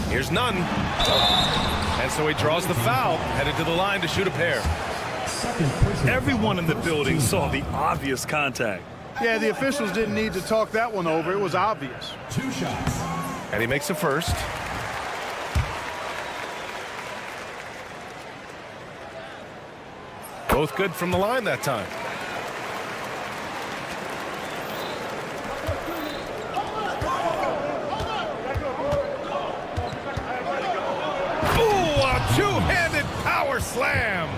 Here's Nunn. And so he draws the foul, headed to the line to shoot a pair. Everyone in the building saw the obvious contact. Yeah, the officials didn't need to talk that one over. It was obvious. 2 shots. And he makes the first. Both good from the line that time. Ooh, a two-handed power slam.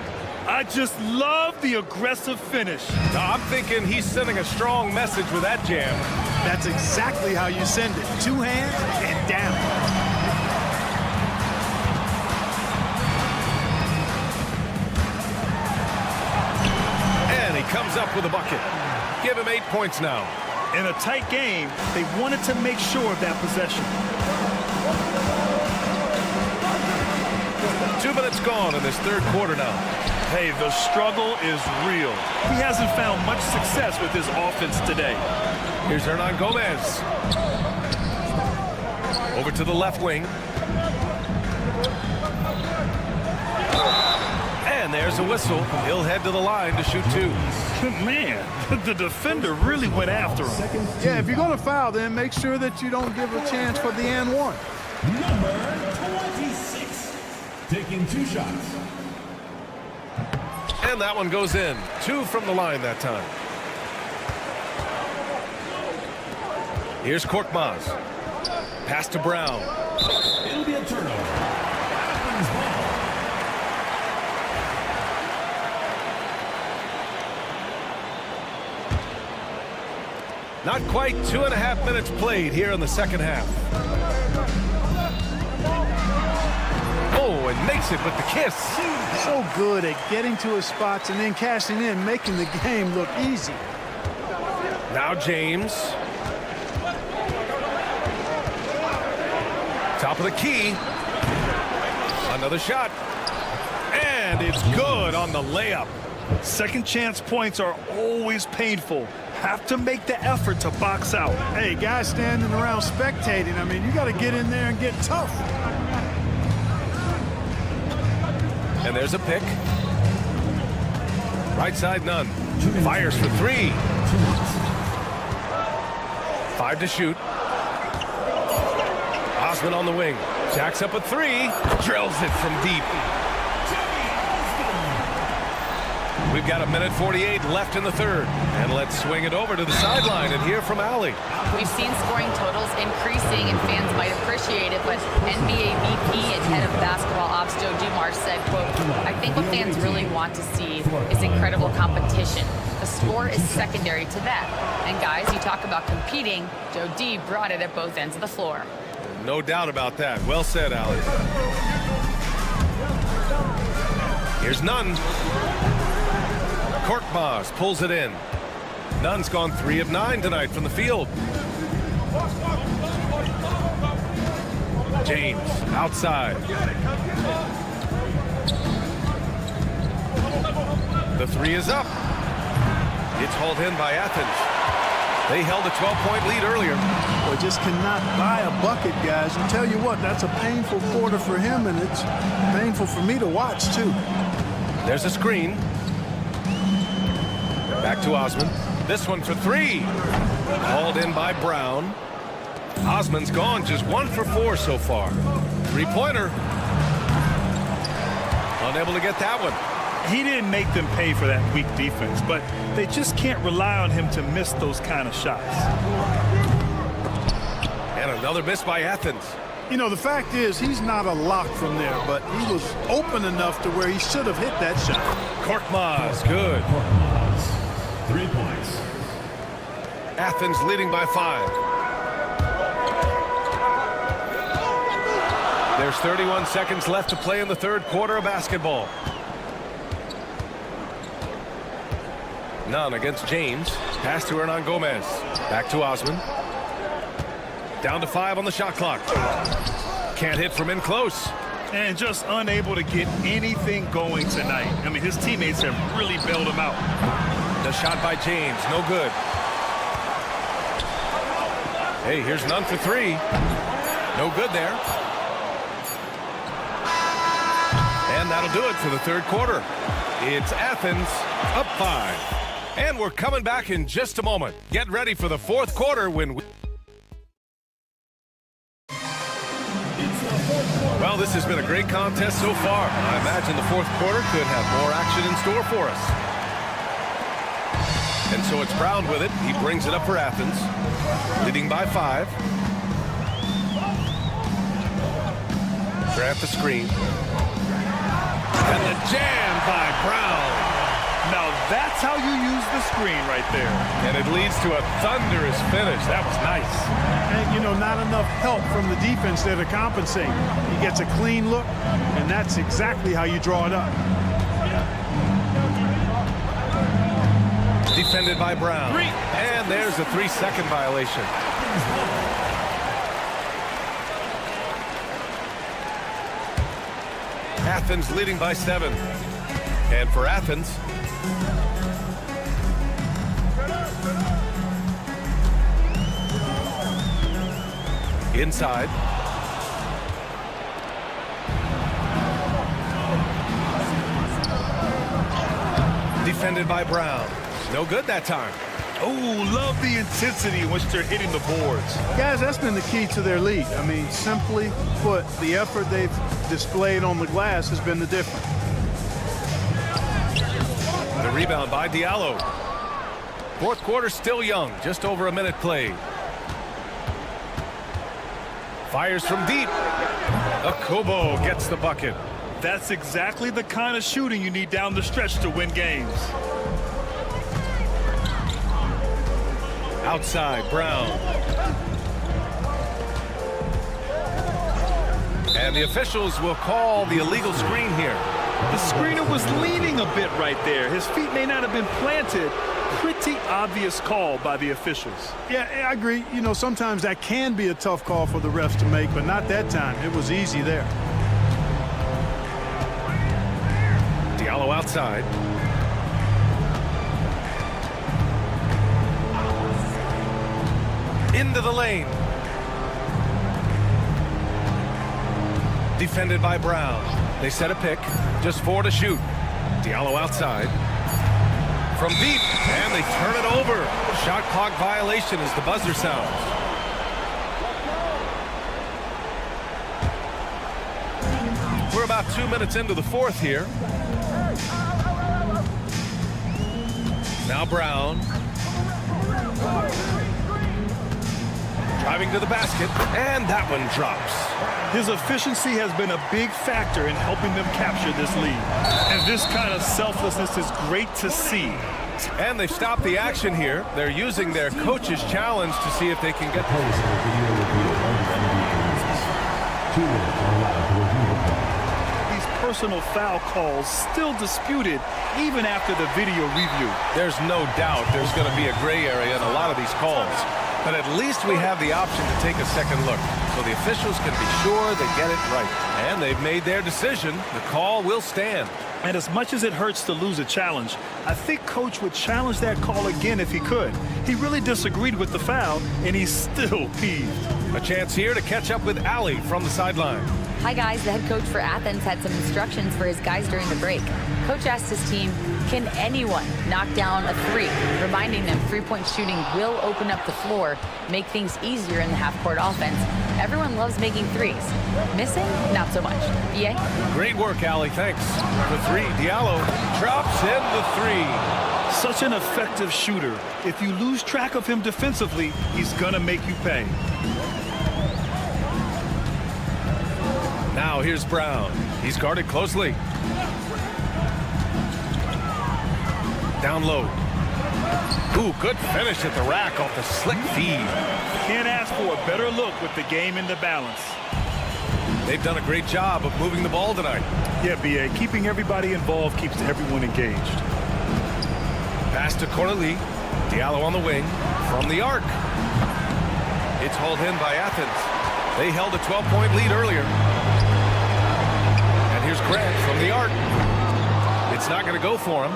I just love the aggressive finish. I'm thinking he's sending a strong message with that jam. That's exactly how you send it. 2 hands and down. Comes up with a bucket. Give him 8 points now. In a tight game, they wanted to make sure of that possession. 2 minutes gone in this third quarter now. Hey, the struggle is real. He hasn't found much success with his offense today. Here's Hernan Gomez. Over to the left wing. And there's a whistle. He'll head to the line to shoot 2. Man, the defender really went after him. Yeah, if you're going to foul, then make sure that you don't give a chance for the and one. Number 26, taking 2 shots. And that one goes in. 2 from the line that time. Here's Korkmaz. Pass to Brown. It'll be a turnover. Athens ball. Not quite 2.5 minutes played here in the second half. Oh, and makes it with the kiss. So good at getting to his spots and then cashing in, making the game look easy. Now James. Top of the key. Another shot. And it's good on the layup. Second chance points are always painful. Have to make the effort to box out. Hey, guys standing around spectating, I mean, you got to get in there and get tough. And there's a pick. Right side, none. Fires for 3. 5 to shoot. Osman on the wing. Jacks up a 3. Drills it from deep. We've got 1:48 left in the third. And let's swing it over to the sideline and hear from Allie. We've seen scoring totals increasing, and fans might appreciate it, but NBA VP and head of basketball ops Joe Dumars said, quote, "I think what fans really want to see is incredible competition. The score is secondary to that. And guys, you talk about competing, Joe D brought it at both ends of the floor." No doubt about that. Well said, Allie. Here's Nunn. Korkmaz pulls it in. Nunn's gone 3 of 9 tonight from the field. James outside. The 3 is up. It's hauled in by Athens. They held a 12-point lead earlier. Well, just cannot buy a bucket, guys. And tell you what, that's a painful quarter for him, and it's painful for me to watch, too. There's a screen. Back to Osman. This one for 3. Hauled in by Brown. Osman's gone just 1 for 4 so far. 3-pointer. Unable to get that one. He didn't make them pay for that weak defense, but they just can't rely on him to miss those kind of shots. And another miss by Athens. You know, the fact is, he's not a lock from there, but he was open enough to where he should have hit that shot. Korkmaz, good. 3 points. Athens leading by 5. There's 31 seconds left to play in the third quarter of basketball. Nunn against James. Pass to Hernan Gomez. Back to Osman. Down to 5 on the shot clock. Can't hit from in close. And just unable to get anything going tonight. I mean, his teammates have really bailed him out. The shot by James, no good. Hey, here's Nunn for 3. No good there. And that'll do it for the third quarter. It's Athens up 5. And we're coming back in just a moment. Get ready for the fourth quarter when we... Well, this has been a great contest so far. I imagine the fourth quarter could have more action in store for us. And so it's Brown with it. He brings it up for Athens, leading by 5. Grant the screen. And the jam by Brown. Now that's how you use the screen right there. And it leads to a thunderous finish. That was nice. And, you know, not enough help from the defense there to compensate. He gets a clean look, and that's exactly how you draw it up. Defended by Brown. 3. And there's a 3-second violation. Athens leading by 7. And for Athens, inside. defended by Brown. No good that time. Oh, love the intensity in which they're hitting the boards. Guys, that's been the key to their lead. I mean, simply put, the effort they've displayed on the glass has been the difference. The rebound by Diallo. Fourth quarter still young, just over a minute played. Fires from deep. Akobo gets the bucket. That's exactly the kind of shooting you need down the stretch to win games. Outside, Brown. And the officials will call the illegal screen here. The screener was leaning a bit right there. His feet may not have been planted. Pretty obvious call by the officials. Yeah, I agree. You know, sometimes that can be a tough call for the refs to make, but not that time. It was easy there. Diallo outside. Into the lane. Defended by Brown. They set a pick. Just 4 to shoot. Diallo outside. From deep. And they turn it over. Shot clock violation as the buzzer sounds. We're about 2 minutes into the fourth here. Now Brown. Driving to the basket, and that one drops. His efficiency has been a big factor in helping them capture this lead. And this kind of selflessness is great to see. And they've stopped the action here. They're using their coach's challenge to see if they can get these personal foul calls still disputed even after the video review. There's no doubt there's going to be a gray area in a lot of these calls. But at least we have the option to take a second look, so the officials can be sure they get it right. And they've made their decision. The call will stand. And as much as it hurts to lose a challenge, I think Coach would challenge that call again if he could. He really disagreed with the foul, and he's still peeved. A chance here to catch up with Ali from the sideline. Hi, guys. The head coach for Athens had some instructions for his guys during the break. Coach asked his team, can anyone knock down a three? Reminding them three-point shooting will open up the floor, make things easier in the half-court offense. Everyone loves making threes. Missing? Not so much. BA? Great work, Ali. Thanks. The three, Diallo drops in the three. Such an effective shooter. If you lose track of him defensively, he's going to make you pay. Now here's Brown. He's guarded closely. Down low. Ooh, good finish at the rack off the slick feed. Can't ask for a better look with the game in the balance. They've done a great job of moving the ball tonight. Yeah, BA. Keeping everybody involved keeps everyone engaged. Pass to Corley. Diallo on the wing. From the arc. It's hauled in by Athens. They held a 12-point lead earlier. And here's Grant from the arc. It's not going to go for him.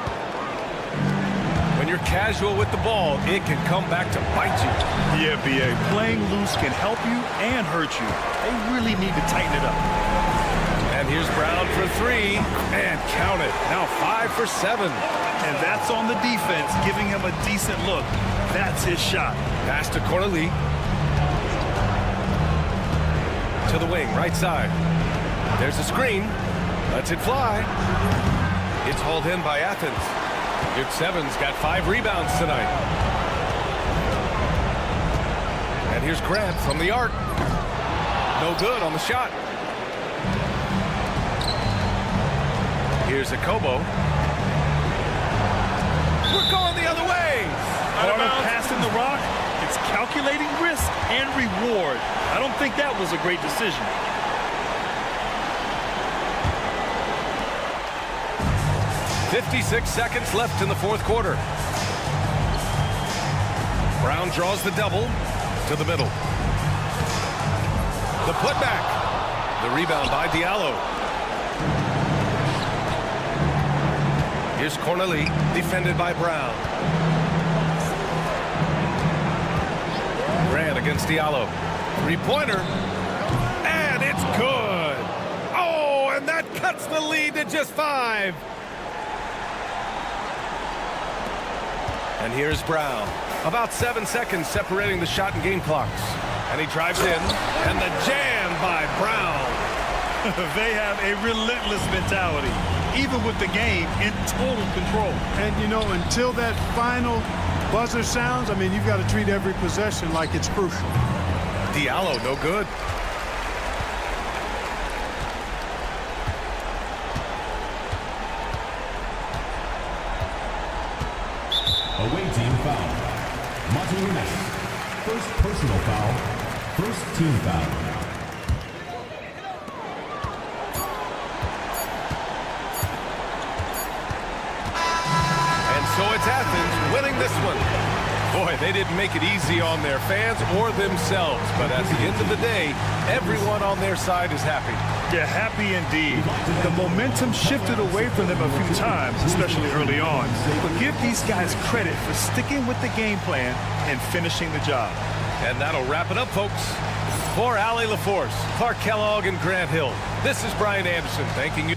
When you're casual with the ball, it can come back to bite you. Yeah, BA. Playing loose can help you and hurt you. They really need to tighten it up. And here's Brown for three. And count it. Now 5 for 7. And that's on the defense, giving him a decent look. That's his shot. Pass to Corley. To the wing, right side. There's a screen. Lets it fly. It's hauled in by Athens. Yurtsevens got 5 rebounds tonight. And here's Grant from the arc. No good on the shot. Here's Akobo. We're going the other way. Part of passing the rock, it's calculating risk and reward. I don't think that was a great decision. .56 seconds left in the fourth quarter. Brown draws the double to the middle. The putback. The rebound by Diallo. Here's Corneli, defended by Brown. Grant against Diallo. Three-pointer. And it's good. Oh, and that cuts the lead to just 5. And here's Brown. About 7 seconds separating the shot and game clocks. And he drives in, and the jam by Brown. They have a relentless mentality, even with the game in total control. And, you know, until that final buzzer sounds, I mean, you've got to treat every possession like it's crucial. Diallo, no good. Away team foul. Martinez. First personal foul. First team foul. And so it's Athens winning this one. Boy, they didn't make it easy on their fans or themselves. But at the end of the day, everyone on their side is happy. Yeah, happy indeed. The momentum shifted away from them a few times, especially early on. But give these guys credit for sticking with the game plan and finishing the job. And that'll wrap it up, folks. For Allie LaForce, Clark Kellogg, and Grant Hill, this is Brian Anderson thanking you.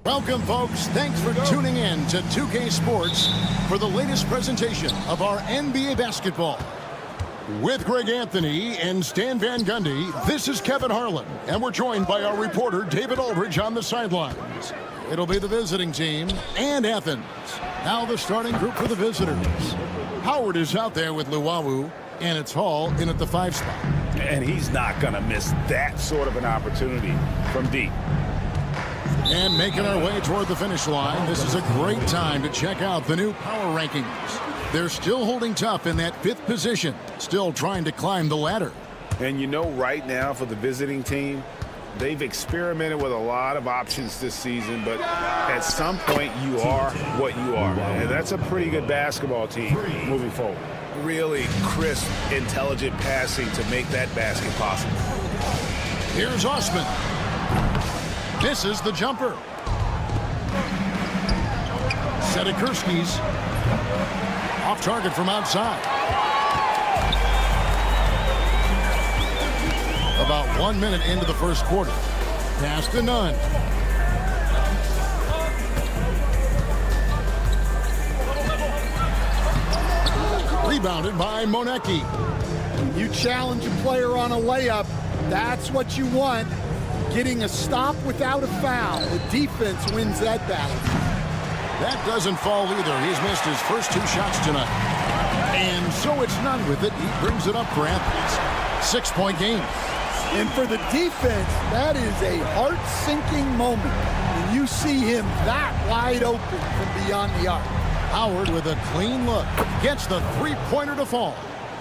Welcome, folks. Thanks for tuning in to 2K Sports for the latest presentation of our NBA basketball. With Greg Anthony and Stan Van Gundy, this is Kevin Harlan, and we're joined by our reporter David Aldridge on the sidelines. It'll be the visiting team and Athens. Now the starting group for the visitors. Howard is out there with Luwawu, and it's Hall in at the 5 spot. And he's not going to miss that sort of an opportunity from deep. And making our way toward the finish line, this is a great time to check out the new power rankings. They're still holding tough in that 5th position, still trying to climb the ladder. And you know, right now for the visiting team, they've experimented with a lot of options this season, but at some point you are what you are. And that's a pretty good basketball team moving forward. Really crisp, intelligent passing to make that basket possible. Here's Osman. Misses the jumper. Sedikurski's off target from outside. About 1 minute into the first quarter. Pass to Nunn. Rebounded by Monaco. You challenge a player on a layup, that's what you want. Getting a stop without a foul. The defense wins that battle. That doesn't fall either. He's missed his first 2 shots tonight. And so it's Nunn with it. He brings it up for Athens. 6-point game. And for the defense, that is a heart-sinking moment when you see him that wide open from beyond the arc. Howard with a clean look. Gets the 3-pointer to fall.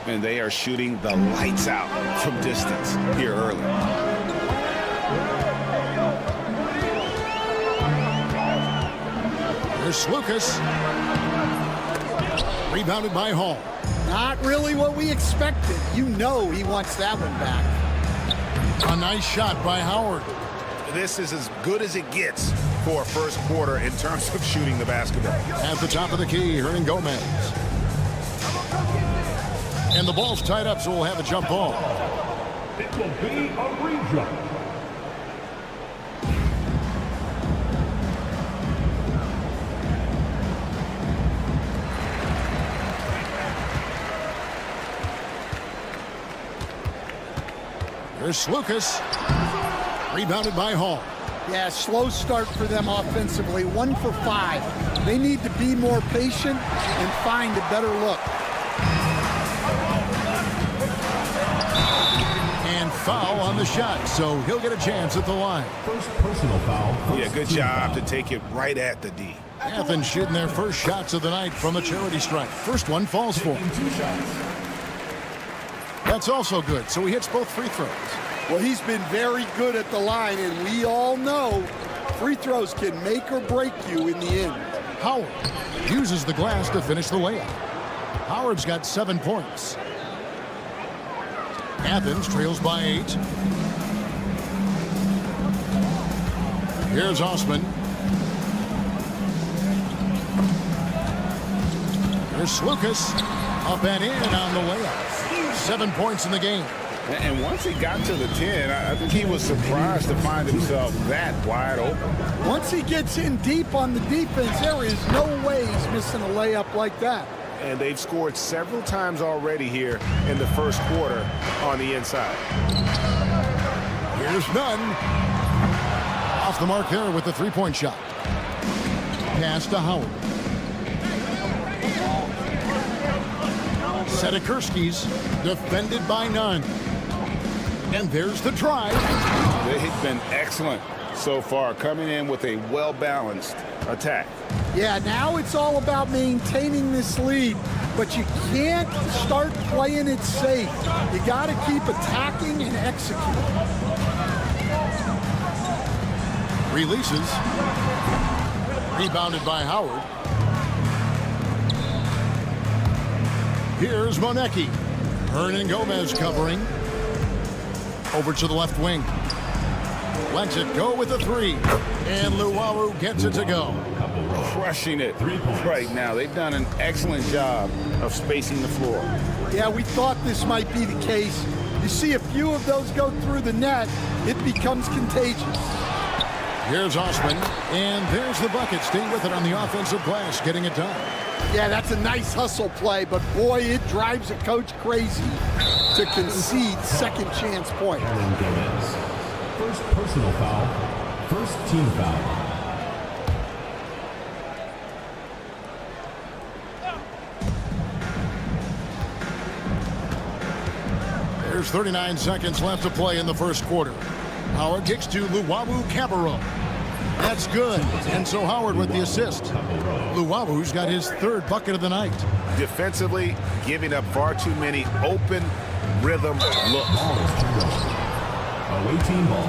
And they are shooting the lights out from distance here early. There's Lucas. Rebounded by Hall. Not really what we expected. You know he wants that one back. A nice shot by Howard. This is as good as it gets for a first quarter in terms of shooting the basketball. At the top of the key, Gomez. And the ball's tied up, so we'll have a jump ball. It will be a re-jump. There's Lucas. Rebounded by Hall. Yeah, slow start for them offensively. 1 for 5. They need to be more patient and find a better look. And foul on the shot, so he'll get a chance at the line. First personal foul. Yeah, good job to take it right at the D. Athens shooting their first shots of the night from the charity stripe. First one falls for him. 2 shots. That's also good, so he hits both free throws. Well, he's been very good at the line, and we all know free throws can make or break you in the end. Howard uses the glass to finish the layup. Howard's got 7 points. Athens trails by 8. Here's Osman. Here's Lucas. Up and in on the layup. 7 points in the game. And once he got to the 10, I think he was surprised to find himself that wide open. Once he gets in deep on the defense, there is no way he's missing a layup like that. And they've scored several times already here in the first quarter on the inside. Here's Nunn. Off the mark there with the 3-point shot. Pass to Howard. Sedikurski's defended by Nunn. And there's the drive. They've been excellent so far, coming in with a well-balanced attack. Yeah, now it's all about maintaining this lead, but you can't start playing it safe. You got to keep attacking and executing. Releases. Rebounded by Howard. Here's Monaco. Gomez covering. Over to the left wing. Lets it go with a 3. And Luwawu gets it to go. Crushing it right now. They've done an excellent job of spacing the floor. Yeah, we thought this might be the case. You see a few of those go through the net, it becomes contagious. Here's Osman, and there's the bucket. Staying with it on the offensive glass, getting it done. Yeah, that's a nice hustle play, but boy, it drives a coach crazy to concede second chance point. First personal foul, first team foul. There's 39 seconds left to play in the first quarter. Howard kicks to Luwawu Cabarro. That's good. And so Howard with the assist. Luwawu's got his third bucket of the night. Defensively, giving up far too many open rhythm looks. Away team ball.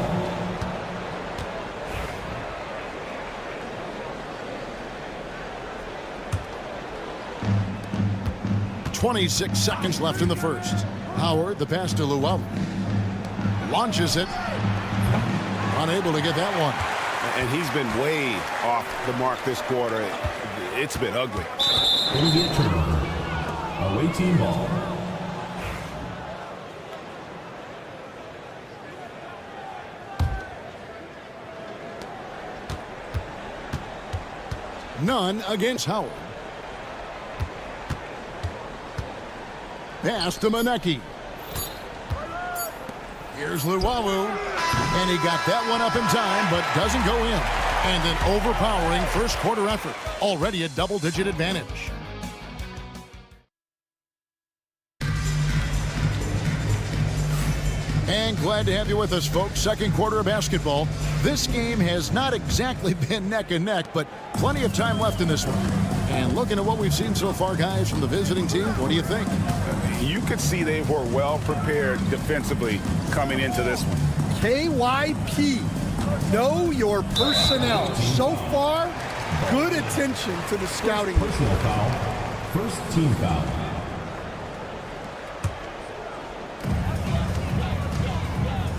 .26 seconds left in the first. Howard, the pass to Luwawu. Launches it. Unable to get that one. And he's been way off the mark this quarter. It's been ugly. Immediate turnover. Away team ball. None against Howard. Pass to Monaco. Here's Luwawu. And he got that one up in time, but doesn't go in. And an overpowering first quarter effort. Already a double-digit advantage. And glad to have you with us, folks. Second quarter of basketball. This game has not exactly been neck and neck, but plenty of time left in this one. And looking at what we've seen so far, guys, from the visiting team, what do you think? You could see they were well prepared defensively coming into this one. KYP, know your personnel. So far, good attention to the scouting. Personal foul, first team foul.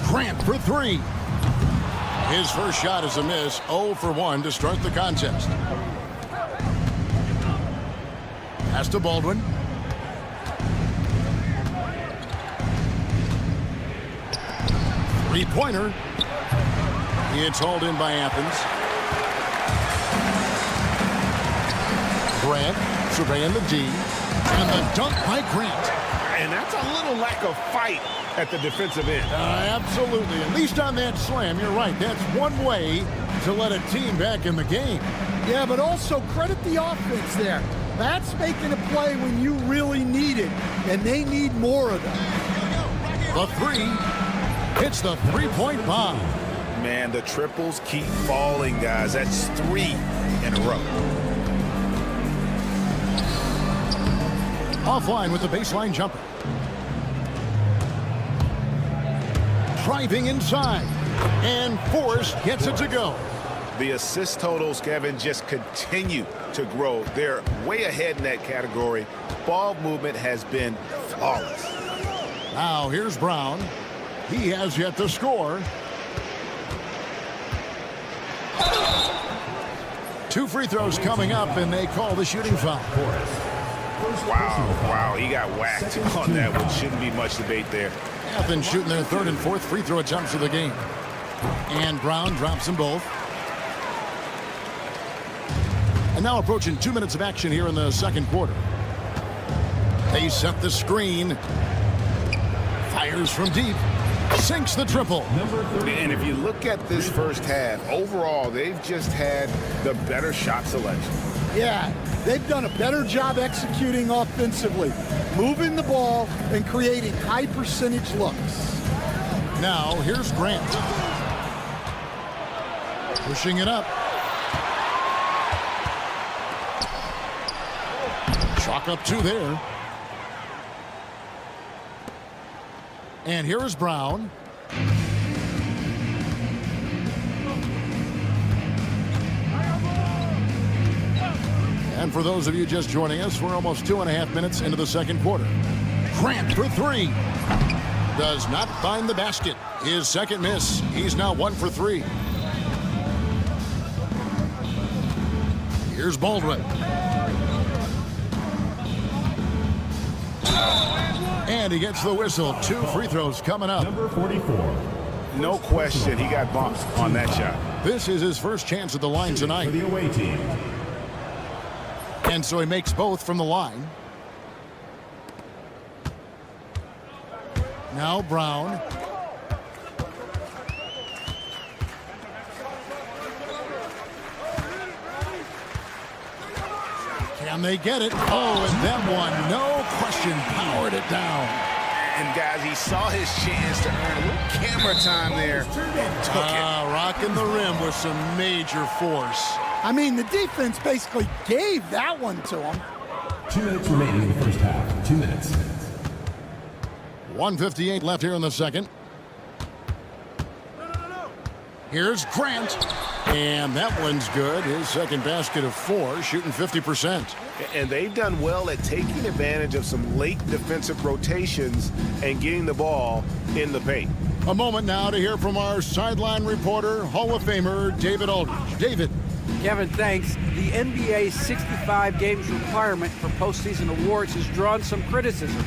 Grant for three. His first shot is a miss. 0 for 1 to start the contest. Pass to Baldwin. Three-pointer. It's hauled in by Athens. Grant surveying the D. And the dunk by Grant. And that's a little lack of fight at the defensive end. Absolutely. At least on that slam, you're right. That's one way to let a team back in the game. Yeah, but also credit the offense there. That's making a play when you really need it, and they need more of them. The three. It's the three-point bomb. Man, the triples keep falling, guys. That's 3 in a row. Offline with the baseline jumper. Driving inside. And Forrest gets it to go. The assist totals, Kevin, just continue to grow. They're way ahead in that category. Ball movement has been flawless. Now here's Brown. He has yet to score. 2 free throws coming up, and they call the shooting foul. Wow, he got whacked on that one. Shouldn't be much debate there. Athens shooting their third and fourth free throw attempts of the game. And Brown drops them both. And now approaching 2 minutes of action here in the second quarter. They set the screen. Fires from deep. Sinks the triple. And if you look at this first half, overall, they've just had the better shot selection. Yeah, they've done a better job executing offensively, moving the ball and creating high percentage looks. Now here's Grant. Pushing it up. Chalk up 2 there. And here is Brown. And for those of you just joining us, we're almost 2.5 minutes into the second quarter. Grant for 3. Does not find the basket. His second miss. He's now 1 for 3. Here's Baldwin. And he gets the whistle. 2 free throws coming up. Number 44, No question, he got bumped on that shot. This is his first chance at the line tonight. For the away team. And so he makes both from the line. Now Brown. Can they get it? Oh, and that one, no question, powered it down. And guys, he saw his chance to earn a little camera time there and took it. Rocking the rim with some major force. I mean, the defense basically gave that one to him. 2 minutes remaining in the first half. 2 minutes. 1:58 left here in the second. Here's Grant. And that one's good. His second basket of 4, shooting 50%. And they've done well at taking advantage of some late defensive rotations and getting the ball in the paint. A moment now to hear from our sideline reporter, Hall of Famer David Aldridge. David. Kevin, thanks. The NBA's 65 games requirement for postseason awards has drawn some criticism.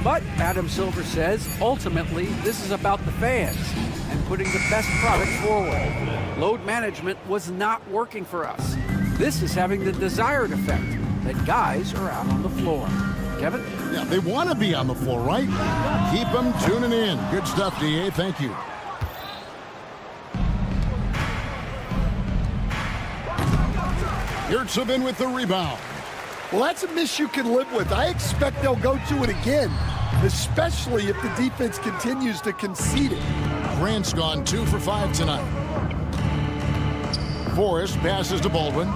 But Adam Silver says, ultimately, this is about the fans and putting the best product forward. Load management was not working for us. This is having the desired effect that guys are out on the floor. Kevin? Yeah, they want to be on the floor, right? Keep them tuning in. Good stuff, DA. Thank you. Yurtsevin with the rebound. Well, that's a miss you can live with. I expect they'll go to it again, especially if the defense continues to concede it. Grant's gone 2 for 5 tonight. Forrest passes to Baldwin.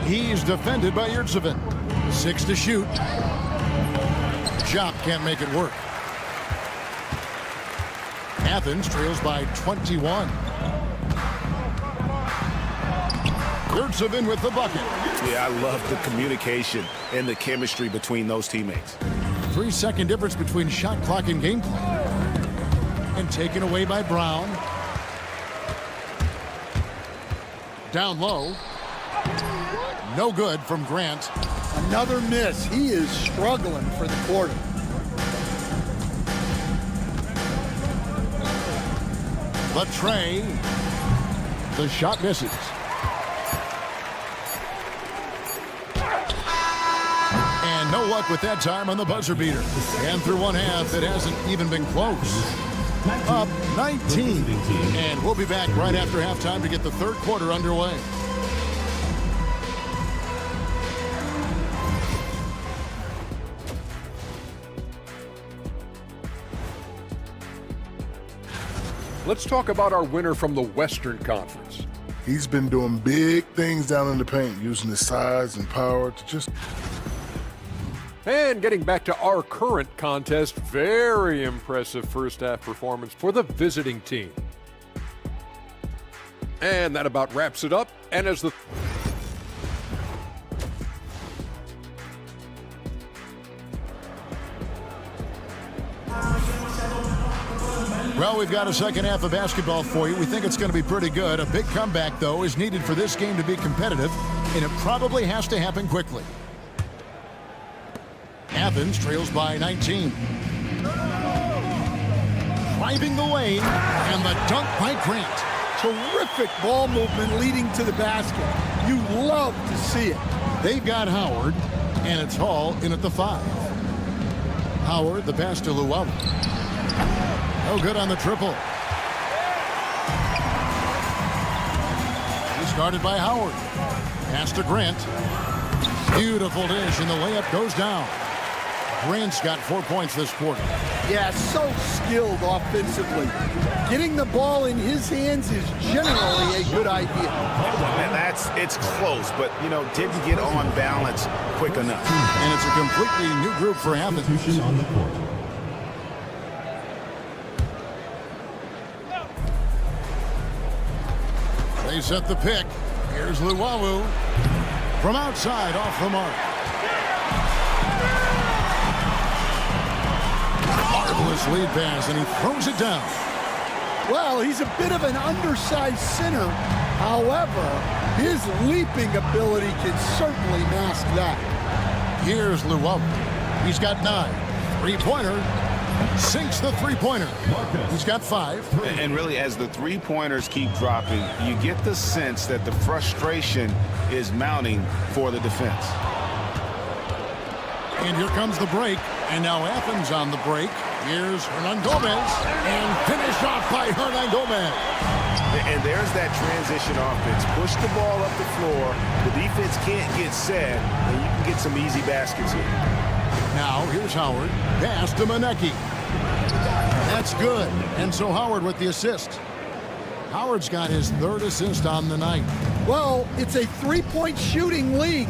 He's defended by Yurtsevin. 6 to shoot. Shot can't make it work. Athens trails by 21. Yurtsevin with the bucket. Yeah, I love the communication and the chemistry between those teammates. 3-second difference between shot clock and game clock. And taken away by Brown. Down low. No good from Grant. Another miss. He is struggling for the quarter. Latre. The shot misses. And no luck with that time on the buzzer beater. And through one half, it hasn't even been close. Up 19. And we'll be back right after halftime to get the third quarter underway. Let's talk about our winner from the Western Conference. He's been doing big things down in the paint, using his size and power to just... And getting back to our current contest, very impressive first half performance for the visiting team. And that about wraps it up. And as the... Well, we've got a second half of basketball for you. We think it's going to be pretty good. A big comeback, though, is needed for this game to be competitive, and it probably has to happen quickly. Athens trails by 19. Driving the lane, and the dunk by Grant. Terrific ball movement leading to the basket. You love to see it. They've got Howard, and it's Hall in at the 5. Howard, the pass to Luau. No good on the triple. He started by Howard. Pass to Grant. Beautiful dish, and the layup goes down. Grant's got 4 points this quarter. Yeah, so skilled offensively. Getting the ball in his hands is generally a good idea. And it's close, but, didn't get on balance quick enough. And it's a completely new group for Athens. On the court. They set the pick. Here's Luau from outside off the mark. Marvelous lead pass, and he throws it down. Well, he's a bit of an undersized center. However, his leaping ability can certainly mask that. Here's Llewellyn. He's got 9. Three-pointer. Sinks the three-pointer. He's got 5. And really, as the three-pointers keep dropping, you get the sense that the frustration is mounting for the defense. And here comes the break. And now Athens on the break. Here's Hernan Gomez. And finished off by Hernan Gomez. And there's that transition offense. Push the ball up the floor. The defense can't get set, and you can get some easy baskets here. Now here's Howard. Pass to Monaco. That's good. And so Howard with the assist. Howard's got his 3rd assist on the night. Well, it's a three-point shooting league.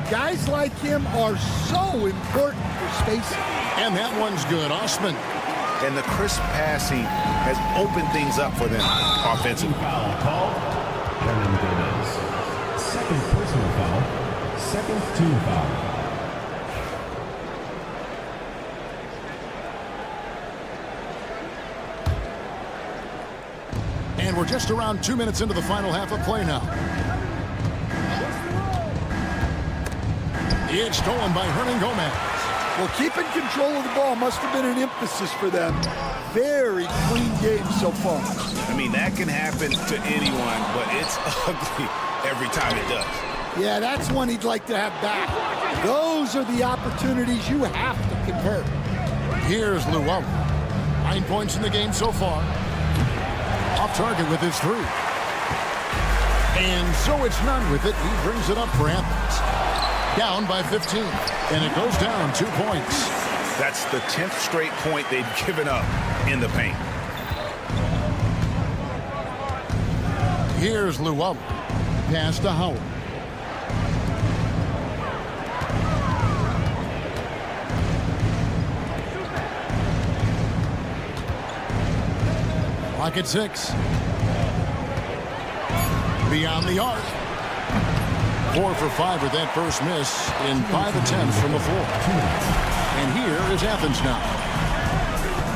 Guys like him are so important for spacing. And that one's good. Osman. And the crisp passing has opened things up for them offensively. Foul called. Hernan Gomez. 2nd personal foul. 2nd team foul. And we're just around 2 minutes into the final half of play now. It's stolen by Hernan Gomez. Well, keeping control of the ball must have been an emphasis for them. Very clean game so far. I mean, that can happen to anyone, but it's ugly every time it does. Yeah, that's one he'd like to have back. Those are the opportunities you have to convert. Here's Llewellyn. 9 points in the game so far. Off target with his 3. And so it's none with it. He brings it up for Athens. Down by 15. And it goes down 2 points. That's the 10th straight point they've given up in the paint. Here's Llewellyn. Pass to Howard. Clock at 6. Beyond the arc. 4 for 5 with that first miss in 5 attempts from the floor. And here is Athens now.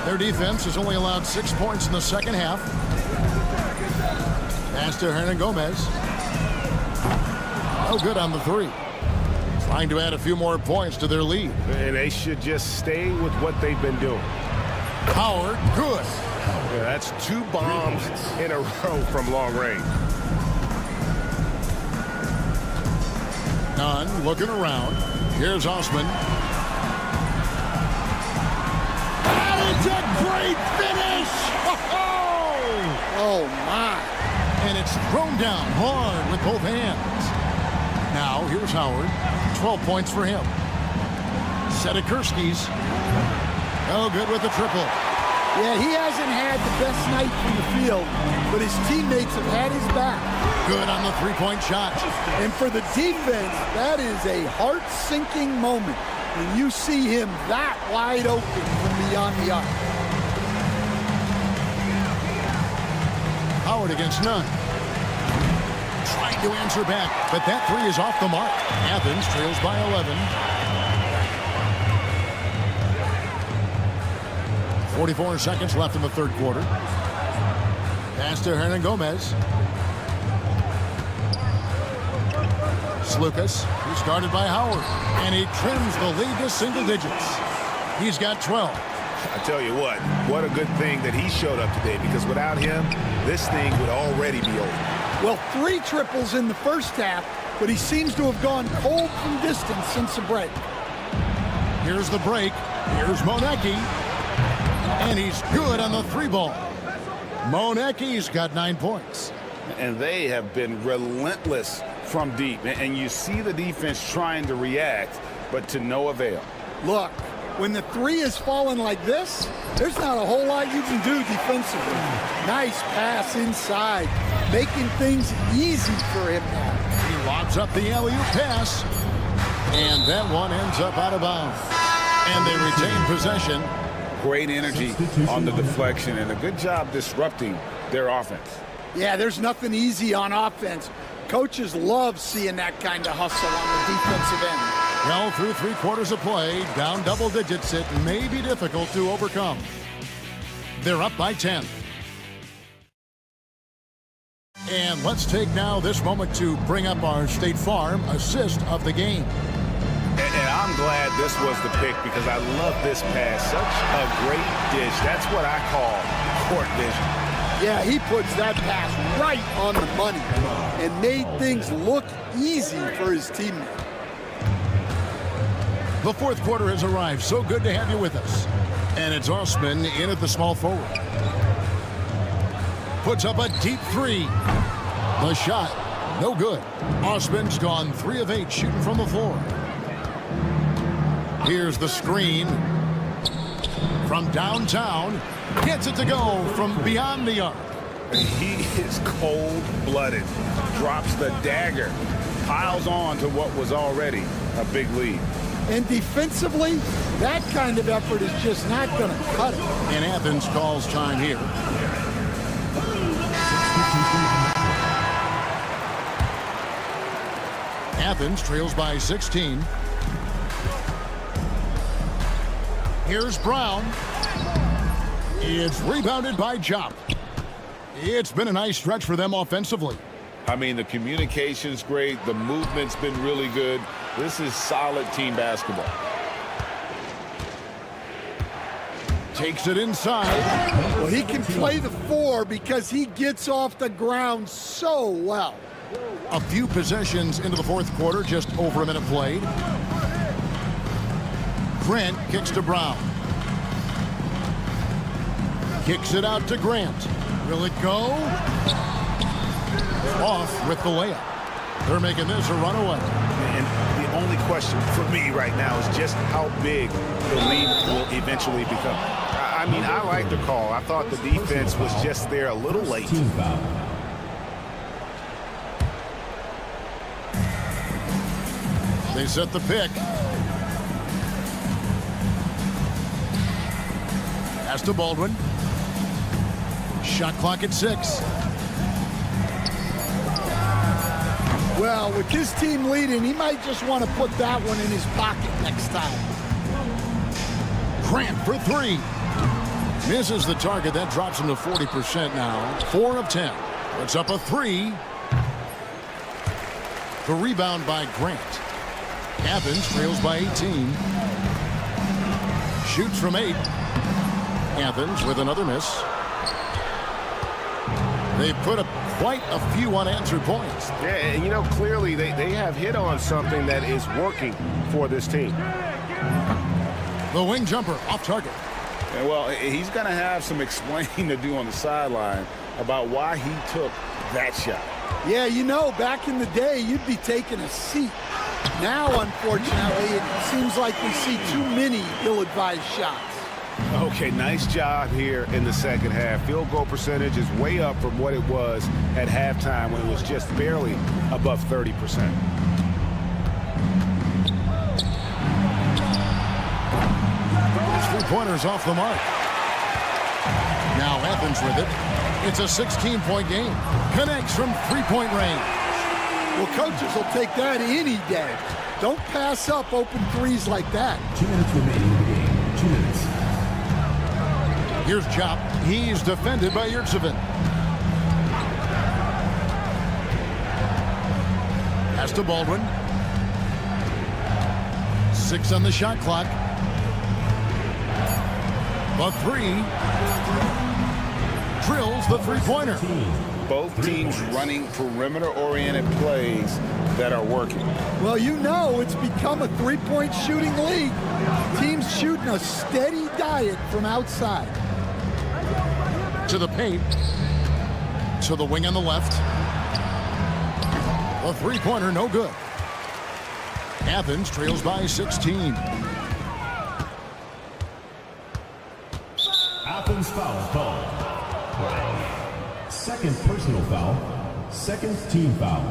Their defense has only allowed 6 points in the second half. Pass to Hernan Gomez. No good on the 3. Trying to add a few more points to their lead. And they should just stay with what they've been doing. Howard, good. Yeah, that's 2 bombs in a row from long range. Nunn looking around. Here's Osman. And it's a great finish! Oh, my. And it's thrown down hard with both hands. Now, here's Howard. 12 points for him. Sedekursky's. No good with the triple. Yeah, he hasn't had the best night from the field, but his teammates have had his back. Good on the three-point shot. And for the defense, that is a heart-sinking moment when you see him that wide open from beyond the arc. Howard against Nunn. Trying to answer back, but that 3 is off the mark. Athens trails by 11. 44 seconds left in the third quarter. Pass to Hernan Gomez. Slukas, who's guarded by Howard. And he trims the lead to single digits. He's got 12. I tell you what a good thing that he showed up today, because without him, this thing would already be over. Well, 3 triples in the first half, but he seems to have gone cold from distance since the break. Here's the break. Here's Monaco. And he's good on the 3-ball. Monaco's got 9 points. And they have been relentless from deep. And you see the defense trying to react, but to no avail. Look, when the 3 is falling like this, there's not a whole lot you can do defensively. Nice pass inside, making things easy for him now. He lobs up the alley-oop pass. And that one ends up out of bounds. And they retain possession. Great energy on the deflection and a good job disrupting their offense. Yeah, there's nothing easy on offense. Coaches love seeing that kind of hustle on the defensive end. Well, through 3 quarters of play, down double digits, it may be difficult to overcome. They're up by 10. And let's take now this moment to bring up our State Farm assist of the game. And I'm glad this was the pick because I love this pass. Such a great dish. That's what I call court vision. Yeah, he puts that pass right on the money and made things look easy for his teammate. The fourth quarter has arrived. So good to have you with us. And it's Osman in at the small forward. Puts up a deep three. The shot, no good. Osman's gone 3 of 8 shooting from the floor. Here's the screen from downtown. Gets it to go from beyond the arc. He is cold-blooded. Drops the dagger. Piles on to what was already a big lead. And defensively, that kind of effort is just not going to cut it. And Athens calls time here. Athens trails by 16. Here's Brown. It's rebounded by Jop. It's been a nice stretch for them offensively. I mean, the communication's great. The movement's been really good. This is solid team basketball. Takes it inside. Well, he can play the 4 because he gets off the ground so well. A few possessions into the fourth quarter, just over a minute played. Grant kicks to Brown. Kicks it out to Grant. Will it go? Off with the layup. They're making this a runaway. And the only question for me right now is just how big the lead will eventually become. I mean, I like the call. I thought the defense was just there a little late. They set the pick. Pass to Baldwin. Shot clock at 6. Well, with his team leading, he might just want to put that one in his pocket next time. Grant for 3. Misses the target. That drops him to 40% now. 4 of 10. Puts up a 3. The rebound by Grant. Athens trails by 18. Shoots from 8. Athens with another miss. They put up quite a few unanswered points. Yeah, and you know, clearly they have hit on something that is working for this team. The wing jumper off target. And well, he's going to have some explaining to do on the sideline about why he took that shot. Yeah, you know, back in the day, you'd be taking a seat. Now, unfortunately, it seems like we see too many ill-advised shots. Okay, nice job here in the second half. Field goal percentage is way up from what it was at halftime when it was just barely above 30%. Three-pointers off the mark. Now Athens with it. It's a 16-point game. Connects from three-point range. Well, coaches will take that any day. Don't pass up open threes like that. 2 minutes remaining in the game. 2 minutes. Here's Chop. He's defended by Yurtsevin. Pass to Baldwin. 6 on the shot clock. The 3. Drills the three-pointer. Both teams running perimeter-oriented plays that are working. Well, you know it's become a three-point shooting league. Teams shooting a steady diet from outside. To the paint. To the wing on the left. The three-pointer, no good. Athens trails by 16. Athens foul call. Second personal foul. Second team foul.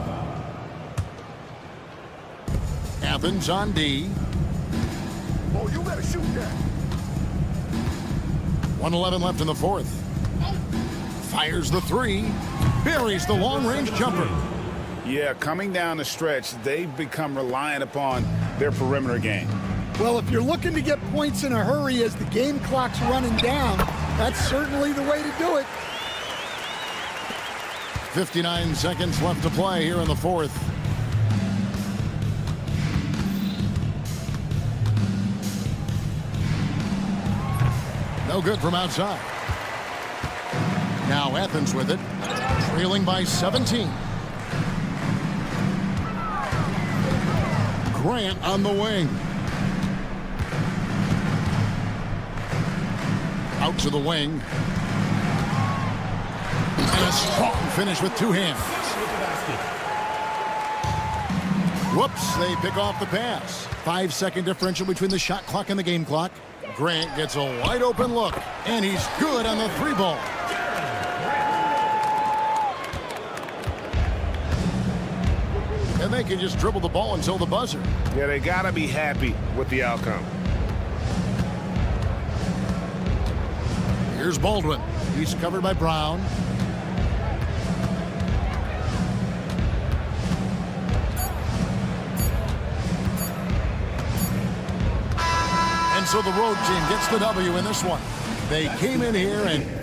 Athens on D. Oh, you better shoot that. 1:11 left in the fourth. Fires the 3. Buries the long-range jumper. Yeah, coming down the stretch, they've become reliant upon their perimeter game. Well, if you're looking to get points in a hurry as the game clock's running down, that's certainly the way to do it. 59 seconds left to play here in the fourth. No good from outside. Now Athens with it, trailing by 17. Grant on the wing. Out to the wing. And a strong finish with two hands. Whoops, they pick off the pass. 5-second differential between the shot clock and the game clock. Grant gets a wide open look, and he's good on the three ball. And they can just dribble the ball until the buzzer. Yeah, they got to be happy with the outcome. Here's Baldwin. He's covered by Brown. And so the road team gets the W in this one. They came in here and